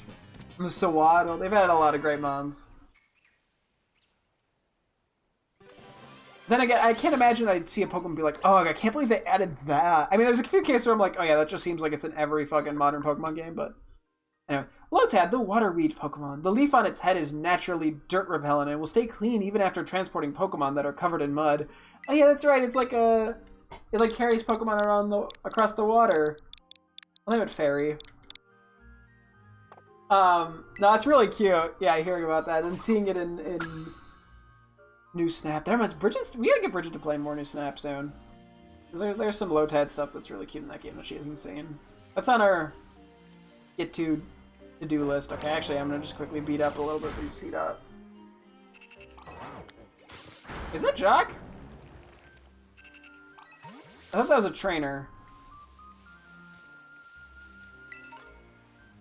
and the Sawaddle. They've had a lot of great mons. Then again, I can't imagine I'd see a Pokemon be like, oh, I can't believe they added that. I mean, there's a few cases where I'm like, oh yeah, that just seems like it's in every fucking modern Pokemon game, but... Anyway, Lotad, the water weed Pokemon. The leaf on its head is naturally dirt repellent and will stay clean even after transporting Pokemon that are covered in mud. Oh yeah, that's right, it's like a... It like carries Pokemon around across the water. I'll name it Fairy. No, it's really cute. Yeah, hearing about that and seeing it in New Snap. There must Bridget. We gotta get Bridget to play more New Snap soon. There's some Lotad stuff that's really cute in that game that she hasn't seen. That's on our get to do list. Okay, actually, I'm gonna just quickly beat up a little bit for you see that. Is that Jock? I thought that was a trainer.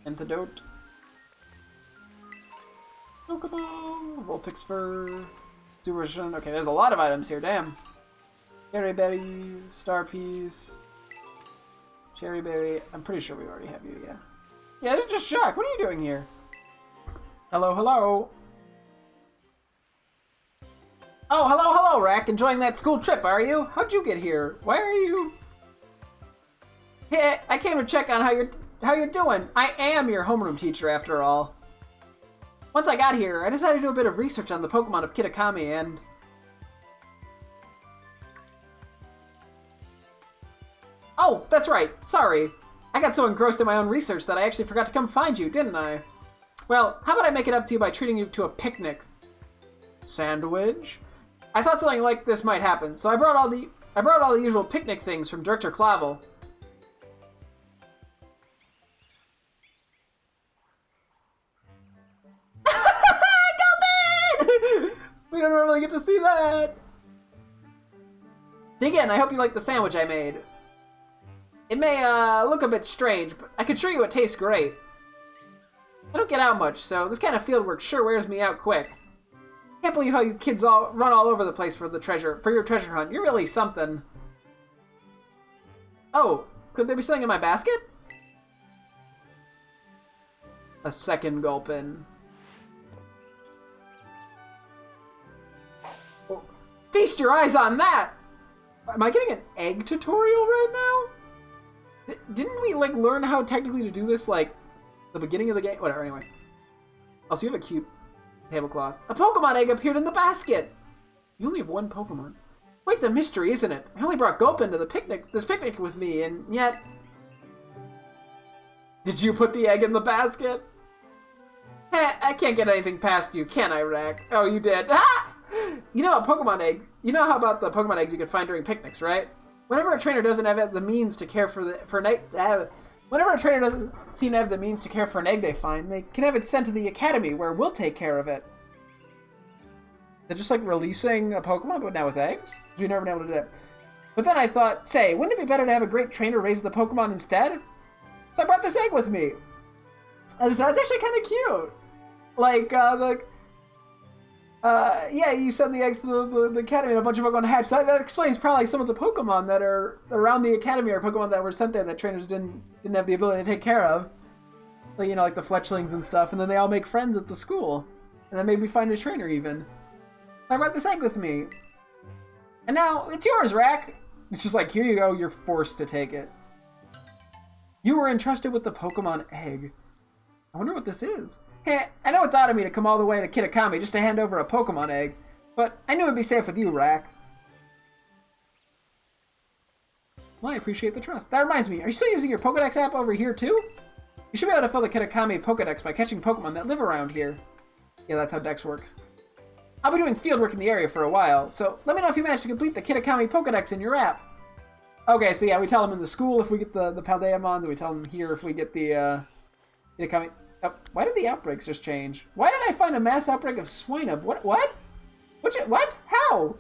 Antidote. Pokeball. Vulpix fur. Supervision. Okay, there's a lot of items here. Damn. Cherry Berry. Star Piece. Cherry Berry. I'm pretty sure we already have you, yeah. Yeah, this is just Jock. What are you doing here? Hello, hello. Oh, hello, Rack. Enjoying that school trip, are you? How'd you get here? Why are you... Hey, I came to check on how you're doing. I am your homeroom teacher, after all. Once I got here, I decided to do a bit of research on the Pokemon of Kitakami, and... Oh, that's right. Sorry. I got so engrossed in my own research that I actually forgot to come find you, didn't I? Well, how about I make it up to you by treating you to a picnic? Sandwich? I thought something like this might happen, so I brought all the usual picnic things from Director Clavel. We don't normally get to see that. Dig in, I hope you like the sandwich I made. It may look a bit strange, but I can assure you it tastes great. I don't get out much, so this kind of field work sure wears me out quick. Can't believe how you kids all run all over the place for your treasure hunt. You're really something. Oh, could there be something in my basket? A second gulpin. Oh, feast your eyes on that! Am I getting an egg tutorial right now? Didn't we, like, learn how technically to do this, like, the beginning of the game? Whatever, anyway. Also, you have a cute tablecloth. A Pokemon egg appeared in the basket! You only have one Pokemon. Quite the mystery, isn't it? I only brought Gulpin to this picnic with me, and yet... Did you put the egg in the basket? I can't get anything past you, can I, Rack? Oh, you did. Ah! You know how about the Pokemon eggs you could find during picnics, right? Whenever a trainer doesn't have the means to care whenever a trainer doesn't seem to have the means to care for an egg they find, they can have it sent to the academy where we'll take care of it. They're just like releasing a Pokemon, but now with eggs? We've never been able to do it. But then I thought, say, wouldn't it be better to have a great trainer raise the Pokemon instead? So I brought this egg with me. That's actually kind of cute. Like, yeah, you send the eggs to the academy and a bunch of Pokemon hatch. That explains probably some of the Pokemon that are around the academy or Pokemon that were sent there that trainers didn't have the ability to take care of. Like, you know, like the Fletchlings and stuff. And then they all make friends at the school. And then maybe find a trainer even. I brought this egg with me. And now, it's yours, Rack. It's just like, here you go, you're forced to take it. You were entrusted with the Pokemon egg. I wonder what this is. Hey, I know it's odd of me to come all the way to Kitakami just to hand over a Pokemon egg, but I knew it'd be safe with you, Rack. Well, I appreciate the trust. That reminds me, are you still using your Pokedex app over here too? You should be able to fill the Kitakami Pokedex by catching Pokemon that live around here. Yeah, that's how Dex works. I'll be doing field work in the area for a while, so let me know if you manage to complete the Kitakami Pokedex in your app. Okay, so yeah, we tell them in the school if we get the Paldeamons, and we tell them here if we get the Kitakami. Oh, why did the outbreaks just change? Why did I find a mass outbreak of Swinub? What? What? How?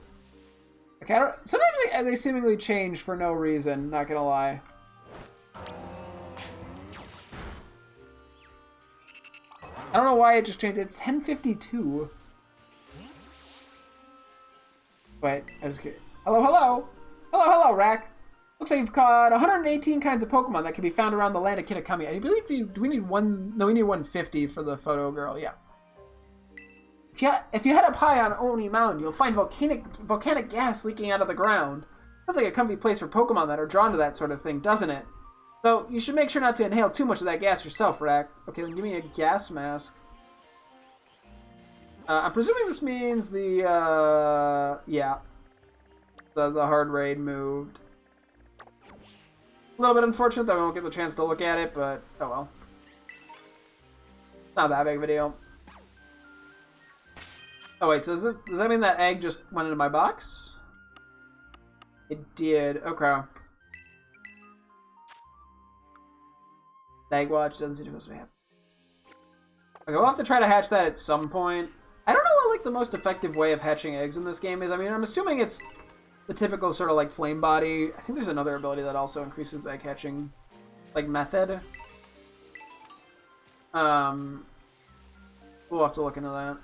Okay, sometimes they seemingly change for no reason, not gonna lie. I don't know why it just changed. It's 10:52. Wait, I just kidding. Hello, Rack. Looks like you've caught 118 kinds of Pokemon that can be found around the land of Kitakami. I believe do we need one? No, we need 150 for the photo girl. Yeah. If you head up high on Oni Mountain, you'll find volcanic gas leaking out of the ground. Sounds like a comfy place for Pokemon that are drawn to that sort of thing, doesn't it? So you should make sure not to inhale too much of that gas yourself, Rack. Okay, then give me a gas mask. I'm presuming this means the hard raid moved. A little bit unfortunate that we won't get the chance to look at it, but oh well. Not that big of a deal. Oh wait, so does that mean that egg just went into my box? It did. Okay. The egg watch doesn't seem to be happen. Okay, we'll have to try to hatch that at some point. I don't know what like the most effective way of hatching eggs in this game is. I mean, I'm assuming it's the typical sort of like flame body. I think there's another ability that also increases egg hatching, like method. We'll have to look into that.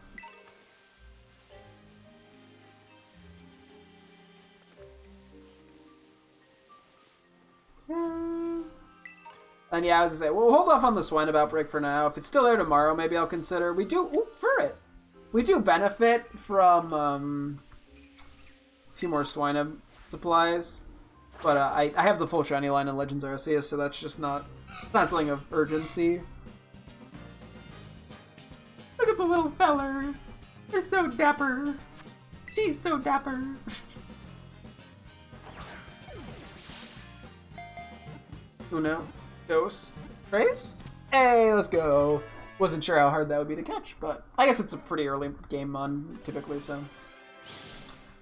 And yeah, I was gonna say, we'll hold off on the Swinub outbreak for now. If it's still there tomorrow, maybe I'll consider. We do, Furret. We do benefit from a few more Swinub supplies, but I have the full shiny line in Legends Arceus, so that's just not something of urgency. Look at the little feller. They're so dapper. She's so dapper. Uno, dos, tres. Hey, let's go. Wasn't sure how hard that would be to catch, but I guess it's a pretty early game mon typically, so.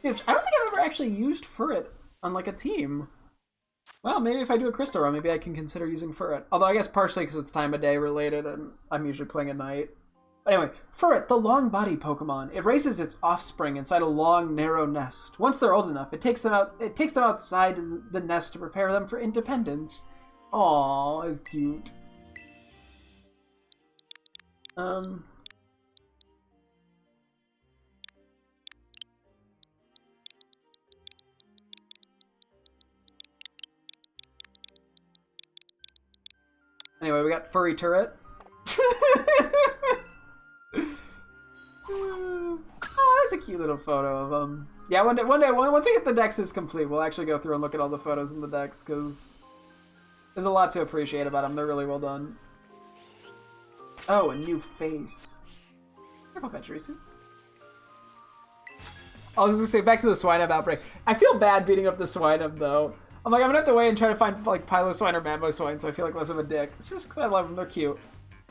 I don't think I've ever actually used Furret on like a team. Well, maybe if I do a crystal run, maybe I can consider using Furret. Although I guess partially because it's time of day related and I'm usually playing at night. But anyway, Furret, the long body Pokemon. It raises its offspring inside a long, narrow nest. Once they're old enough, it takes them outside the nest to prepare them for independence. Aww, it's cute. Anyway, we got Furry Turret. Oh, that's a cute little photo of them. Yeah, one day, once we get the dexes complete, we'll actually go through and look at all the photos in the decks, because there's a lot to appreciate about them. They're really well done. Oh, a new face. Careful, Petrucci. I was just gonna say, back to the Swinub outbreak. I feel bad beating up the Swinub, though. I'm like, I'm gonna have to wait and try to find, like, Piloswine or Mamoswine, so I feel like less of a dick. It's just because I love them, they're cute.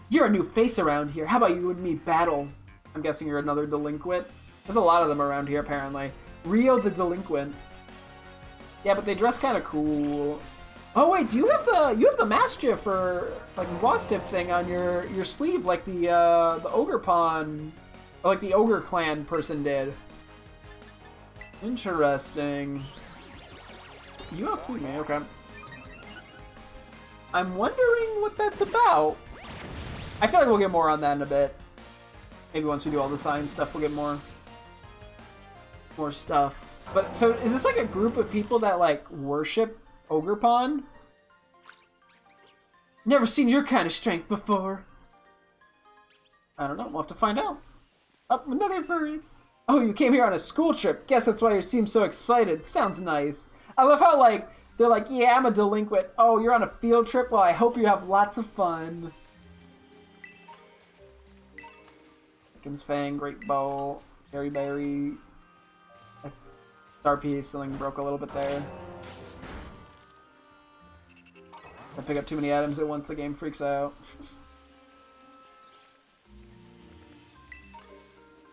You're a new face around here. How about you and me battle? I'm guessing you're another delinquent. There's a lot of them around here, apparently. Rio the Delinquent. Yeah, but they dress kind of cool. Oh wait, do you have the Mastiff or like Wastiff thing on your sleeve like the Ogre Pawn or like the Ogre Clan person did? Interesting. You outspeed me, okay. I'm wondering what that's about. I feel like we'll get more on that in a bit. Maybe once we do all the science stuff, we'll get more stuff. But so is this like a group of people that like worship Ogre Pawn? Never seen your kind of strength before. I don't know. We'll have to find out. Oh, another furry. Oh, you came here on a school trip. Guess that's why you seem so excited. Sounds nice. I love how like they're like, yeah, I'm a delinquent. Oh, you're on a field trip? Well, I hope you have lots of fun. Chicken's Fang, Great Bow, Cherry Berry. Star Piece, something broke a little bit there. I pick up too many items at once, the game freaks out.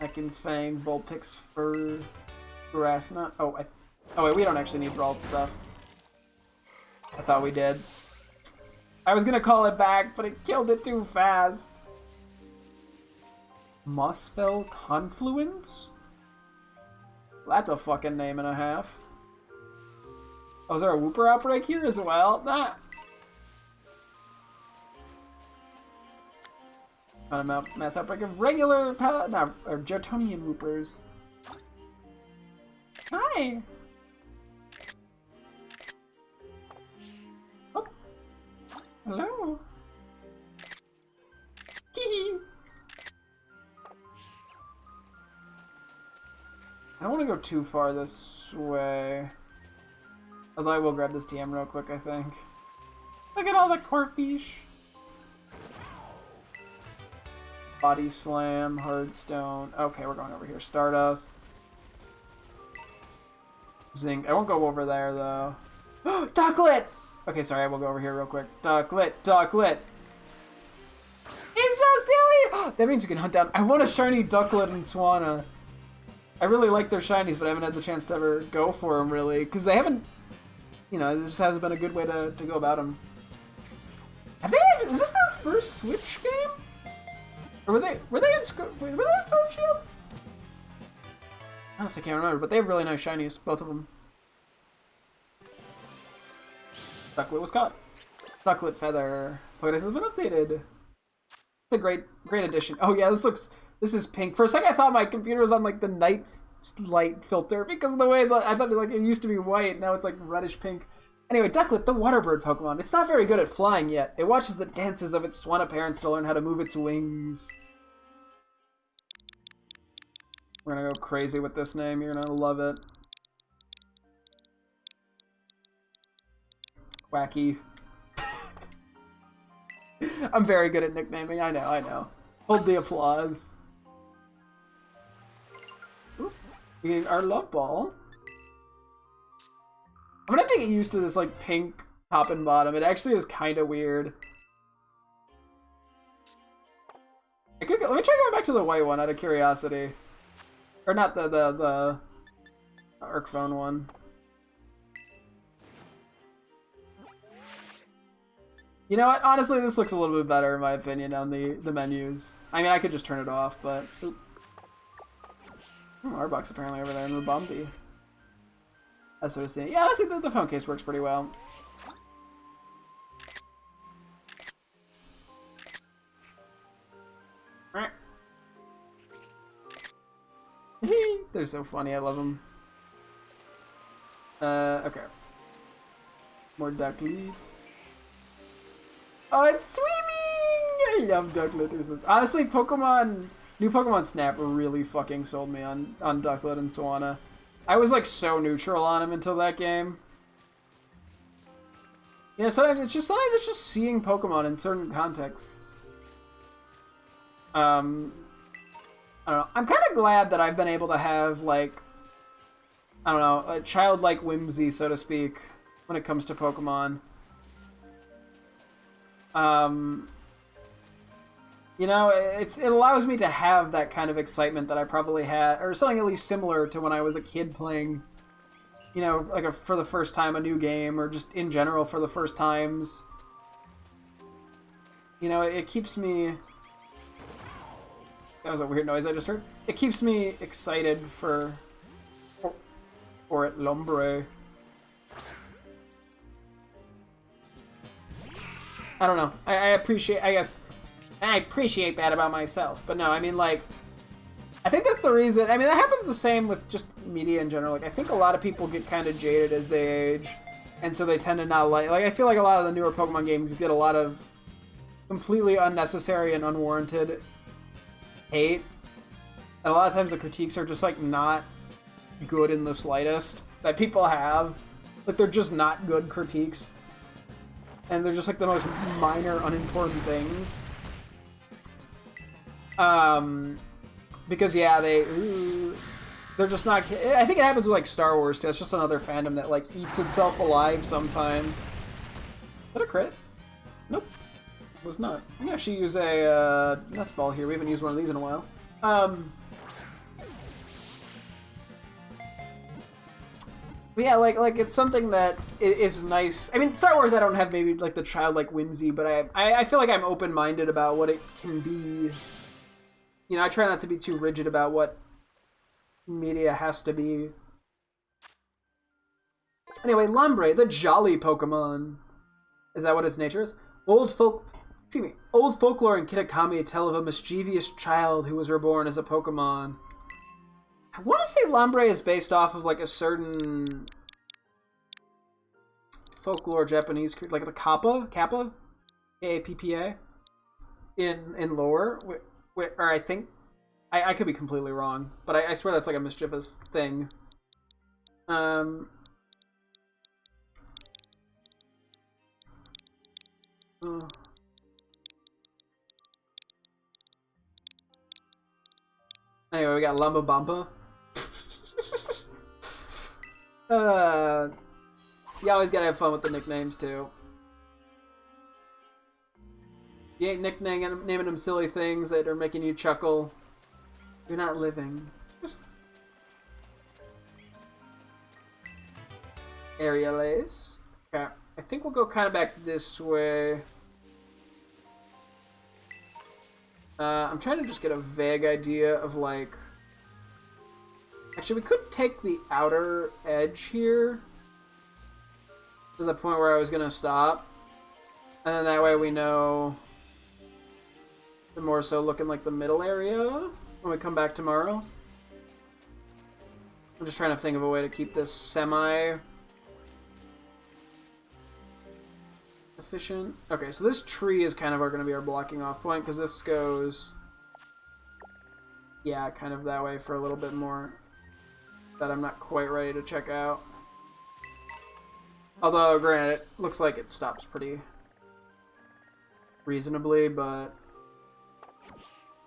Ekans Fang, Vulpix Fur, Grass Nut. Oh, wait, we don't actually need Brawl stuff. I thought we did. I was gonna call it back, but it killed it too fast. Mossfell Confluence? That's a fucking name and a half. Oh, is there a Whooper outbreak here as well? That. On a mass outbreak of regular or Jotonian Whoopers. Hi. Oh. Hello. Hee. I don't want to go too far this way. Although I will grab this TM real quick, I think. Look at all the Corphish. Body Slam, Hardstone. Okay, we're going over here. Stardust. Zinc. I won't go over there, though. Ducklet! Okay, sorry, I will go over here real quick. Ducklet, Ducklet! It's so silly! That means we can hunt down... I want a shiny Ducklet and Swanna. I really like their shinies, but I haven't had the chance to ever go for them, really. Because they haven't... You know, it just hasn't been a good way to go about them. Is this their first Switch game? Or were they in Sword Shield? I honestly can't remember, but they have really nice shinies, both of them. Ducklet was caught. Ducklet Feather. Pokédex has been updated. It's a great addition. Oh yeah, this is pink. For a second I thought my computer was on like the night light filter because of the way I thought like it used to be white, now it's like reddish pink. Anyway, Ducklet, the water bird Pokemon. It's not very good at flying yet. It watches the dances of its Swanna parents to learn how to move its wings. We're gonna go crazy with this name. You're gonna love it. Wacky. I'm very good at nicknaming. I know. Hold the applause. Ooh, we need our love ball. I'm gonna have to get used to this like pink top and bottom. It actually is kind of weird. Let me try going back to the white one out of curiosity. Or not the Arc Phone one. You know what? Honestly, this looks a little bit better in my opinion on the menus. I mean, I could just turn it off, but... Oop. Arbok's apparently over there in Rubombi. That's what I was saying. Yeah, honestly, the phone case works pretty well. They're so funny. I love them. Okay. More Ducklet. Oh, it's swimming! I love Ducklet. Honestly, new Pokemon Snap really fucking sold me on Ducklet and Swanna. I was like so neutral on him until that game. You know, sometimes it's just seeing Pokemon in certain contexts. I don't know. I'm kind of glad that I've been able to have like, I don't know, a childlike whimsy, so to speak, when it comes to Pokemon. You know, it allows me to have that kind of excitement that I probably had, or something at least similar to when I was a kid playing you know, like for the first time a new game, or just in general for the first times. You know, it keeps me... That was a weird noise I just heard. It keeps me excited for it, Lombre. I don't know. I appreciate... I guess... I appreciate that about myself. But no, I mean, like... I think that's the reason... I mean, that happens the same with just media in general. Like, I think a lot of people get kind of jaded as they age. And so they tend to not like... Like, I feel like a lot of the newer Pokemon games get a lot of completely unnecessary and unwarranted hate. And a lot of times the critiques are just, like, not good in the slightest that people have. Like, they're just not good critiques. And they're just, like, the most minor, unimportant things. Because, yeah, they're just not... I think it happens with, like, Star Wars, too. It's just another fandom that, like, eats itself alive sometimes. Is that a crit? Nope. It was not. I'm gonna actually use a nut ball here. We haven't used one of these in a while. But yeah, like it's something that is nice. I mean, Star Wars, I don't have maybe like the childlike whimsy, but I feel like I'm open-minded about what it can be. You know, I try not to be too rigid about what media has to be. Anyway, Lombre, the jolly Pokemon. Is that what its nature is? Old folklore in Kitakami tell of a mischievous child who was reborn as a Pokemon. I want to say Lombre is based off of like a certain folklore Japanese, like the Kappa, K-A-P-P-A, in lore. Or I think, I could be completely wrong, but I swear that's like a mischievous thing. Anyway, we got Lumba Bumpa. You always gotta have fun with the nicknames, too. You ain't naming them silly things that are making you chuckle. You're not living. Aerialace. Okay, I think we'll go kind of back this way. I'm trying to just get a vague idea of, like... Actually, we could take the outer edge here to the point where I was going to stop. And then that way we know the more so looking like the middle area when we come back tomorrow. I'm just trying to think of a way to keep this semi-efficient. Okay, so this tree is kind of going to be our blocking off point, because this goes... Yeah, kind of that way for a little bit more that I'm not quite ready to check out. Although, granted, it looks like it stops pretty reasonably, but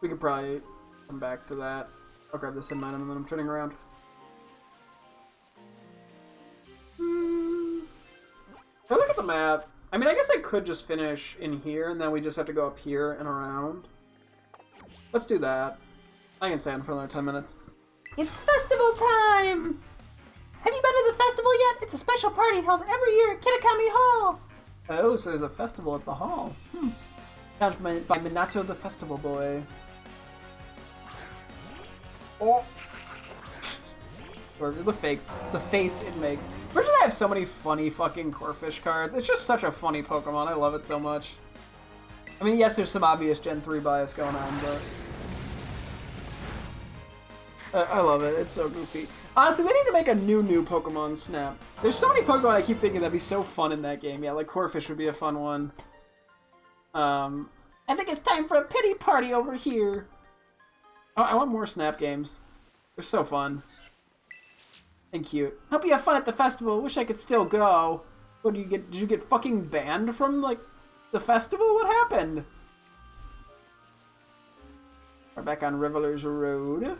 we could probably come back to that. I'll grab this in mind and then I'm turning around. If I look at the map, I mean, I guess I could just finish in here and then we just have to go up here and around. Let's do that. I can stay on for another 10 minutes. It's festival time! Have you been to the festival yet? It's a special party held every year at Kitakami Hall! Oh, so there's a festival at the hall. Found by Minato the Festival Boy. Oh! Or the face it makes. Imagine I have so many funny fucking Corphish cards. It's just such a funny Pokemon. I love it so much. I mean, yes, there's some obvious Gen 3 bias going on, but... I love it. It's so goofy. Honestly, they need to make a new Pokemon Snap. There's so many Pokemon I keep thinking that'd be so fun in that game. Yeah, like Corphish would be a fun one. I think it's time for a pity party over here. Oh, I want more Snap games. They're so fun. And cute. Hope you have fun at the festival. Wish I could still go. What did you get fucking banned from, like, the festival? What happened? We're back on Revelers Road.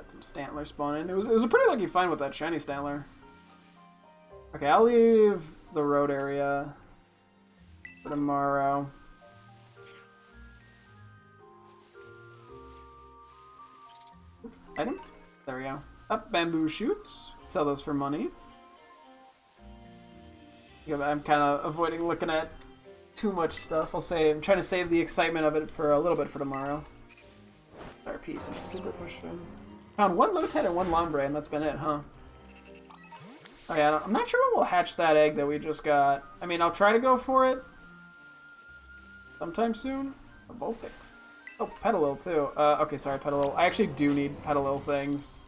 Some Stantler spawning. It was a pretty lucky find with that shiny Stantler. Okay, I'll leave the road area for tomorrow. Item? There we go. Up bamboo shoots. Sell those for money. Yeah, I'm kind of avoiding looking at too much stuff. I'm trying to save the excitement of it for a little bit for tomorrow. Our piece and a super push in. Found one Lotad and one Lombre, and that's been it, huh? Oh yeah, I'm not sure when we'll hatch that egg that we just got. I mean, I'll try to go for it sometime soon. A Vulpix. Oh, Petalil too. Okay, sorry, Petalil. I actually do need Petalil things.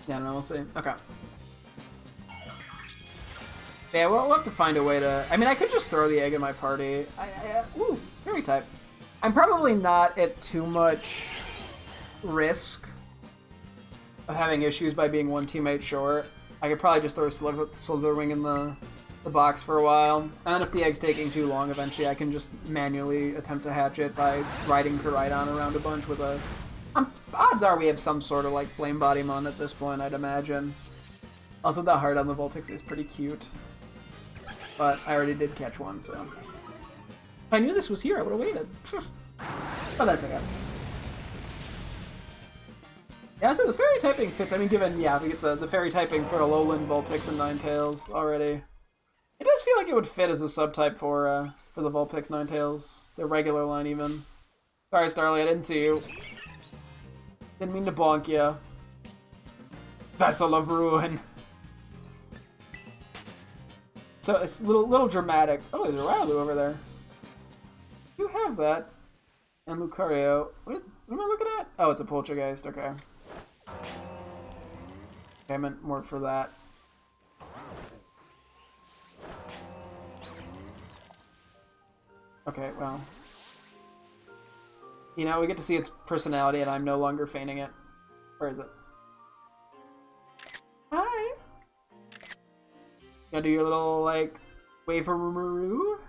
Yeah, no, we'll see. Okay. Yeah, we'll have to find a way to... I mean, I could just throw the egg in my party. Ooh, fairy type. I'm probably not at too much risk of having issues by being one teammate short. I could probably just throw Slitherwing in the box for a while. And then if the egg's taking too long, eventually I can just manually attempt to hatch it by riding Koraidon around a bunch with a... odds are we have some sort of, like, Flame Body Mon at this point, I'd imagine. Also, the heart on the Vulpix is pretty cute. But I already did catch one, so... If I knew this was here, I would have waited. But that's okay. Yeah, so the fairy typing fits. I mean, given, yeah, we get the fairy typing for a lowland Vulpix and Ninetales already. It does feel like it would fit as a subtype for the Vulpix Ninetales. The regular line, even. Sorry, Starly, I didn't see you. Didn't mean to bonk ya. Vessel of Ruin. So it's a little dramatic. Oh, there's a Riolu over there. You have that. And Lucario. What am I looking at? Oh, it's a Poltergeist. Okay. I meant more for that. Okay, well. You know, we get to see its personality and I'm no longer feigning it. Where is it? Hi! Gonna do your little, like, waver-maroo?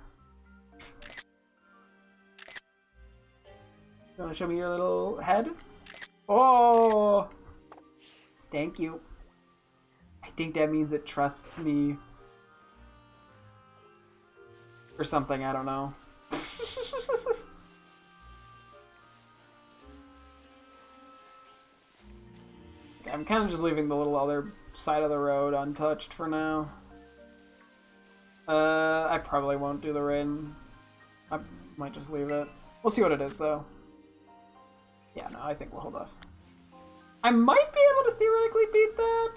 You wanna show me your little head? Oh! Thank you. I think that means it trusts me. Or something, I don't know. I'm kind of just leaving the little other side of the road untouched for now. I probably won't do the raid. I might just leave it. We'll see what it is, though. Yeah, no, I think we'll hold off. I might be able to theoretically beat that.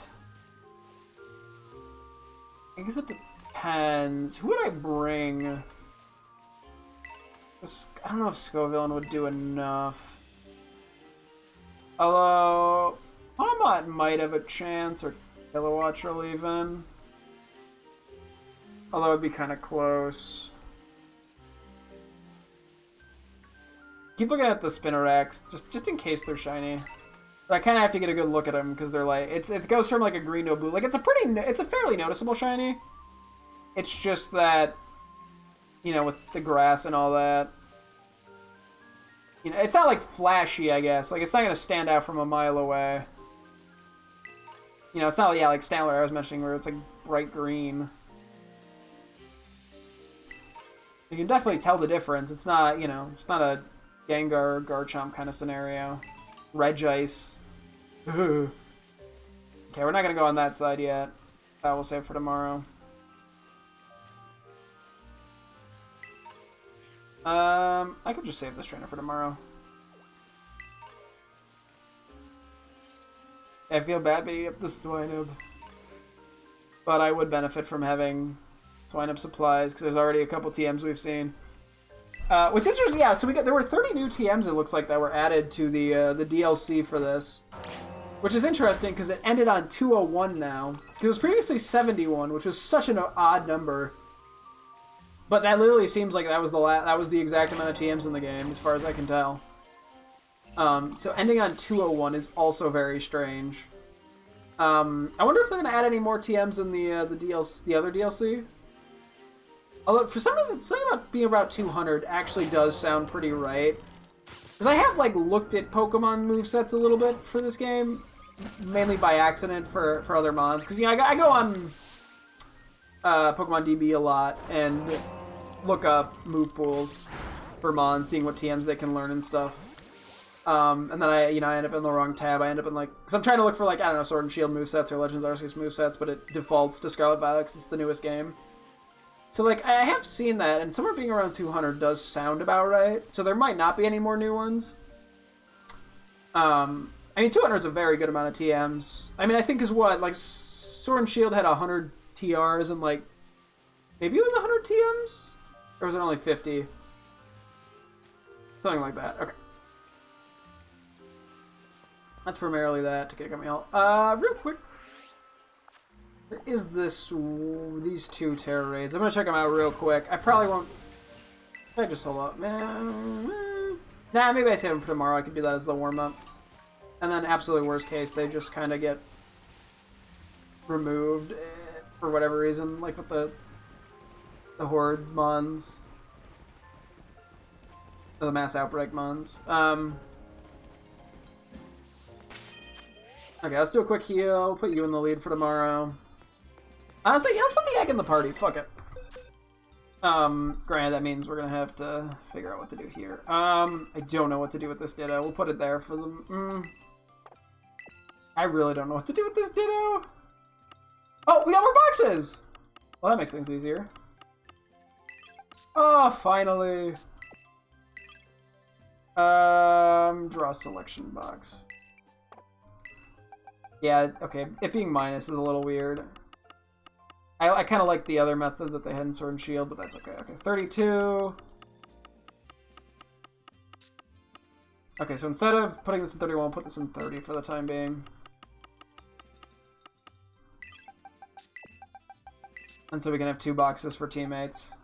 I guess it depends. Who would I bring? I don't know if Scovillain would do enough. Although, Palmot might have a chance, or Kilowattrel even. Although it'd be kind of close. Keep looking at the Spinnerax, just in case they're shiny. But I kind of have to get a good look at them because they're like it goes from like a green to a blue. Like it's a fairly noticeable shiny. It's just that, you know, with the grass and all that, you know, it's not like flashy. I guess like it's not gonna stand out from a mile away. You know, it's not like Stantler I was mentioning where it's like bright green. You can definitely tell the difference. It's not, you know, it's not a Gengar or Garchomp kind of scenario. Regice. Okay, we're not gonna go on that side yet. That we'll save for tomorrow. I could just save this trainer for tomorrow. I feel bad beating up the Swinub. But I would benefit from having Swinub supplies, because there's already a couple TMs we've seen. What's interesting, yeah, so there were 30 new TMs, it looks like, that were added to the DLC for this. Which is interesting, because it ended on 201 now. It was previously 71, which was such an odd number. But that literally seems like that was the exact amount of TMs in the game, as far as I can tell. So ending on 201 is also very strange. I wonder if they're going to add any more TMs in the other DLC. Although, for some reason, something about being about 200 actually does sound pretty right. Because I have, like, looked at Pokemon movesets a little bit for this game. mainly by accident for other mons. Because, you know, I go on Pokemon DB a lot and look up move pools for mons, seeing what TMs they can learn and stuff. And then I end up in the wrong tab. I end up in, like... Because I'm trying to look for, like, I don't know, Sword and Shield movesets or Legends Arceus movesets, but it defaults to Scarlet Violet because it's the newest game. So, like, I have seen that, and somewhere being around 200 does sound about right. So there might not be any more new ones. I mean, 200 is a very good amount of TMs. I mean, I think is what? Like, Sword and Shield had 100 TRs and, like... Maybe it was 100 TMs? Or was it only 50? Something like that. Okay. That's primarily that to Kitakami Hall. Real quick. There is these two Terror Raids. I'm gonna check them out real quick. I probably won't... I just hold up. Nah, maybe I save them for tomorrow. I could do that as the warm-up. And then, absolutely worst case, they just kind of get removed for whatever reason, like with the Horde mons. Or the Mass Outbreak mons. Okay, let's do a quick heal. Put you in the lead for tomorrow. Honestly, yeah, let's put the egg in the party. Fuck it. Granted, that means we're gonna have to figure out what to do here. I don't know what to do with this Ditto. We'll put it there for them. I really don't know what to do with this Ditto. Oh, we got more boxes! Well, that makes things easier. Oh, finally. Draw a selection box. Yeah, okay. It being minus is a little weird. I kind of like the other method that they had in Sword and Shield, but that's okay. Okay, 32. Okay, so instead of putting this in 31, we'll put this in 30 for the time being. And so we can have 2 boxes for teammates.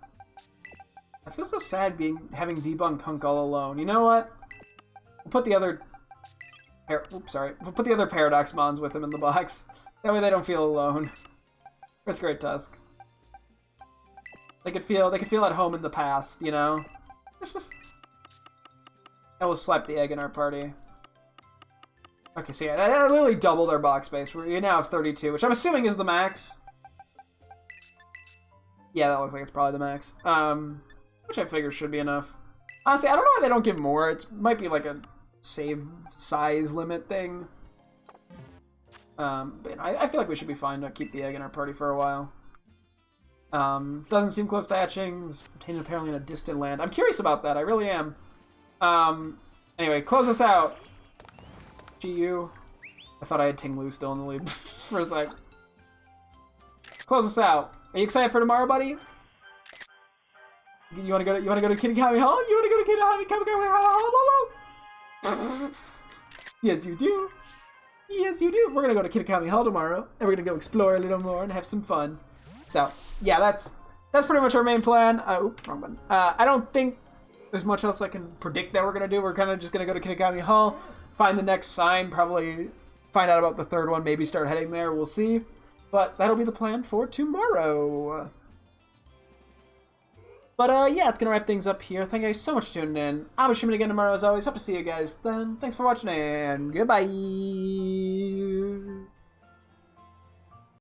I feel so sad having Debunk Punk all alone. You know what? We'll put the other... Oops, sorry. We'll put the other Paradox Mons with him in the box. That way they don't feel alone. Where's Great Tusk? They could feel at home in the past, you know? And we'll slap the egg in our party. Okay, so yeah, that literally doubled our box space. We now have 32, which I'm assuming is the max. Yeah, that looks like it's probably the max. Which I figure should be enough. Honestly, I don't know why they don't give more. It might be like a save size limit thing. But I feel like we should be fine to keep the egg in our party for a while. Doesn't seem close to hatching. It was obtained apparently in a distant land. I'm curious about that. I really am. Anyway, close us out. GU. I thought I had Ting Lu still in the lead for a sec. Close us out. Are you excited for tomorrow, buddy? You wanna go to Kitakami Hall? You wanna go to Kitakami Hall? Yes, you do. Yes, you do. We're gonna go to Kitakami Hall tomorrow, and we're gonna go explore a little more and have some fun. So, yeah, that's pretty much our main plan. Oops, wrong button. I don't think there's much else I can predict that we're gonna do. We're kind of just gonna go to Kitakami Hall, find the next sign, probably find out about the third one, maybe start heading there. We'll see. But that'll be the plan for tomorrow. But yeah, it's gonna wrap things up here. Thank you guys so much for tuning in. I'll be streaming again tomorrow as always. Hope to see you guys then. Thanks for watching and goodbye.